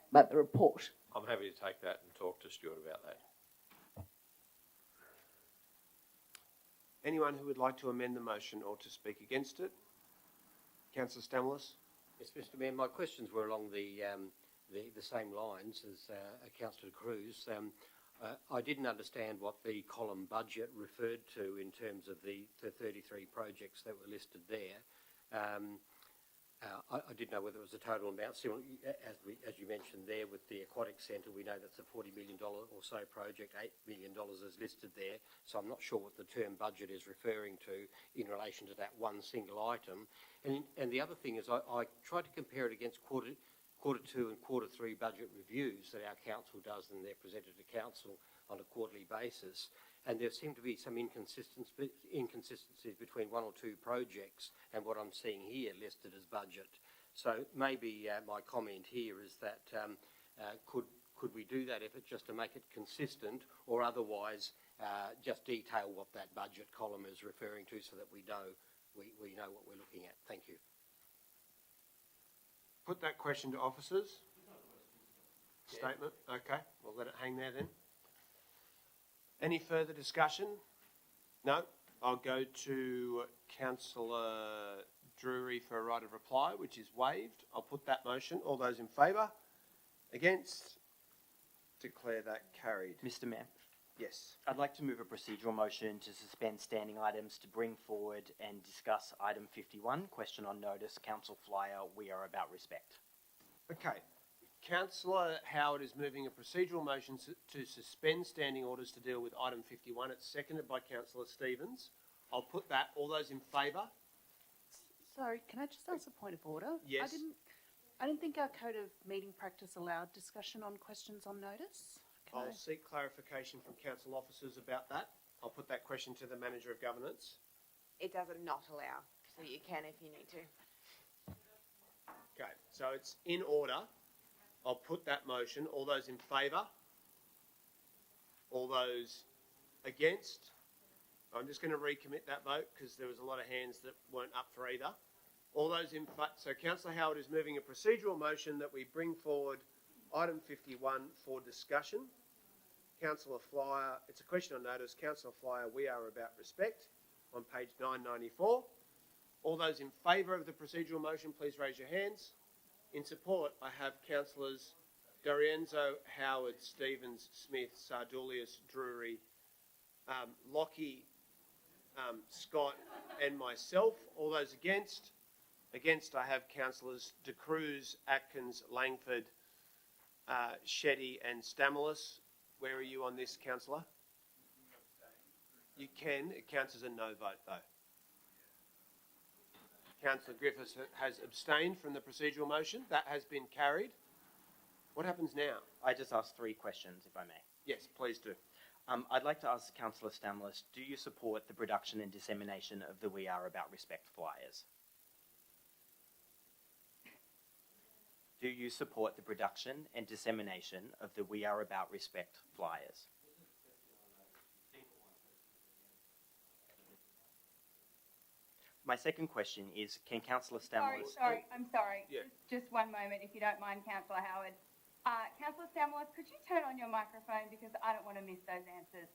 about the report. I'm happy to take that and talk to Stuart about that. Anyone who would like to amend the motion or to speak against it? Councillor Stamoulis? Yes, Mr. Mayor, my questions were along the same lines as Councillor Cruz. I didn't understand what the column budget referred to in terms of the 33 projects that were listed there. I didn't know whether it was a total amount. Similar, as you mentioned there with the Aquatic Centre, we know that's a $40 million or so project, $8 million is listed there. So I'm not sure what the term budget is referring to in relation to that one single item. And the other thing is I tried to compare it against quarter 2 and quarter 3 budget reviews that our council does, and they're presented to council on a quarterly basis. And there seem to be some inconsistencies between one or two projects and what I'm seeing here listed as budget. So maybe my comment here is that could we do that effort just to make it consistent, or otherwise just detail what that budget column is referring to so that we know what we're looking at. Thank you. Put that question to officers. Statement. Okay, we'll let it hang there then. Any further discussion? No. I'll go to Councillor Drury for a right of reply, which is waived. I'll put that motion. All those in favour? Against? Declare that carried. Mr. Mayor, Yes. I'd like to move a procedural motion to suspend standing items to bring forward and discuss item 51, question on notice, council flyer, we are about respect. Okay. Councillor Howard is moving a procedural motion to suspend standing orders to deal with item 51. It's seconded by Councillor Stevens. I'll put that. All those in favour? Sorry, can I just ask a point of order? Yes. I didn't think our code of meeting practice allowed discussion on questions on notice. I'll seek clarification from council officers about that. I'll put that question to the Manager of Governance. It doesn't not allow, so you can if you need to. Okay, so it's in order. I'll put that motion. All those in favour? All those against? I'm just going to recommit that vote because there was a lot of hands that weren't up for either. All those in favour. So Councillor Howard is moving a procedural motion that we bring forward item 51 for discussion. Councillor Flyer, it's a question on notice. Councillor Flyer, we are about respect on page 994. All those in favour of the procedural motion, please raise your hands. In support, I have Councillors D'Arienzo, Howard, Stevens, Smith, Sardulius, Drury, Lockie, Scott and myself. All those against? Against, I have Councillors De Cruz, Atkins, Langford, Shetty and Stamoulis. Where are you on this, Councillor? You can. It counts as a no vote, though. Councillor Griffiths has abstained from the procedural motion. That has been carried. What happens now? I just asked 3 questions, if I may. Yes, please do. I'd like to ask Councillor Stamoulis, do you support the production and dissemination of the We Are About Respect flyers? Do you support the production and dissemination of the We Are About Respect flyers? My second question is, can Councillor Stamoulis... I'm sorry. Yeah. Just one moment, if you don't mind, Councillor Howard. Councillor Stamoulis, could you turn on your microphone because I don't want to miss those answers.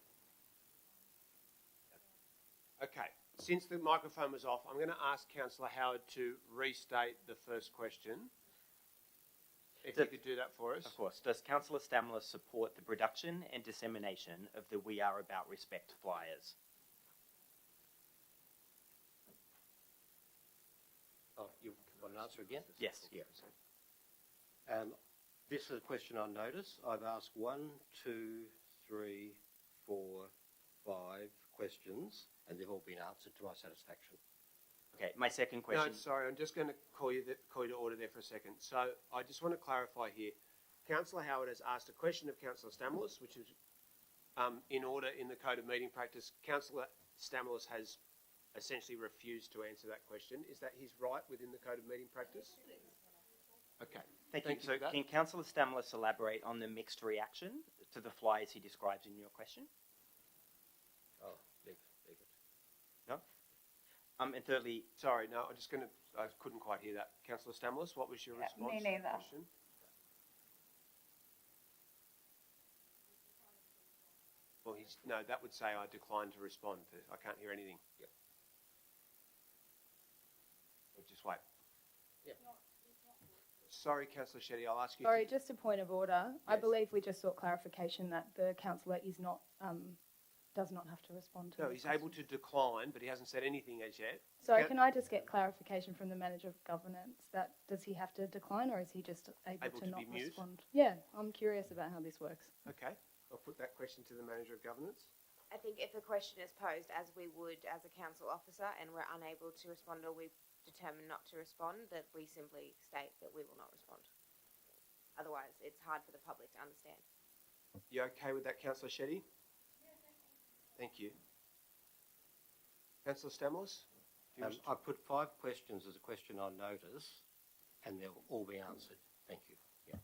Okay. Since the microphone was off, I'm going to ask Councillor Howard to restate the first question. If you could do that for us. Of course. Does Councillor Stamoulis support the production and dissemination of the We Are About Respect flyers? Oh, you want an answer again? Yes. Yeah. This is a question on notice. I've asked 1, 2, 3, 4, 5 questions, and they've all been answered to my satisfaction. Okay, my second question... No, sorry, I'm just going to call you to order there for a second. So I just want to clarify here. Councillor Howard has asked a question of Councillor Stamoulis, which is in order in the Code of Meeting Practice. Councillor Stamoulis has essentially refused to answer that question. Is that his right within the Code of Meeting Practice? Okay. Thank you. So can Councillor Stamoulis elaborate on the mixed reaction to the flyers he describes in your question? Oh, leave it. No? And thirdly... Sorry, no, I couldn't quite hear that. Councillor Stamoulis, what was your response Me to the neither. question? Well, no, that would say I declined to respond. I can't hear anything. Yep. We'll just wait. Yep. Sorry, Councillor Shetty, I'll ask you... Sorry, just a point of order. Yes. I believe we just sought clarification that the councillor is not, does not have to respond to No, the he's able to decline, but he hasn't said anything as yet. Sorry, can I just get clarification from the Manager of Governance that does he have to decline or is he just able to not be mute? respond? Yeah, I'm curious about how this works. Okay, I'll put that question to the Manager of Governance. I think if a question is posed as we would as a council officer and we're unable to respond or we determine not to respond, that we simply state that we will not respond. Otherwise, it's hard for the public to understand. You okay with that, Councillor Shetty? Thank you. Councillor Stamoulis? I put 5 questions as a question on notice, and they'll all be answered. Thank you. Yeah.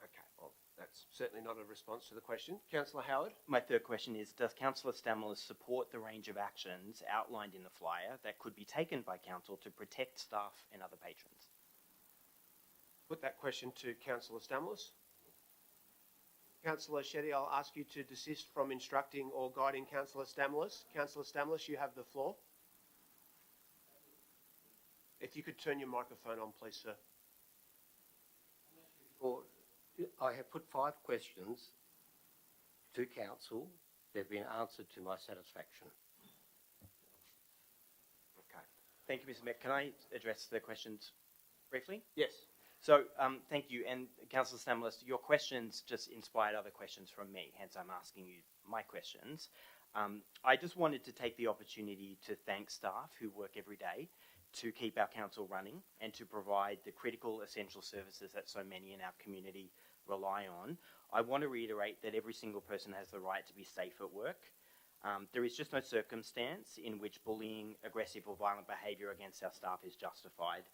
Okay, well, that's certainly not a response to the question. Councillor Howard? My third question is, does Councillor Stamoulis support the range of actions outlined in the flyer that could be taken by council to protect staff and other patrons? Put that question to Councillor Stamoulis. Councillor Shetty, I'll ask you to desist from instructing or guiding Councillor Stamoulis. Councillor Stamoulis, you have the floor. If you could turn your microphone on, please, sir. Or I have put 5 questions to council. They've been answered to my satisfaction. Okay. Thank you, Mr. Mayor. Can I address the questions briefly? Yes. So, thank you. And Councillor Stamoulis, your questions just inspired other questions from me, hence I'm asking you my questions. I just wanted to take the opportunity to thank staff who work every day to keep our council running and to provide the critical essential services that so many in our community rely on. I want to reiterate that every single person has the right to be safe at work. There is just no circumstance in which bullying, aggressive or violent behaviour against our staff is justified.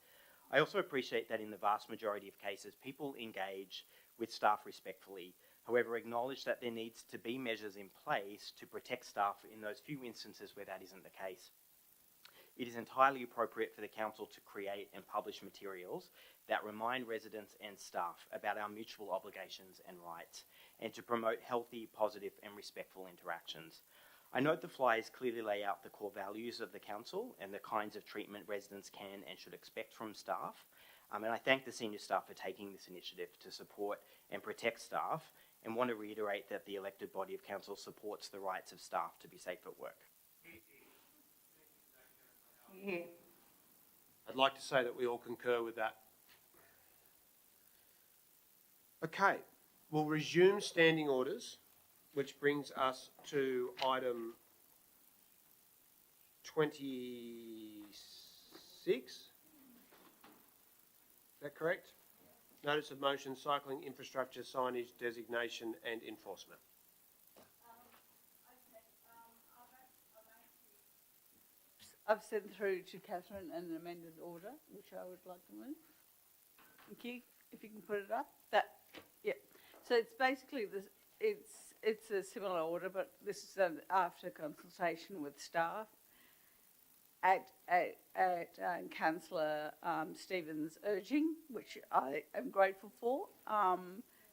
I also appreciate that in the vast majority of cases, people engage with staff respectfully. However, acknowledge that there needs to be measures in place to protect staff in those few instances where that isn't the case. It is entirely appropriate for the council to create and publish materials that remind residents and staff about our mutual obligations and rights, and to promote healthy, positive and respectful interactions. I note the flyers clearly lay out the core values of the council and the kinds of treatment residents can and should expect from staff. And I thank the senior staff for taking this initiative to support and protect staff, and want to reiterate that the elected body of council supports the rights of staff to be safe at work. Yeah. I'd like to say that we all concur with that. Okay, we'll resume standing orders, which brings us to item 26. Is that correct? Notice of motion, cycling infrastructure, signage, designation and enforcement. I've sent through to Catherine an amended order, which I would like to move. Thank you. If you can put it up. Yeah. So it's basically this. It's a similar order, but this is after consultation with staff at Councillor Stephen's urging, which I am grateful for,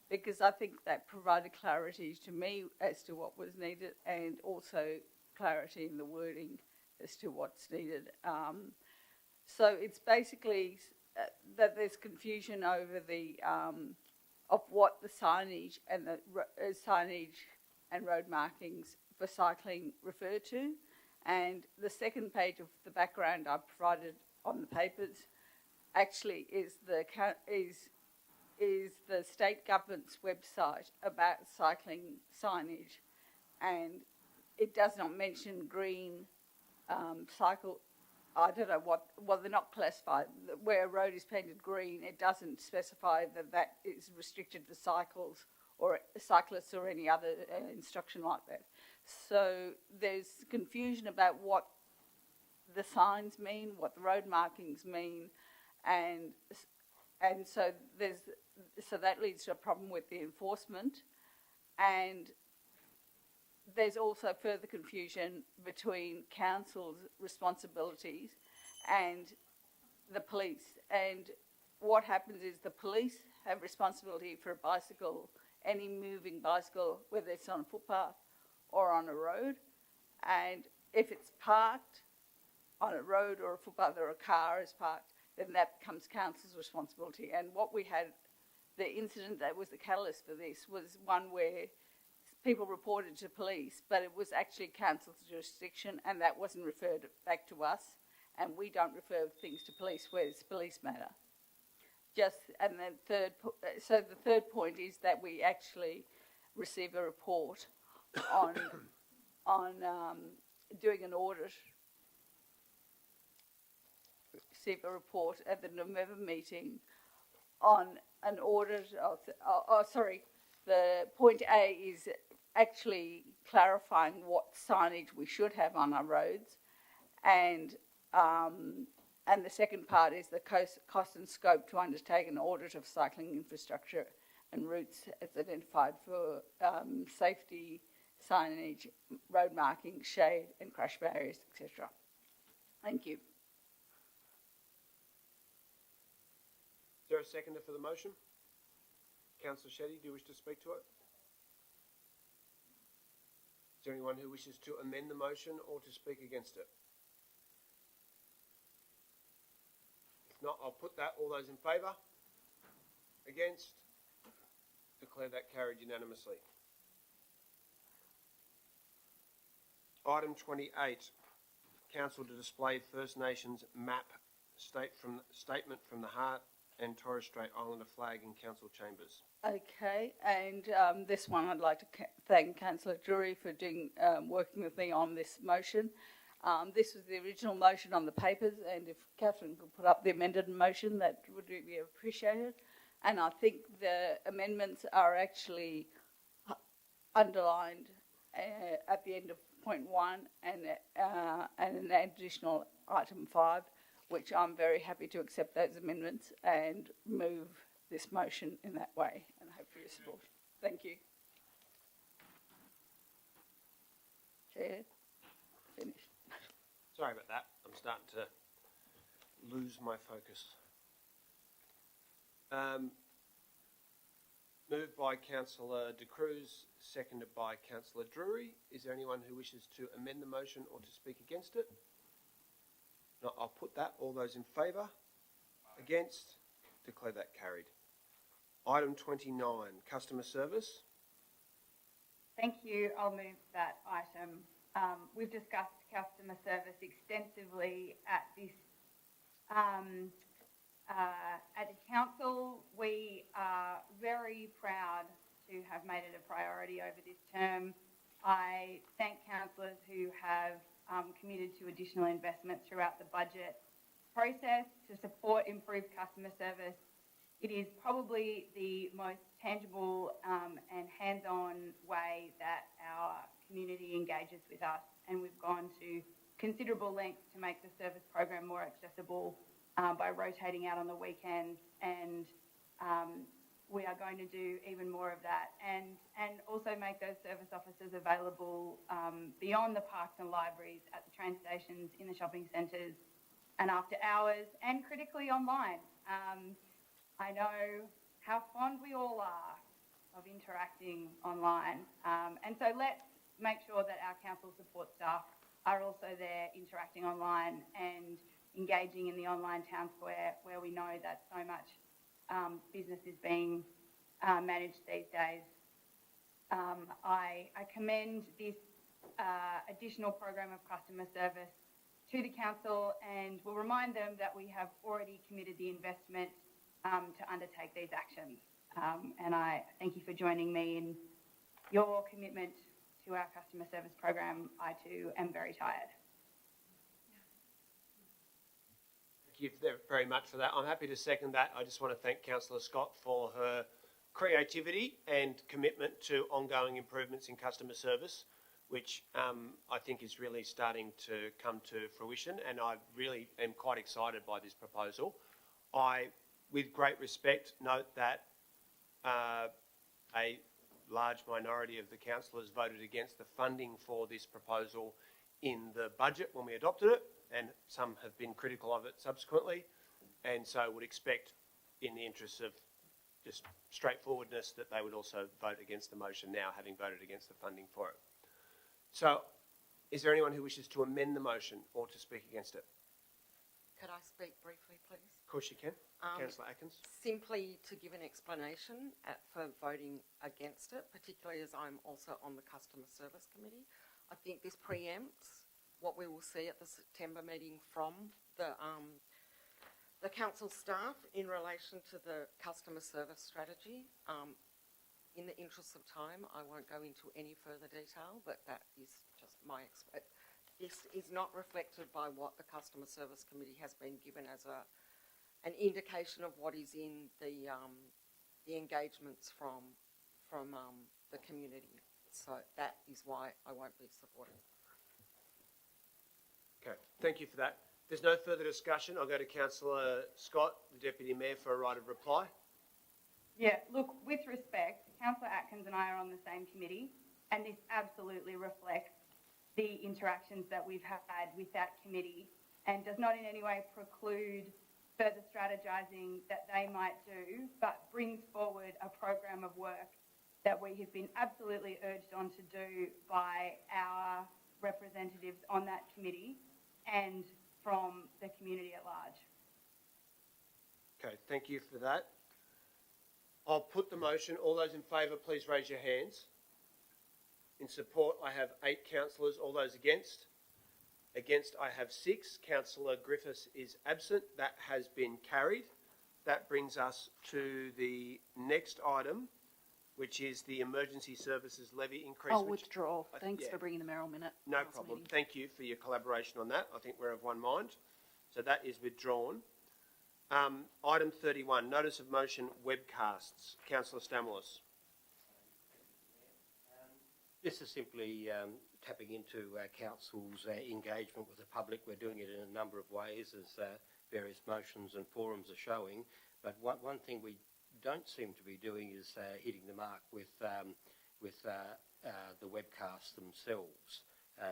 because I think that provided clarity to me as to what was needed, and also clarity in the wording as to what's needed. So it's basically that there's confusion over the of what the signage and the signage and road markings for cycling refer to, and the second page of the background I provided on the papers actually is the state government's website about cycling signage, and it does not mention green cycle. I don't know what, well, they're not classified. Where a road is painted green, it doesn't specify that that is restricted to cycles or cyclists or any other instruction like that. So there's confusion about what the signs mean, what the road markings mean, and so that leads to a problem with the enforcement, and there's also further confusion between council's responsibilities and the police. And what happens is the police have responsibility for a bicycle, any moving bicycle, whether it's on a footpath or on a road. And if it's parked on a road or a footpath or a car is parked, then that becomes council's responsibility. And what we had, the incident that was the catalyst for this was one where people reported to police, but it was actually council's jurisdiction, and that wasn't referred back to us, and we don't refer things to police where it's a police matter. The third point is that we actually receive a report on doing an audit. Receive a report at the November meeting on an audit of. The point A is actually clarifying what signage we should have on our roads, and And the second part is the cost and scope to undertake an audit of cycling infrastructure and routes as identified for safety, signage, road marking, shade and crash barriers, etc. Thank you. Is there a seconder for the motion? Councillor Shetty, do you wish to speak to it? Is there anyone who wishes to amend the motion or to speak against it? If not, I'll put that. All those in favour? Against? Declare that carried unanimously. Item 28. Council to display First Nations map statement from the Heart and Torres Strait Islander flag in council chambers. Okay, and this one I'd like to thank Councillor Drury for working with me on this motion. This was the original motion on the papers, and if Catherine could put up the amended motion, that would be appreciated. And I think the amendments are actually underlined at the end of point 1 and an additional item 5, which I'm very happy to accept those amendments and move this motion in that way, and hope for your support. Thank you. Chair, finished. Sorry about that. I'm starting to lose my focus. Moved by Councillor De Cruz, seconded by Councillor Drury. Is there anyone who wishes to amend the motion or to speak against it? No, I'll put that. All those in favour? Against? Declare that carried. Item 29, customer service. Thank you. I'll move that item. We've discussed customer service extensively at this at the council. We are very proud to have made it a priority over this term. I thank councillors who have committed to additional investment throughout the budget process to support improved customer service. It is probably the most tangible and hands-on way that our community engages with us, and we've gone to considerable lengths to make the service program more accessible by rotating out on the weekends, and we are going to do even more of that, and also make those service officers available beyond the parks and libraries, at the train stations, in the shopping centres, and after hours, and critically online. I know how fond we all are of interacting online, and so let's make sure that our council support staff are also there interacting online and engaging in the online town square, where we know that so much business is being managed these days. I commend this additional program of customer service to the council, and will remind them that we have already committed the investment to undertake these actions. And I thank you for joining me in your commitment to our customer service program. I too am very tired. Thank you very much for that. I'm happy to second that. I just want to thank Councillor Scott for her creativity and commitment to ongoing improvements in customer service, which I think is really starting to come to fruition, and I really am quite excited by this proposal. I, with great respect, note that a large minority of the councillors voted against the funding for this proposal in the budget when we adopted it, and some have been critical of it subsequently, and so would expect, in the interests of just straightforwardness, that they would also vote against the motion now, having voted against the funding for it. So, is there anyone who wishes to amend the motion or to speak against it? Could I speak briefly, please? Of course you can. Councillor Atkins. Simply to give an explanation for voting against it, particularly as I'm also on the Customer Service Committee. I think this preempts what we will see at the September meeting from the council staff in relation to the customer service strategy. In the interest of time, I won't go into any further detail, but that is just my this is not reflected by what the Customer Service Committee has been given as an indication of what is in the engagements from the community. So that is why I won't be supporting. Okay, thank you for that. there's no further discussion, I'll go to Councillor Scott, the Deputy Mayor, for a right of reply. Yeah, look, with respect, Councillor Atkins and I are on the same committee, and this absolutely reflects the interactions that we've had with that committee and does not in any way preclude further strategising that they might do, but brings forward a program of work that we have been absolutely urged on to do by our representatives on that committee and from the community at large. Okay, thank you for that. I'll put the motion. All those in favour, please raise your hands. In support, I have 8 councillors. All those against? Against, I have 6. Councillor Griffiths is absent. That has been carried. That brings us to the next item, which is the emergency services levy increase. I'll withdraw. Thanks for bringing the Mayoral minute. No problem. Thank you for your collaboration on that. I think we're of one mind. So that is withdrawn. Item 31, notice of motion webcasts. Councillor Stamoulis. This is simply tapping into council's engagement with the public. We're doing it in a number of ways, as various motions and forums are showing. But one thing we don't seem to be doing is hitting the mark with the webcasts themselves.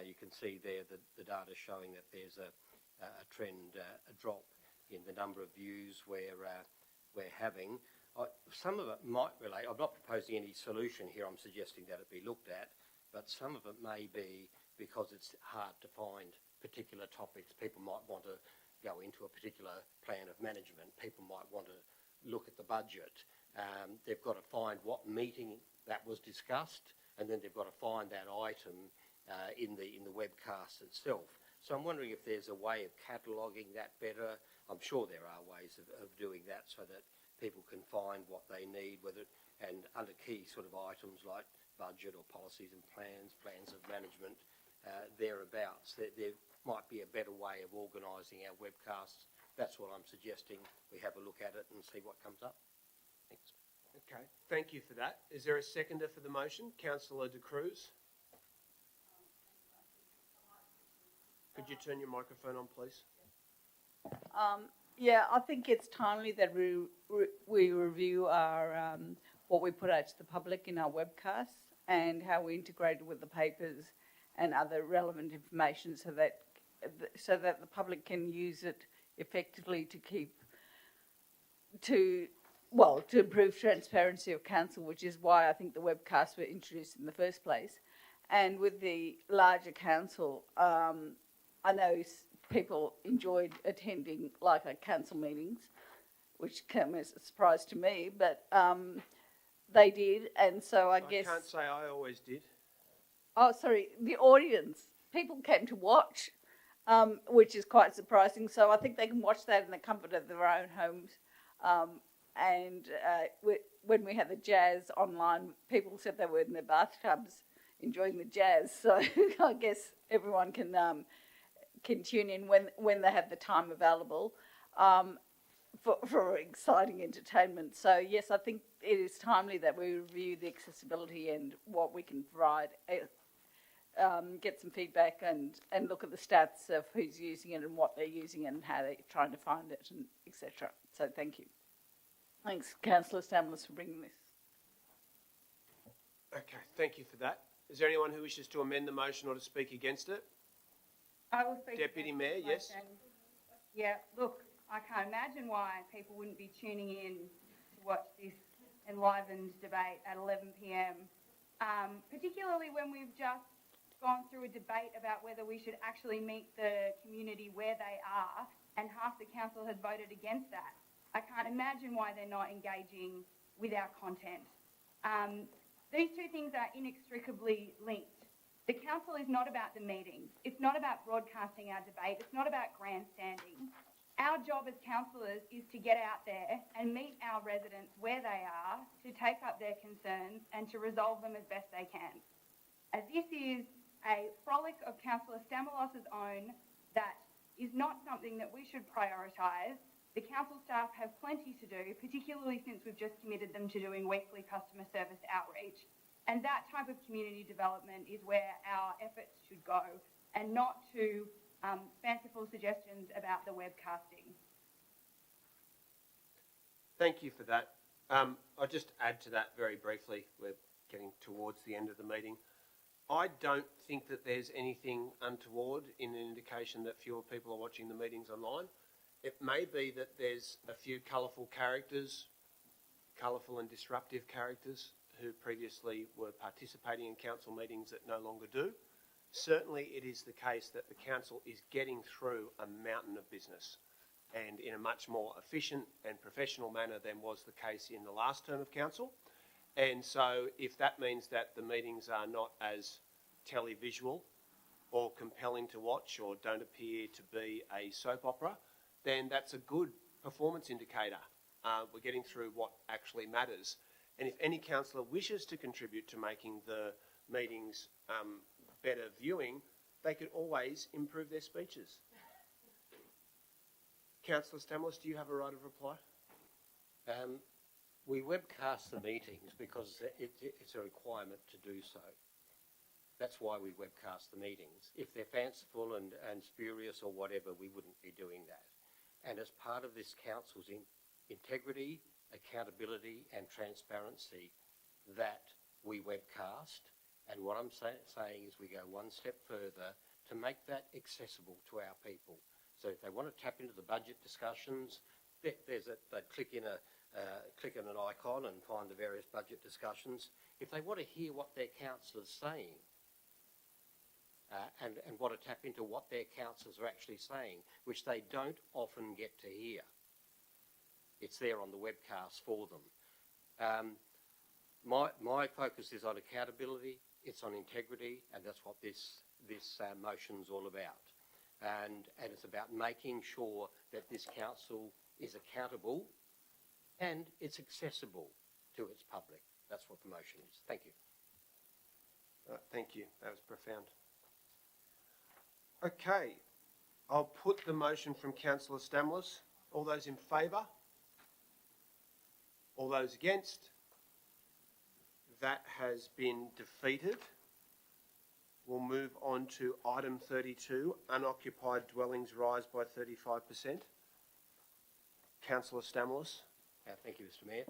You can see there the data showing that there's a trend, a drop in the number of views we're having. Some of it might relate, I'm not proposing any solution here, I'm suggesting that it be looked at, but some of it may be because it's hard to find particular topics. People might want to go into a particular plan of management. People might want to look at the budget. They've got to find what meeting that was discussed, and then they've got to find that item in the webcast itself. So I'm wondering if there's a way of cataloguing that better. I'm sure there are ways of doing that so that people can find what they need, and under key sort of items like budget or policies and plans of management, thereabouts. There might be a better way of organising our webcasts. That's what I'm suggesting. We have a look at it and see what comes up. Thanks. Okay, thank you for that. Is there a seconder for the motion? Councillor De Cruz. Could you turn your microphone on, please? Yeah, I think it's timely that we review our what we put out to the public in our webcasts and how we integrate it with the papers and other relevant information, so that the public can use it effectively to improve transparency of council, which is why I think the webcasts were introduced in the first place. And with the larger council, I know people enjoyed attending council meetings, which came as a surprise to me, but they did, and so I guess... I can't say I always did. Oh, sorry, the audience. People came to watch, which is quite surprising, so I think they can watch that in the comfort of their own homes. When we had the jazz online, people said they were in their bathtubs enjoying the jazz, so I guess everyone can tune in when they have the time available for exciting entertainment. So yes, I think it is timely that we review the accessibility and what we can provide, get some feedback and look at the stats of who's using it and what they're using and how they're trying to find it, and etc. So thank you. Thanks, Councillor Stamoulis, for bringing this. Okay, thank you for that. Is there anyone who wishes to amend the motion or to speak against it? I will speak. Deputy Mayor, yes. Yeah, look, I can't imagine why people wouldn't be tuning in to watch this enlivened debate at 11 p.m, particularly when we've just gone through a debate about whether we should actually meet the community where they are, and half the council has voted against that. I can't imagine why they're not engaging with our content. These two things are inextricably linked. The council is not about the meetings. It's not about broadcasting our debate. It's not about grandstanding. Our job as councillors is to get out there and meet our residents where they are, to take up their concerns and to resolve them as best they can. As this is a frolic of Councillor Stamoulis' own that is not something that we should prioritise. The council staff have plenty to do, particularly since we've just committed them to doing weekly customer service outreach. And that type of community development is where our efforts should go, and not to fanciful suggestions about the webcasting. Thank you for that. I'll just add to that very briefly. We're getting towards the end of the meeting. I don't think that there's anything untoward in an indication that fewer people are watching the meetings online. It may be that there's a few colourful characters, colourful and disruptive characters who previously were participating in council meetings that no longer do. Certainly it is the case that the council is getting through a mountain of business and in a much more efficient and professional manner than was the case in the last term of council. And so if that means that the meetings are not as televisual or compelling to watch or don't appear to be a soap opera, then that's a good performance indicator. We're getting through what actually matters. And if any councillor wishes to contribute to making the meetings better viewing, they could always improve their speeches. Councillor Stamlis, do you have a right of reply? We webcast the meetings because it's a requirement to do so. That's why we webcast the meetings. If they're fanciful and spurious or whatever, we wouldn't be doing that. And as part of this council's integrity, accountability and transparency, that we webcast. And what I'm saying is we go one step further to make that accessible to our people. So if they want to tap into the budget discussions, they click in an icon and find the various budget discussions. If they want to hear what their councillor's saying, and want to tap into what their councillors are actually saying, which they don't often get to hear, it's there on the webcast for them. My focus is on accountability, it's on integrity, and that's what this motion's all about. And it's about making sure that this council is accountable and it's accessible to its public. That's what the motion is. Thank you. Thank you. That was profound. Okay. I'll put the motion from Councillor Stamlis. All those in favour? All those against? That has been defeated. We'll move on to item 32, unoccupied dwellings rise by 35%. Councillor Stamlis. Thank you, Mr Mayor.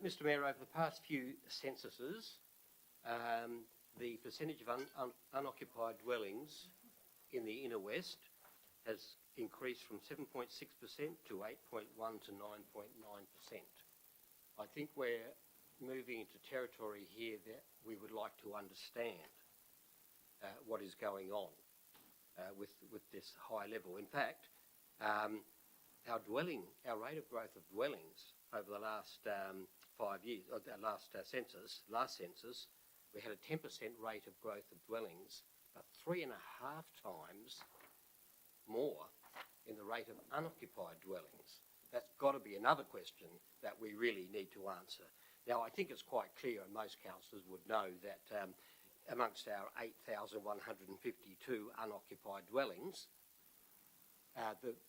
Mr Mayor, over the past few censuses, the percentage of unoccupied dwellings in the inner west has increased from 7.6% to 8.1 to 9.9%. I think we're moving into territory here that we would like to understand what is going on with this high level. In fact, our rate of growth of dwellings over the last 5 years, or the last census, we had a 10% rate of growth of dwellings, but 3.5 times more in the rate of unoccupied dwellings. That's got to be another question that we really need to answer. Now, I think it's quite clear, and most councillors would know, that amongst our 8,152 unoccupied dwellings,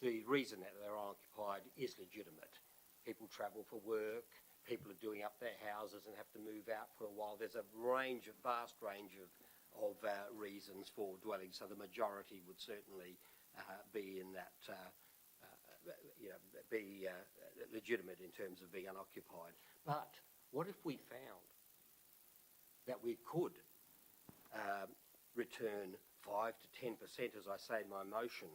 the reason that they're unoccupied is legitimate. People travel for work, people are doing up their houses and have to move out for a while. There's a vast range of reasons for dwellings, so the majority would certainly be in that, be legitimate in terms of being unoccupied. But what if we found that we could return 5 to 10%, as I say in my motion,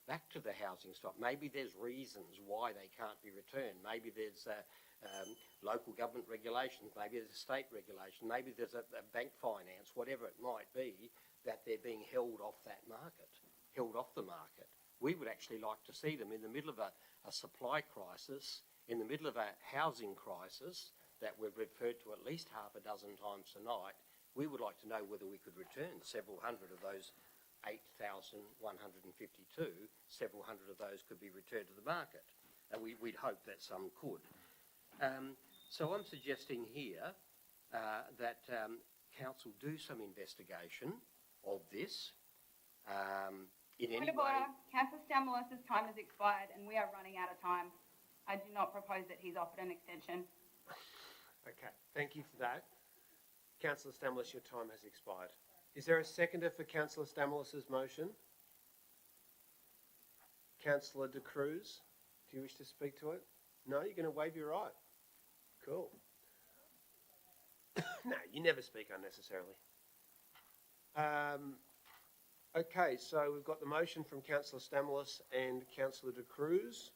back to the housing stock? Maybe there's reasons why they can't be returned. Maybe there's local government regulations, maybe there's a state regulation, maybe there's a bank finance, whatever it might be, that they're being held off the market. We would actually like to see them in the middle of a supply crisis, in the middle of a housing crisis that we've referred to at least half a dozen times tonight. We would like to know whether we could return several hundred of those 8,152, several hundred of those could be returned to the market. And we'd hope that some could. So I'm suggesting here that council do some investigation of this in any way. Councillor Stamlis' time has expired and we are running out of time. I do not propose that he's offered an extension. Okay, thank you for that. Councillor Stamlis, your time has expired. Is there a seconder for Councillor Stamlis' motion? Councillor De Cruz, do you wish to speak to it? No, you're going to waive your right. Cool. No, you never speak unnecessarily. Okay, so we've got the motion from Councillor Stamoulis and Councillor De Cruz.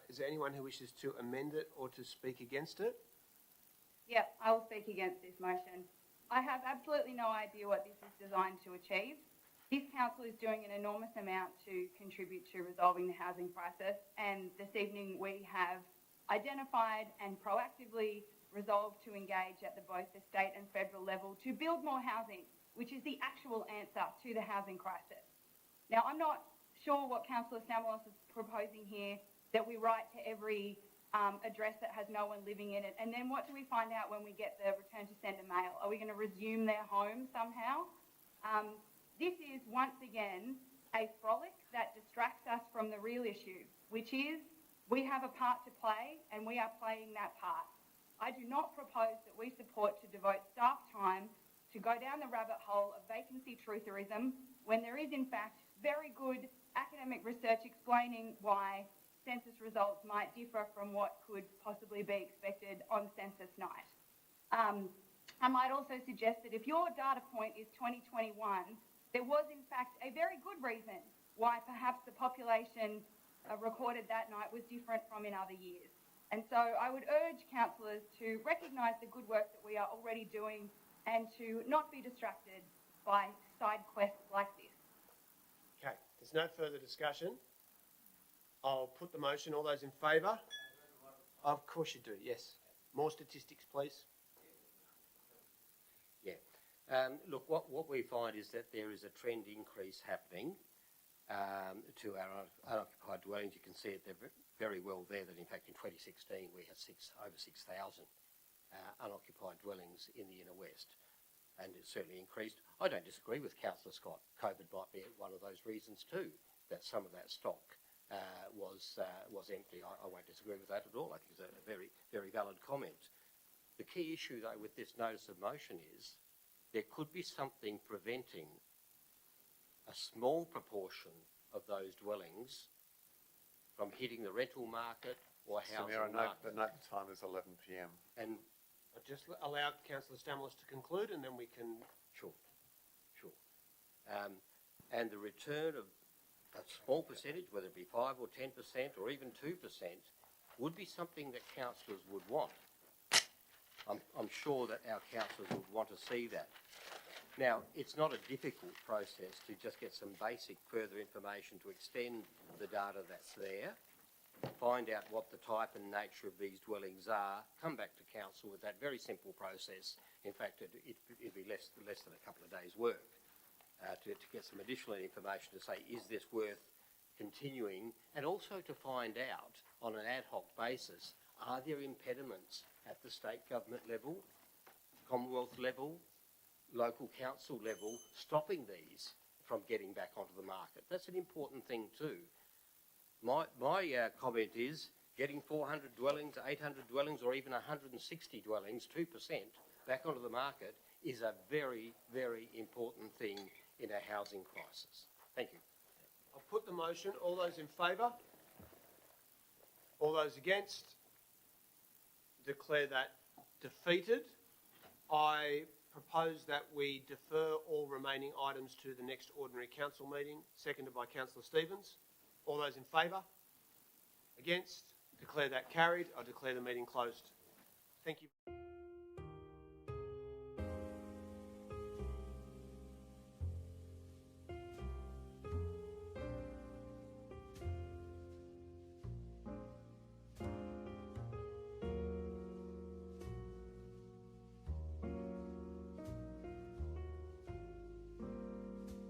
Is there anyone who wishes to amend it or to speak against it? Yep, I will speak against this motion. I have absolutely no idea what this is designed to achieve. This council is doing an enormous amount to contribute to resolving the housing crisis, and this evening we have identified and proactively resolved to engage at both the state and federal level to build more housing, which is the actual answer to the housing crisis. Now, I'm not sure what Councillor Stamoulis is proposing here, that we write to every address that has no one living in it, and then what do we find out when we get the return to sender mail? Are we going to resume their home somehow? This is once again a frolic that distracts us from the real issue, which is we have a part to play and we are playing that part. I do not propose that we support to devote staff time to go down the rabbit hole of vacancy trutherism when there is in fact very good academic research explaining why census results might differ from what could possibly be expected on census night. I might also suggest that if your data point is 2021, there was in fact a very good reason why perhaps the population recorded that night was different from in other years. And so I would urge councillors to recognise the good work that we are already doing and to not be distracted by side quests like this. Okay, there's no further discussion. I'll put the motion. All those in favour? Of course you do, yes. More statistics, please. Yeah. Look, what we find is that there is a trend increase happening to our unoccupied dwellings. You can see it there very well there that in fact in 2016 we had over 6,000 unoccupied dwellings in the inner west, and it certainly increased. I don't disagree with Councillor Scott. COVID might be one of those reasons too, that some of that stock was empty. I won't disagree with that at all. I think it's a very, very valid comment. The key issue though with this notice of motion is there could be something preventing a small proportion of those dwellings from hitting the rental market or housing market. The note time is 11 p.m. And I'll just allow Councillor Stamoulis to conclude and then we can... Sure. And the return of a small percentage, whether it be 5 or 10% or even 2%, would be something that councillors would want. I'm sure that our councillors would want to see that. Now, it's not a difficult process to just get some basic further information to extend the data that's there, find out what the type and nature of these dwellings are, come back to council with that very simple process. In fact, it'd be less than a couple of days' work to get some additional information to say, is this worth continuing? And also to find out on an ad hoc basis, are there impediments at the state government level, Commonwealth level, local council level, stopping these from getting back onto the market? That's an important thing too. My comment is getting 400 dwellings, 800 dwellings, or even 160 dwellings, 2%, back onto the market is a very, very important thing in a housing crisis. Thank you. I'll put the motion. All those in favour? All those against? Declare that defeated. I propose that we defer all remaining items to the next ordinary council meeting, seconded by Councillor Stevens. All those in favour? Against? Declare that carried. I declare the meeting closed. Thank you.